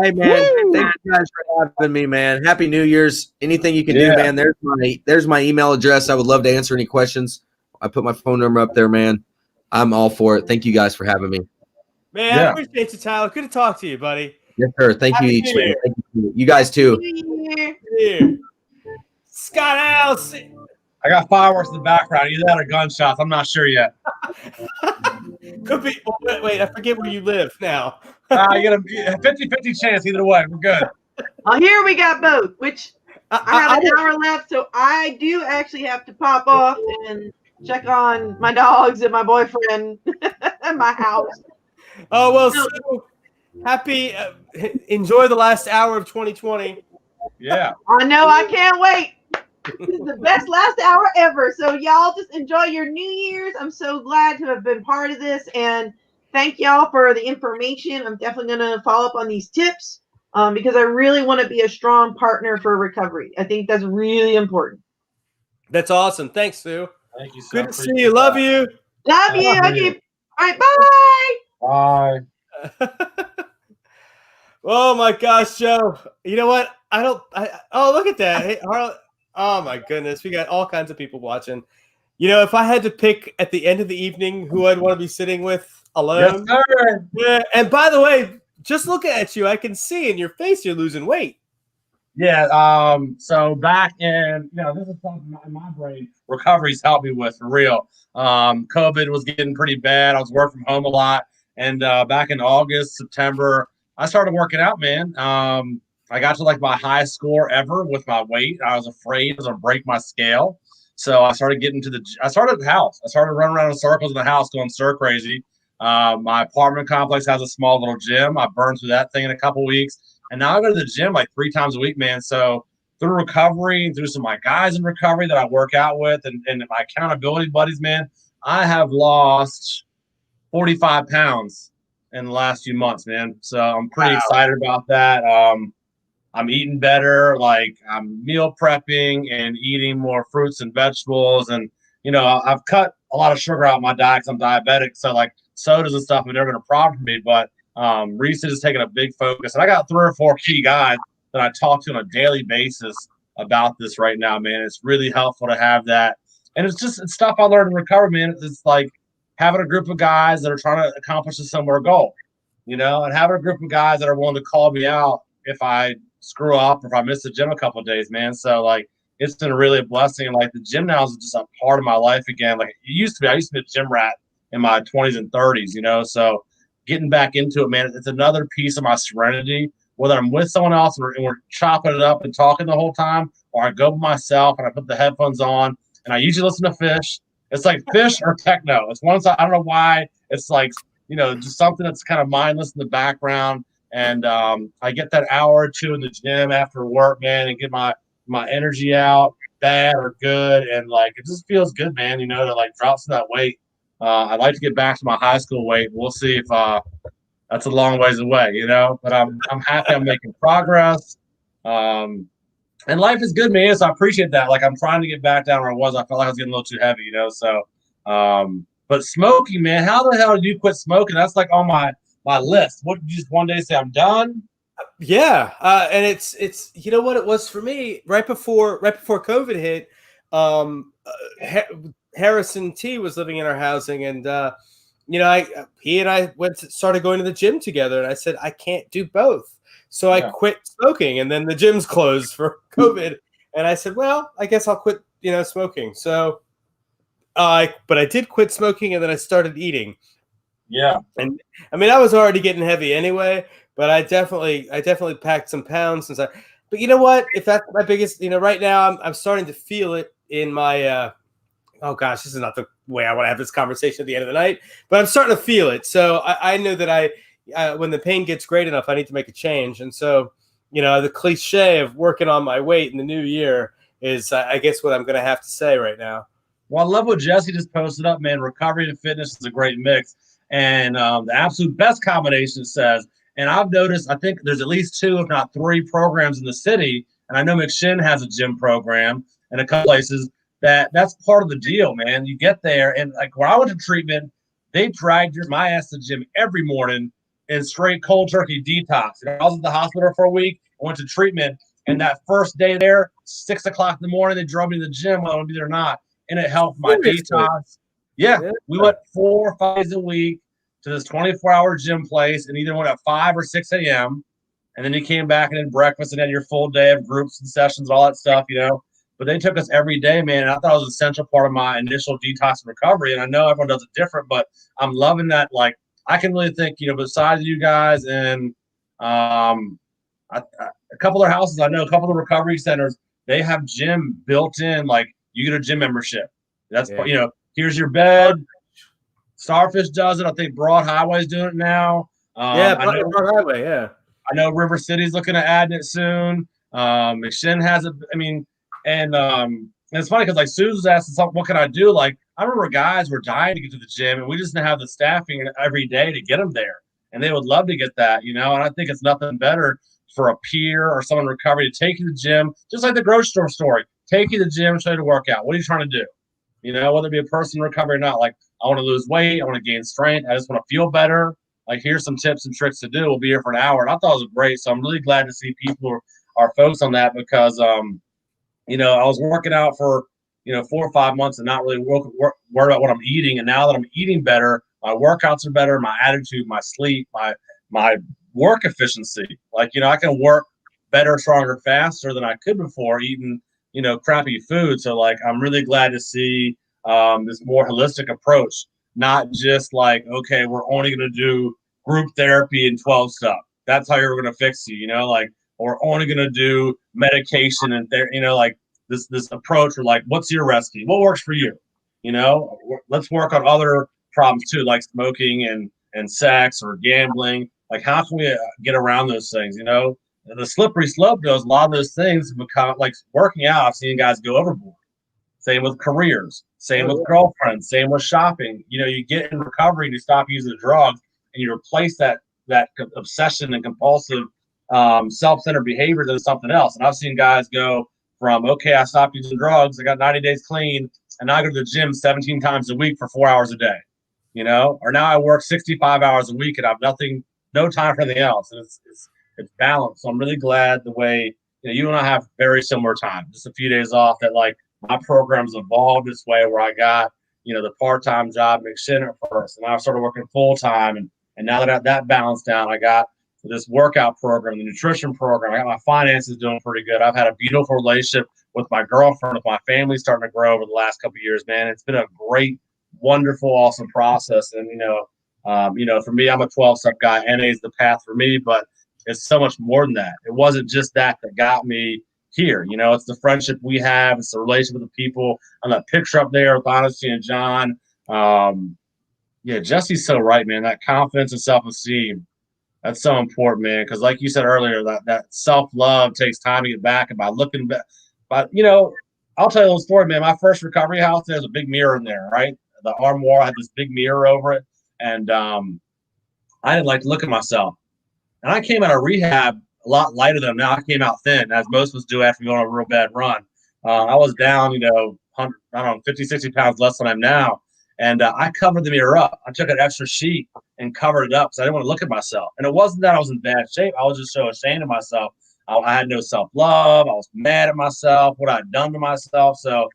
Q: Hey, man. Thank you guys for having me, man. Happy New Year's. Anything you can do, man. There's my email address. I would love to answer any questions. I put my phone number up there, man. I'm all for it. Thank you guys for having me.
A: Man, I appreciate you, Tyler. Good to talk to you, buddy.
Q: Yes, sir. Thank you each. Man. Thank you. You guys too.
A: Here. Scott House.
P: I got fireworks in the background. Either that or gunshots. I'm not sure yet.
A: Could be. Oh, wait, I forget where you live now.
P: You got a 50-50 chance either way. We're good.
J: Oh, here we got both, which I have an hour left, so I do actually have to pop off and check on my dogs and my boyfriend and my house.
A: Oh, well, so happy. Enjoy the last hour of 2020.
P: Yeah.
J: I know. I can't wait. This is the best last hour ever. So y'all just enjoy your New Year's. I'm so glad to have been part of this, and thank y'all for the information. I'm definitely going to follow up on these tips because I really want to be a strong partner for recovery. I think that's really important.
A: That's awesome. Thanks, Sue.
P: Thank you,
A: Good to see you. Love you.
J: Love you. Okay. All right. Bye.
P: Bye.
A: Oh my gosh, Joe. You know what? Oh, look at that. Hey, Harlan. Oh my goodness. We got all kinds of people watching. You know, if I had to pick at the end of the evening who I'd want to be sitting with alone.
P: Yes, sir.
A: Yeah. And by the way, just looking at you, I can see in your face you're losing weight.
P: Yeah. So back in, this is something in my brain recovery's helped me with for real. COVID was getting pretty bad. I was working from home a lot. And back in August, September, I started working out, man. I got to like my highest score ever with my weight. I was afraid I was going to break my scale. So I started I started at the house. I started running around in circles in the house going stir crazy. My apartment complex has a small little gym. I burned through that thing in a couple weeks. And now I go to the gym like 3 times a week, man. So through recovery, through some of my guys in recovery that I work out with and my accountability buddies, man, I have lost 45 pounds in the last few months, man. So I'm pretty excited about that. I'm eating better. Like I'm meal prepping and eating more fruits and vegetables. And, I've cut a lot of sugar out of my diet because I'm diabetic. So like sodas and stuff have never been a problem for me. But Reese has taken a big focus. And I got 3 or 4 key guys that I talk to on a daily basis about this right now, man. It's really helpful to have that. And it's stuff I learned in recovery, man. It's like having a group of guys that are trying to accomplish a similar goal, and having a group of guys that are willing to call me out if I screw up or if I miss the gym a couple of days, man. So like it's been really a blessing. And like the gym now is just a part of my life again. Like it used to be. I used to be a gym rat in my 20s and 30s, so getting back into it, man, it's another piece of my serenity, whether I'm with someone else and we're chopping it up and talking the whole time, or I go by myself and I put the headphones on and I usually listen to Fish. It's like Fish or techno. It's one side. I don't know why. It's like, just something that's kind of mindless in the background. And I get that hour or 2 in the gym after work, man, and get my energy out, bad or good. And like, it just feels good, man, to like drop some of that weight. I'd like to get back to my high school weight. We'll see if that's a long ways away, but I'm happy I'm making progress. And life is good, man. So I appreciate that. Like I'm trying to get back down where I was. I felt like I was getting a little too heavy, So, but smoking, man, how the hell did you quit smoking? That's like on my list. What did you just one day say I'm done?
A: Yeah. And it's, you know what it was for me right before COVID hit, Harrison T was living in our housing and, he and I started going to the gym together and I said, I can't do both. So I quit smoking and then the gym's closed for COVID. And I said, well, I guess I'll quit, smoking. So, but I did quit smoking and then I started eating.
P: Yeah.
A: And I mean, I was already getting heavy anyway, but I definitely packed some pounds since but you know what, if that's my biggest, right now I'm starting to feel it in my, oh gosh, this is not the way I want to have this conversation at the end of the night, but I'm starting to feel it. So I know that when the pain gets great enough, I need to make a change. And so, the cliche of working on my weight in the new year is, I guess, what I'm going to have to say right now.
P: Well, I love what Jesse just posted up, man. Recovery and fitness is a great mix. And the absolute best combination says, and I've noticed, I think there's at least 2, if not 3 programs in the city. And I know McShin has a gym program in a couple places. That's part of the deal, man. You get there, and like when I went to treatment, they dragged my ass to the gym every morning in straight cold turkey detox. I was at the hospital for a week, I went to treatment, and that first day there, 6 o'clock in the morning, they drove me to the gym. I don't be there or not, and it helped my detox. Yeah, we went 4 or 5 days a week to this 24-hour gym place, and either went at 5 or 6 a.m. And then you came back and had breakfast and had your full day of groups and sessions, all that stuff, but they took us every day, man. And I thought it was an essential part of my initial detox and recovery. And I know everyone does it different, but I'm loving that. Like, I can really think, besides you guys and a couple of their houses, I know a couple of recovery centers, they have gym built in. Like, you get a gym membership. That's here's your bed. Starfish does it. I think Broad Highway's doing it now.
A: Broad Highway. Yeah.
P: I know River City's looking to add it soon. McShin has it. I mean, and it's funny because like Suze was asking something, what can I do? Like, I remember guys were dying to get to the gym, and we just didn't have the staffing every day to get them there. And they would love to get that, And I think it's nothing better for a peer or someone in recovery to take you to the gym, just like the grocery store story. Take you to the gym, show you to work out. What are you trying to do? Whether it be a person in recovery or not. Like, I want to lose weight. I want to gain strength. I just want to feel better. Like, here's some tips and tricks to do. We'll be here for an hour. And I thought it was great. So I'm really glad to see people are focused on that because, I was working out for, 4 or 5 months and not really worried about what I'm eating. And now that I'm eating better, my workouts are better, my attitude, my sleep, my work efficiency. Like, I can work better, stronger, faster than I could before eating, crappy food. So, like, I'm really glad to see this more holistic approach, not just like, okay, we're only going to do group therapy and 12 stuff. That's how you're going to fix you, like, or we're only going to do medication and like this approach or like, what's your recipe? What works for you? Let's work on other problems too, like smoking and sex or gambling. Like, how can we get around those things? The slippery slope goes, a lot of those things become like working out. I've seen guys go overboard. Same with careers, same with girlfriends, same with shopping. You get in recovery and you stop using the drugs and you replace that obsession and compulsive self-centered behaviors into something else. And I've seen guys go from, okay, I stopped using drugs, I got 90 days clean, and now I go to the gym 17 times a week for 4 hours a day, or now I work 65 hours a week and I have no time for anything else. And it's balanced. So I'm really glad the way, you and I have very similar time, just a few days off, that like my program's evolved this way where I got, the part-time job McShin at first, and I started working full-time. And now that I got that balanced down, I got this workout program, the nutrition program. I got my finances doing pretty good. I've had a beautiful relationship with my girlfriend, with my family starting to grow over the last couple of years, man. It's been a great, wonderful, awesome process. And, for me, I'm a 12-step guy. NA is the path for me, but it's so much more than that. It wasn't just that got me here. It's the friendship we have. It's the relationship with the people. On that picture up there with Honesty and John. Jesse's so right, man. That confidence and self-esteem, that's so important, man. Because like you said earlier, that self-love takes time to get back. And by looking back, I'll tell you a little story, man. My first recovery house, there's a big mirror in there, right? The armoire had this big mirror over it. And I didn't like to look at myself. And I came out of rehab a lot lighter than now. I came out thin, as most of us do after going on a real bad run. I was down, 50, 60 pounds less than I'm now. And I covered the mirror up. I took an extra sheet and covered it up because I didn't want to look at myself. And it wasn't that I was in bad shape. I was just so ashamed of myself. I had no self-love. I was mad at myself, what I'd done to myself. So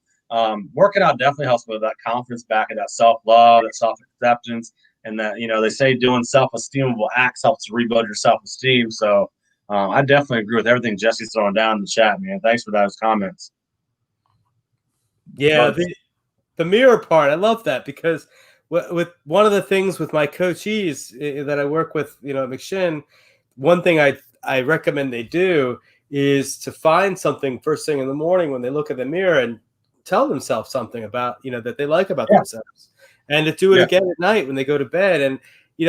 P: working out definitely helps with that confidence back and that self-love, that self-acceptance. And that, they say doing self-esteemable acts helps to rebuild your self-esteem. So I definitely agree with everything Jesse's throwing down in the chat, man. Thanks for those comments.
A: Yeah, the mirror part, I love that because with one of the things with my coachees that I work with, at McShin, one thing I recommend they do is to find something first thing in the morning when they look at the mirror and tell themselves something about, that they like about themselves, and to do it again at night when they go to bed. And,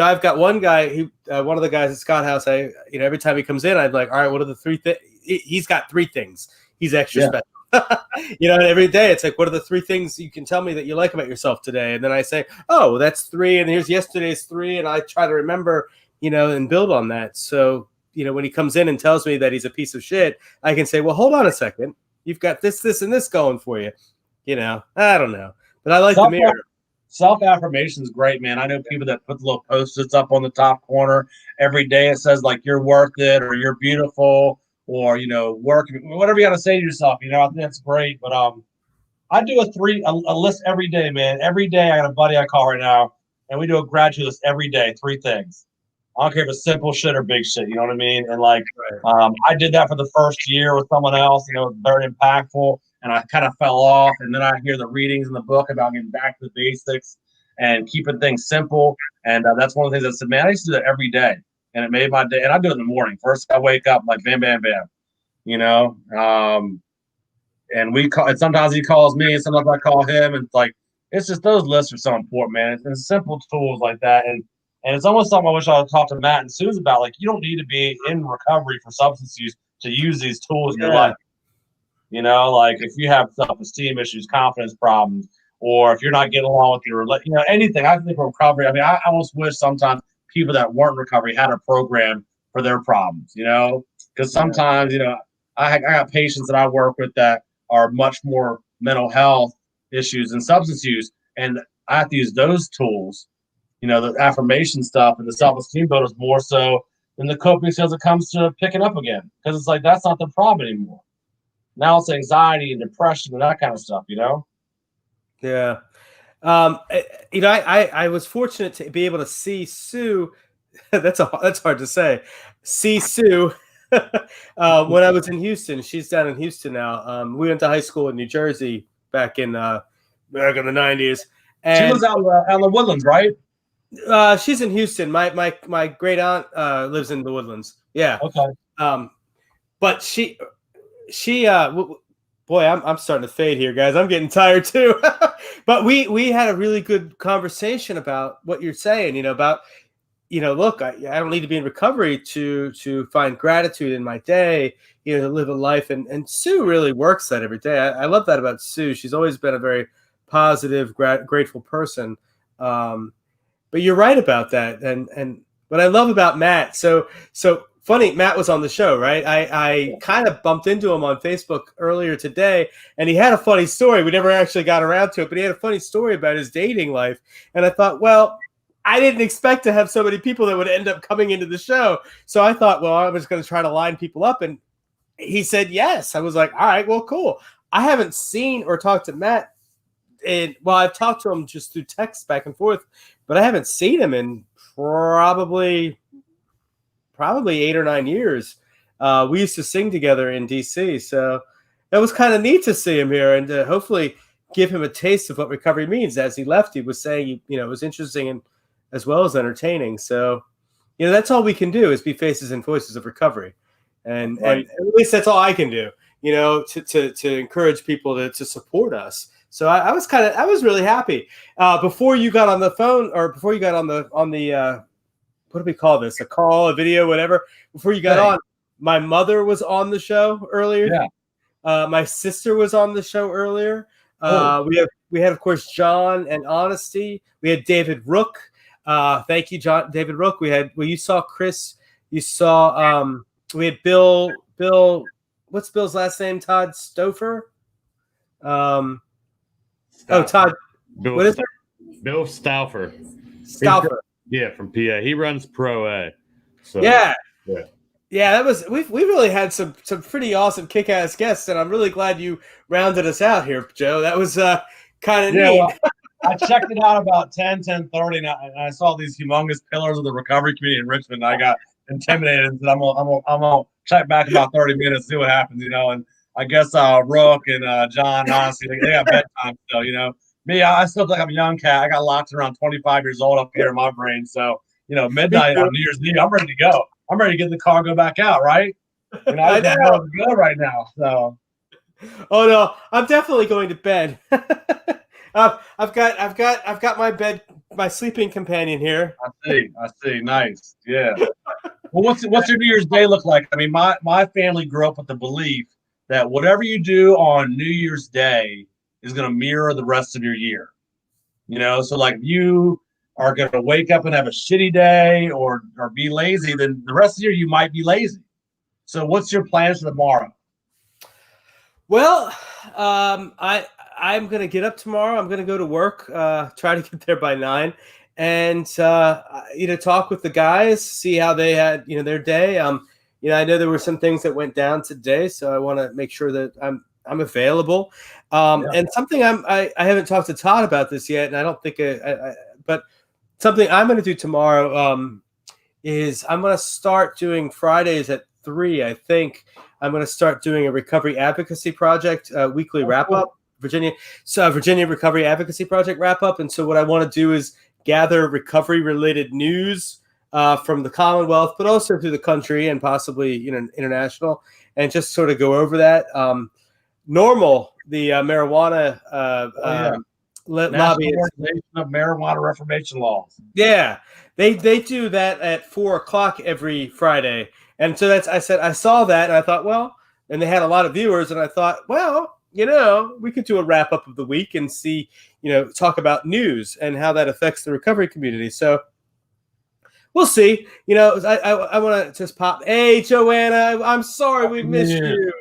A: I've got one guy who, one of the guys at Scott House, every time he comes in, I'm like, all right, what are the 3 things? He's got 3 things. He's extra special. And every day it's like, what are the 3 things you can tell me that you like about yourself today? And then I say, oh, well, that's 3. And here's yesterday's 3. And I try to remember, and build on that. So, when he comes in and tells me that he's a piece of shit, I can say, well, hold on a second. You've got this, and this going for you. I don't know. But I like the mirror.
P: Self-affirmation is great, man. I know people that put the little Post-its up on the top corner every day. It says like, you're worth it, or you're beautiful, or, work, whatever you got to say to yourself. I think that's great. But I do a list every day, man. Every day I got a buddy I call right now, and we do a gratitude list every day, 3 things. I don't care if it's simple shit or big shit, you know what I mean? And like, I did that for the first year with someone else, very impactful. and I kind of fell off. And then I hear the readings in the book about getting back to the basics and keeping things simple. And that's one of the things I said, man, I used to do that every day, and it made my day. And I do it in the morning. First, I wake up like bam, bam, bam, you know. And we call. And sometimes he calls me, and sometimes I call him, and it's just those lists are so important, man. It's simple tools like that, and it's almost something I wish I would talk to Matt and Suze about. Like, you don't need to be in recovery for substance use to use these tools in your life. You know, like if you have self-esteem issues, confidence problems, or if you're not getting along with your, anything. I think recovery. I mean, I almost wish sometimes people that weren't in recovery had a program for their problems. You know, because sometimes I got patients that I work with that are much more mental health issues and substance use, and I have to use those tools, the affirmation stuff and the self-esteem builders more so than the coping skills that comes to picking up again, because it's like that's not the problem anymore. Now it's anxiety and depression and that kind of stuff,
A: Yeah. I was fortunate to be able to see Sue. That's hard to say. See Sue when I was in Houston. She's down in Houston now. We went to high school in New Jersey back in the 90s. And
P: she was out in the Woodlands, right?
A: She's in Houston. My great aunt lives in the Woodlands. Yeah.
P: Okay.
A: But she boy, I'm starting to fade here, guys. I'm getting tired too. But we had a really good conversation about what you're saying, about, look, I don't need to be in recovery to find gratitude in my day, to live a life. And Sue really works that every day. I love that about Sue. She's always been a very positive, grateful person. But you're right about that. And what I love about Matt, so funny, Matt was on the show, right? I kind of bumped into him on Facebook earlier today, and he had a funny story. We never actually got around to it, but he had a funny story about his dating life. And I thought, well, I didn't expect to have so many people that would end up coming into the show. So I thought, well, I was going to try to line people up. And he said yes. I was like, all right, well, cool. I haven't seen or talked to Matt. I've talked to him just through text back and forth, but I haven't seen him in probably 8 or 9 years. We used to sing together in DC, so that was kind of neat to see him here and hopefully give him a taste of what recovery means. As he left, he was saying, it was interesting and as well as entertaining. So, that's all we can do is be faces and voices of recovery, and at least that's all I can do. To encourage people to support us. So I was really happy before you got on the phone, or before you got on the what do we call this? A call, a video, whatever. Before you got on, my mother was on the show earlier.
P: Yeah.
A: My sister was on the show earlier. We had of course John and Honesty. We had David Rook. Thank you, John. David Rook. You saw Chris. You saw we had Bill. What's Bill's last name? Todd Stouffer. Todd.
S: Bill,
A: what is it?
S: Bill Stauffer.
A: Stauffer.
S: Yeah, from PA. He runs Pro A. So
A: yeah. That was we've really had some pretty awesome kick-ass guests, and I'm really glad you rounded us out here, Joe. That was kind of neat.
P: Well, I checked it out about 10:30, and I saw these humongous pillars of the recovery community in Richmond. And I got intimidated and said, I'm gonna check back about 30 minutes, see what happens, And I guess Rook and John, honestly, they got bedtime still, Me, I still think I'm a young cat. I got locked around 25 years old up here in my brain. So, midnight on New Year's Eve, I'm ready to go. I'm ready to get in the car and go back out, right? I just know to go right now. So.
A: Oh no, I'm definitely going to bed. I've got my sleeping companion here.
P: I see. Nice. Yeah. Well, what's your New Year's Day look like? I mean, my family grew up with the belief that whatever you do on New Year's Day is going to mirror the rest of your year. So like if you are going to wake up and have a shitty day or be lazy, then the rest of the year you might be lazy. So what's your plans for tomorrow?
A: Well, I'm going to get up tomorrow. I'm going to go to work, try to get there by 9 and, talk with the guys, see how they had, their day. I know there were some things that went down today, so I want to make sure that I'm available. And something I haven't talked to Todd about this yet, and I don't think, but something I'm going to do tomorrow is I'm going to start doing Fridays at 3, I think. I'm going to start doing a recovery advocacy project, weekly wrap up, Virginia Recovery Advocacy Project wrap up. And so what I want to do is gather recovery related news from the Commonwealth, but also through the country and possibly international, and just sort of go over that. Normal, the marijuana lobby
P: Organization of Marijuana Reformation Laws.
A: Yeah, they do that at 4:00 every Friday, and so I saw that and I thought, well, and they had a lot of viewers, and I thought, well, we could do a wrap up of the week and see, talk about news and how that affects the recovery community. So we'll see. I want to just pop. Hey, Joanna, I'm sorry we missed you.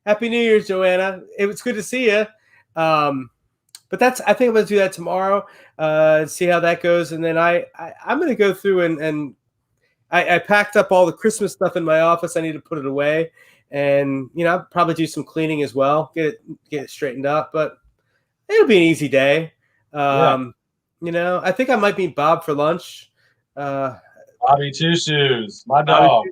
A: Happy New Year's, Joanna. It was good to see you. But I think I'm going to do that tomorrow, see how that goes. And then I'm going to go through and I packed up all the Christmas stuff in my office. I need to put it away. And, I'll probably do some cleaning as well, get it straightened up. But it'll be an easy day. I think I might meet Bob for lunch.
P: Bobby Two Shoes, my dog.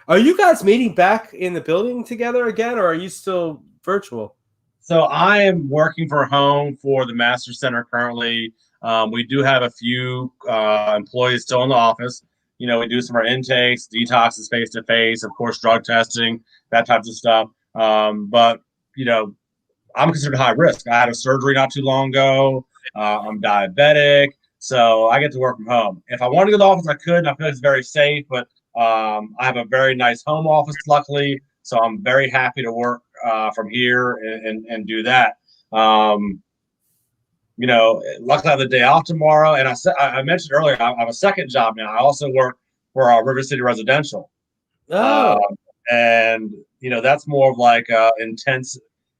A: Are you guys meeting back in the building together again, or are you still virtual?
P: So I am working from home for the Master Center currently. We do have a few employees still in the office. We do some of our intakes, detoxes face-to-face, of course, drug testing, that type of stuff. But I'm considered high risk. I had a surgery not too long ago. I'm diabetic, so I get to work from home. If I wanted to go to the office, I could, and I feel like it's very safe, but I have a very nice home office, luckily, so I'm very happy to work from here and do that. Luckily I have the day off tomorrow. And I mentioned earlier, I have a second job now. I also work for River City Residential. And that's more of like intense.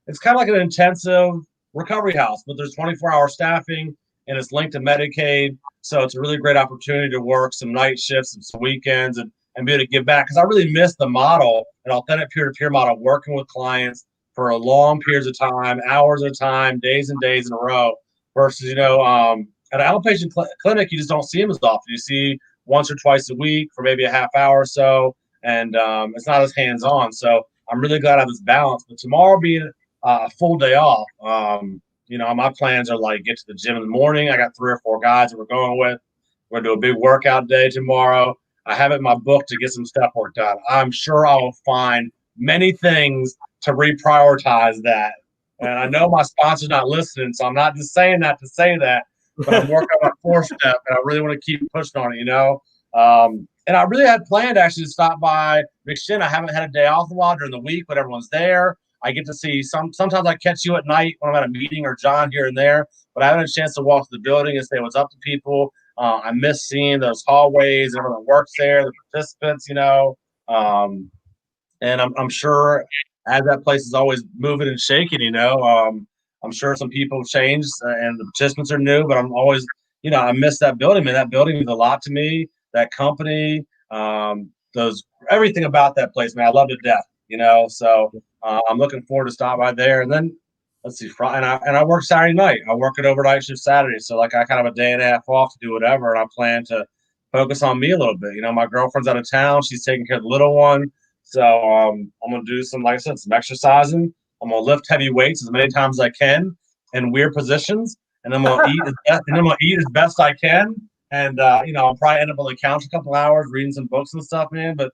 P: It's kind of like an intensive recovery house, but there's 24-hour staffing and it's linked to Medicaid. So it's a really great opportunity to work some night shifts and some weekends and be able to give back. Because I really miss the model, an authentic peer-to-peer model, working with clients for a long periods of time, hours at a time, days and days in a row, versus, at an outpatient clinic, you just don't see them as often. You see once or twice a week for maybe a half hour or so, and it's not as hands-on. So I'm really glad I have this balance. But tomorrow being a full day off, my plans are like get to the gym in the morning. I got 3 or 4 guys that we're going with. We're going to do a big workout day tomorrow. I have it in my book to get some stuff worked out. I'm sure I will find many things to reprioritize that. And I know my sponsor's not listening, so I'm not just saying that to say that, but I'm working on my 4th step, and I really want to keep pushing on it, And I really had planned actually to stop by McShin. I haven't had a day off a while during the week, but everyone's there. I get to see sometimes I catch you at night when I'm at a meeting or John here and there, but I haven't had a chance to walk to the building and say what's up to people. I miss seeing those hallways, everyone that works there, the participants, and I'm sure as that place is always moving and shaking, I'm sure some people have changed and the participants are new, but I'm always, I miss that building, man. That building means a lot to me, that company, everything about that place, man. I love it to death, so I'm looking forward to stop by there. And then let's see, Friday, and I work Saturday night. I work an overnight shift Saturday, so I kind of have a day and a half off to do whatever, and I plan to focus on me a little bit. My girlfriend's out of town; she's taking care of the little one, so I'm gonna do some, like I said, some exercising. I'm gonna lift heavy weights as many times as I can in weird positions, and I'm gonna eat as best I can. And I'll probably end up on the couch a couple hours reading some books and stuff, man. But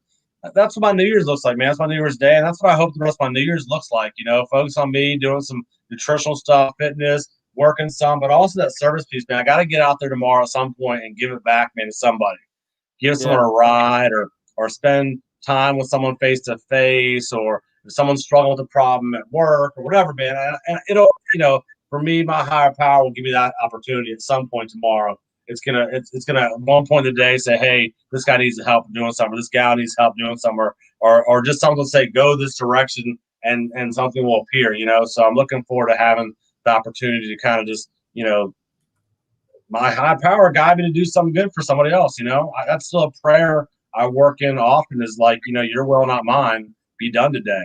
P: that's what my New Year's looks like, man. That's my New Year's day, and that's what I hope the rest of my New Year's looks like. Focus on me, doing some nutritional stuff, fitness, working some, but also that service piece, man. I got to get out there tomorrow at some point and give it back, man, to somebody. Give someone a ride or spend time with someone face to face, or if someone's struggling with a problem at work or whatever, man. And it'll, for me, my higher power will give me that opportunity at some point tomorrow. It's gonna at one point in the day say, hey, this guy needs help doing something, this gal needs help doing something, or just someone will say, go this direction, and something will appear, So I'm looking forward to having the opportunity to kind of just, my high power guide me to do something good for somebody else, That's still a prayer I work in often, is like, your will, not mine, be done today.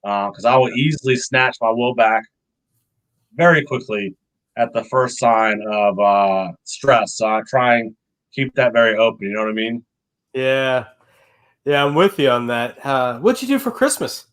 P: Because I will easily snatch my will back very quickly at the first sign of stress. So I try and keep that very open. You know what I mean?
A: Yeah. Yeah, I'm with you on that. What'd you do for Christmas?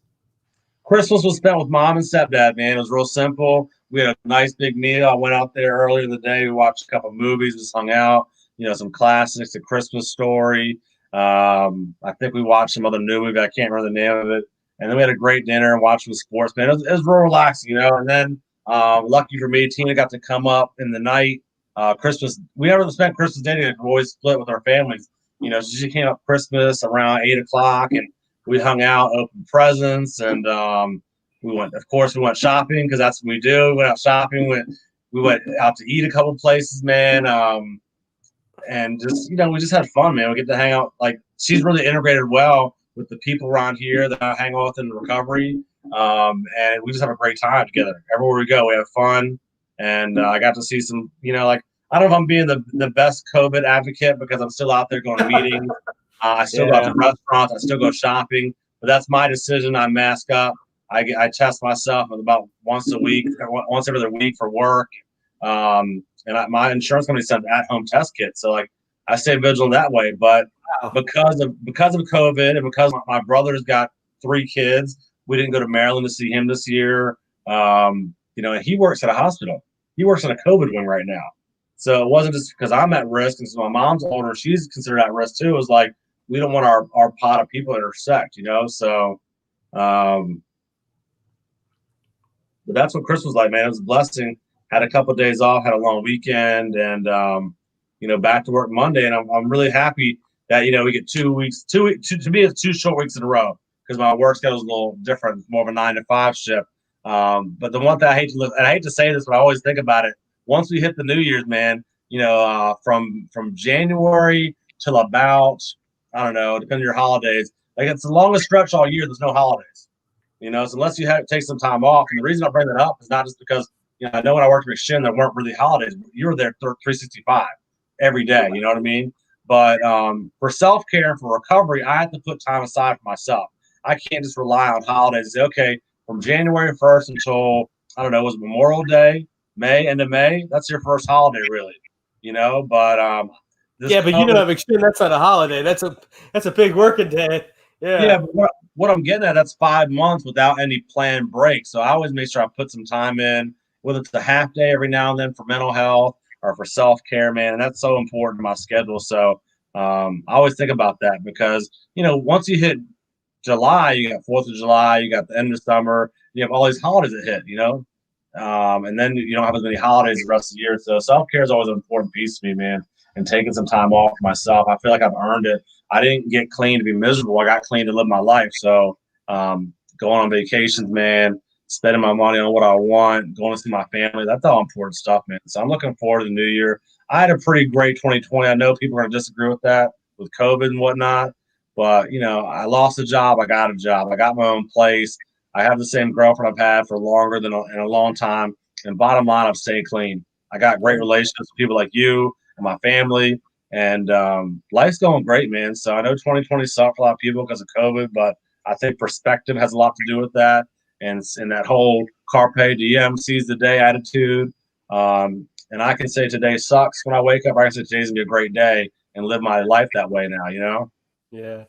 P: Christmas was spent with mom and stepdad, man. It was real simple. We had a nice big meal. I went out there earlier in the day. We watched a couple movies, just hung out, some classics, A Christmas Story. I think we watched some other new movie. I can't remember the name of it. And then we had a great dinner and watched some sports, man. It was real relaxing, And then lucky for me, Tina got to come up in the night. Christmas, we never spent Christmas Day together. We always split with our families. So she came up Christmas around 8 o'clock, and we hung out, opened presents, and we went shopping because that's what we do. We went out shopping. We went out to eat a couple places, man. And just we just had fun, man. We get to hang out. Like, she's really integrated well with the people around here that I hang out with in the recovery, and we just have a great time together. Everywhere we go, we have fun, and I got to see some, I don't know if I'm being the best COVID advocate because I'm still out there going to meetings. I still go out to restaurants. I still go shopping, but that's my decision. I mask up. I test myself about once every other week for work. And my insurance company sends at-home test kits. So I stay vigilant that way. But because of COVID and because my brother's got 3 kids, we didn't go to Maryland to see him this year. And he works at a hospital. He works in a COVID wing right now. So it wasn't just because I'm at risk, and so my mom's older, she's considered at risk too. It was like, we don't want our pot of people to intersect, So, but that's what Christmas was like, man. It was a blessing. Had a couple of days off, had a long weekend, and back to work Monday. And I'm really happy that we get 2 weeks. To me, it's 2 short weeks in a row because my work schedule is a little different, more of a 9 to 5 shift. But the one thing I hate to say this, but I always think about it. Once we hit the New Year's, man, from January till about, I don't know, depending on your holidays, it's the longest stretch all year. There's no holidays, so unless you have to take some time off. And the reason I bring that up is not just because, I know when I worked at McShin, there weren't really holidays. You were there 365 every day. You know what I mean? But for self-care and for recovery, I have to put time aside for myself. I can't just rely on holidays and say, okay, from January 1st until, I don't know, was Memorial Day, end of May, that's your first holiday, really, but
A: but McShin, that's not a holiday. That's a big working day.
P: Yeah, but what I'm getting at, that's 5 months without any planned break. So I always make sure I put some time in, whether it's a half day every now and then for mental health or for self-care, man. And that's so important to my schedule. So I always think about that because, once you hit July, you got 4th of July, you got the end of summer, you have all these holidays that hit, and then you don't have as many holidays the rest of the year. So self-care is always an important piece to me, man. And taking some time off for myself, I feel like I've earned it. I didn't get clean to be miserable. I got clean to live my life. So going on vacations, man, spending my money on what I want, going to see my family, that's all important stuff, man. So I'm looking forward to the new year. I had a pretty great 2020. I know people are going to disagree with that, with COVID and whatnot. But, I lost a job. I got a job. I got my own place. I have the same girlfriend I've had for longer than in a long time. And bottom line, I've stayed clean. I got great relationships with people like you and my family. And life's going great, man. So I know 2020 sucked for a lot of people because of COVID, but I think perspective has a lot to do with that. And that whole carpe diem, seize the day attitude. And I can say today sucks when I wake up. I can say today's going to be a great day and live my life that way now,
A: Yeah.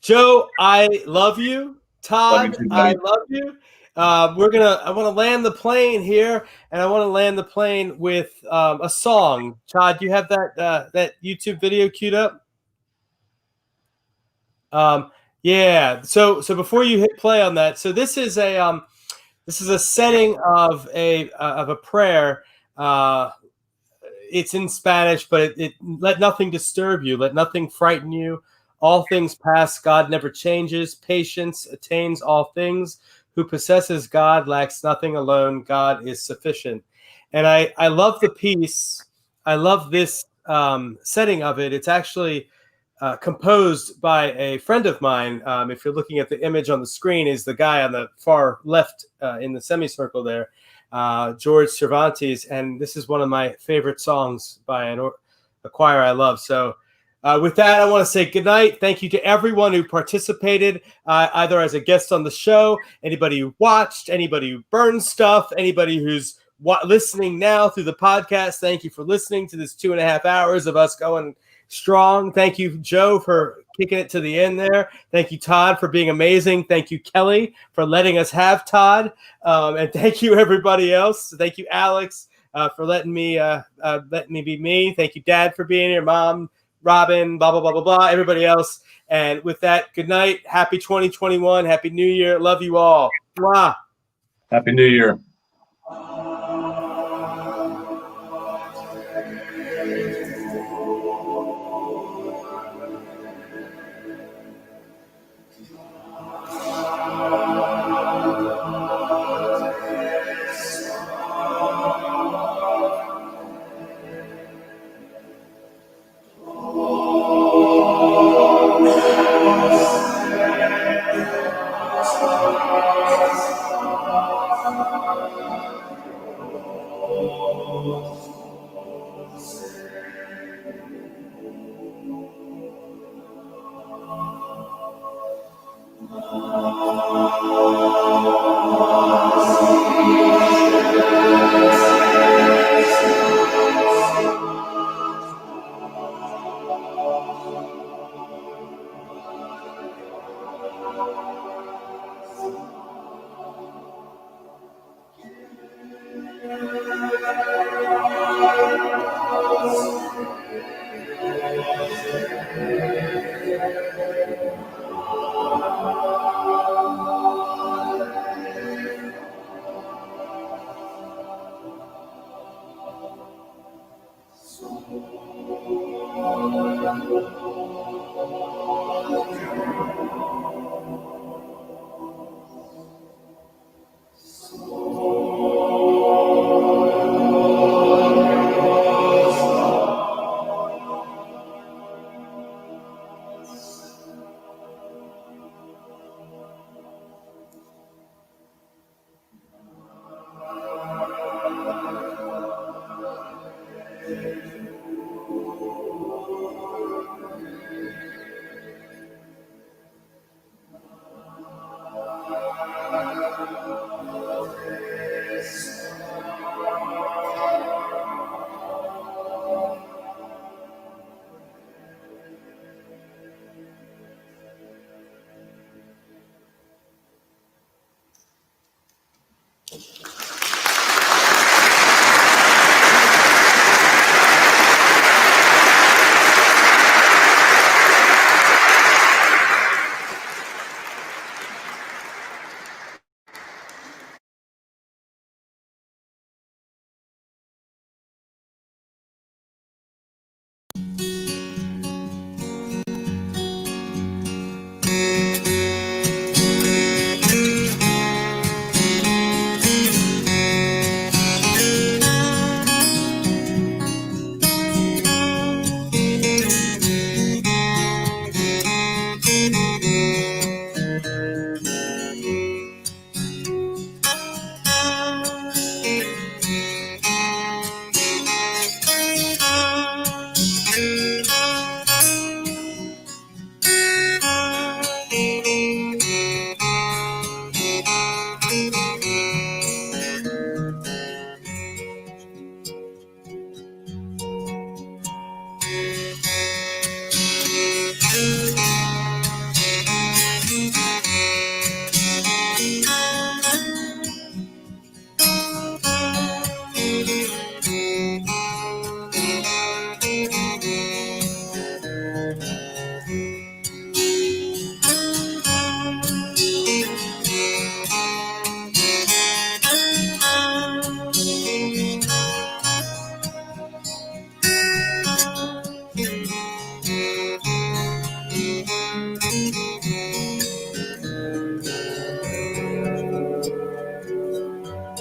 A: Joe, I love you. Todd, I love you. I want to land the plane here, and I want to land the plane with a song. Todd, do you have that YouTube video queued up? Yeah. So before you hit play on that, so this is a setting of a prayer. It's in Spanish, but it let nothing disturb you, let nothing frighten you. All things pass, God never changes. Patience attains all things. Who possesses God lacks nothing alone. God is sufficient. And I love the piece. I love this setting of it. It's actually composed by a friend of mine. If you're looking at the image on the screen, is the guy on the far left in the semicircle there, George Cervantes. And this is one of my favorite songs by a choir I love. So with that, I want to say good night. Thank you to everyone who participated, either as a guest on the show, anybody who watched, anybody who burned stuff, anybody who's listening now through the podcast. Thank you for listening to this 2.5 hours of us going strong. Thank you, Joe, for kicking it to the end there. Thank you, Todd, for being amazing. Thank you, Kelly, for letting us have Todd. And thank you, everybody else. Thank you, Alex, for letting me be me. Thank you, Dad, for being here. Mom, Robin, blah, blah, blah, blah, blah, everybody else. And with that, good night. Happy 2021. Happy New Year. Love you all. Mwah.
P: Happy New Year.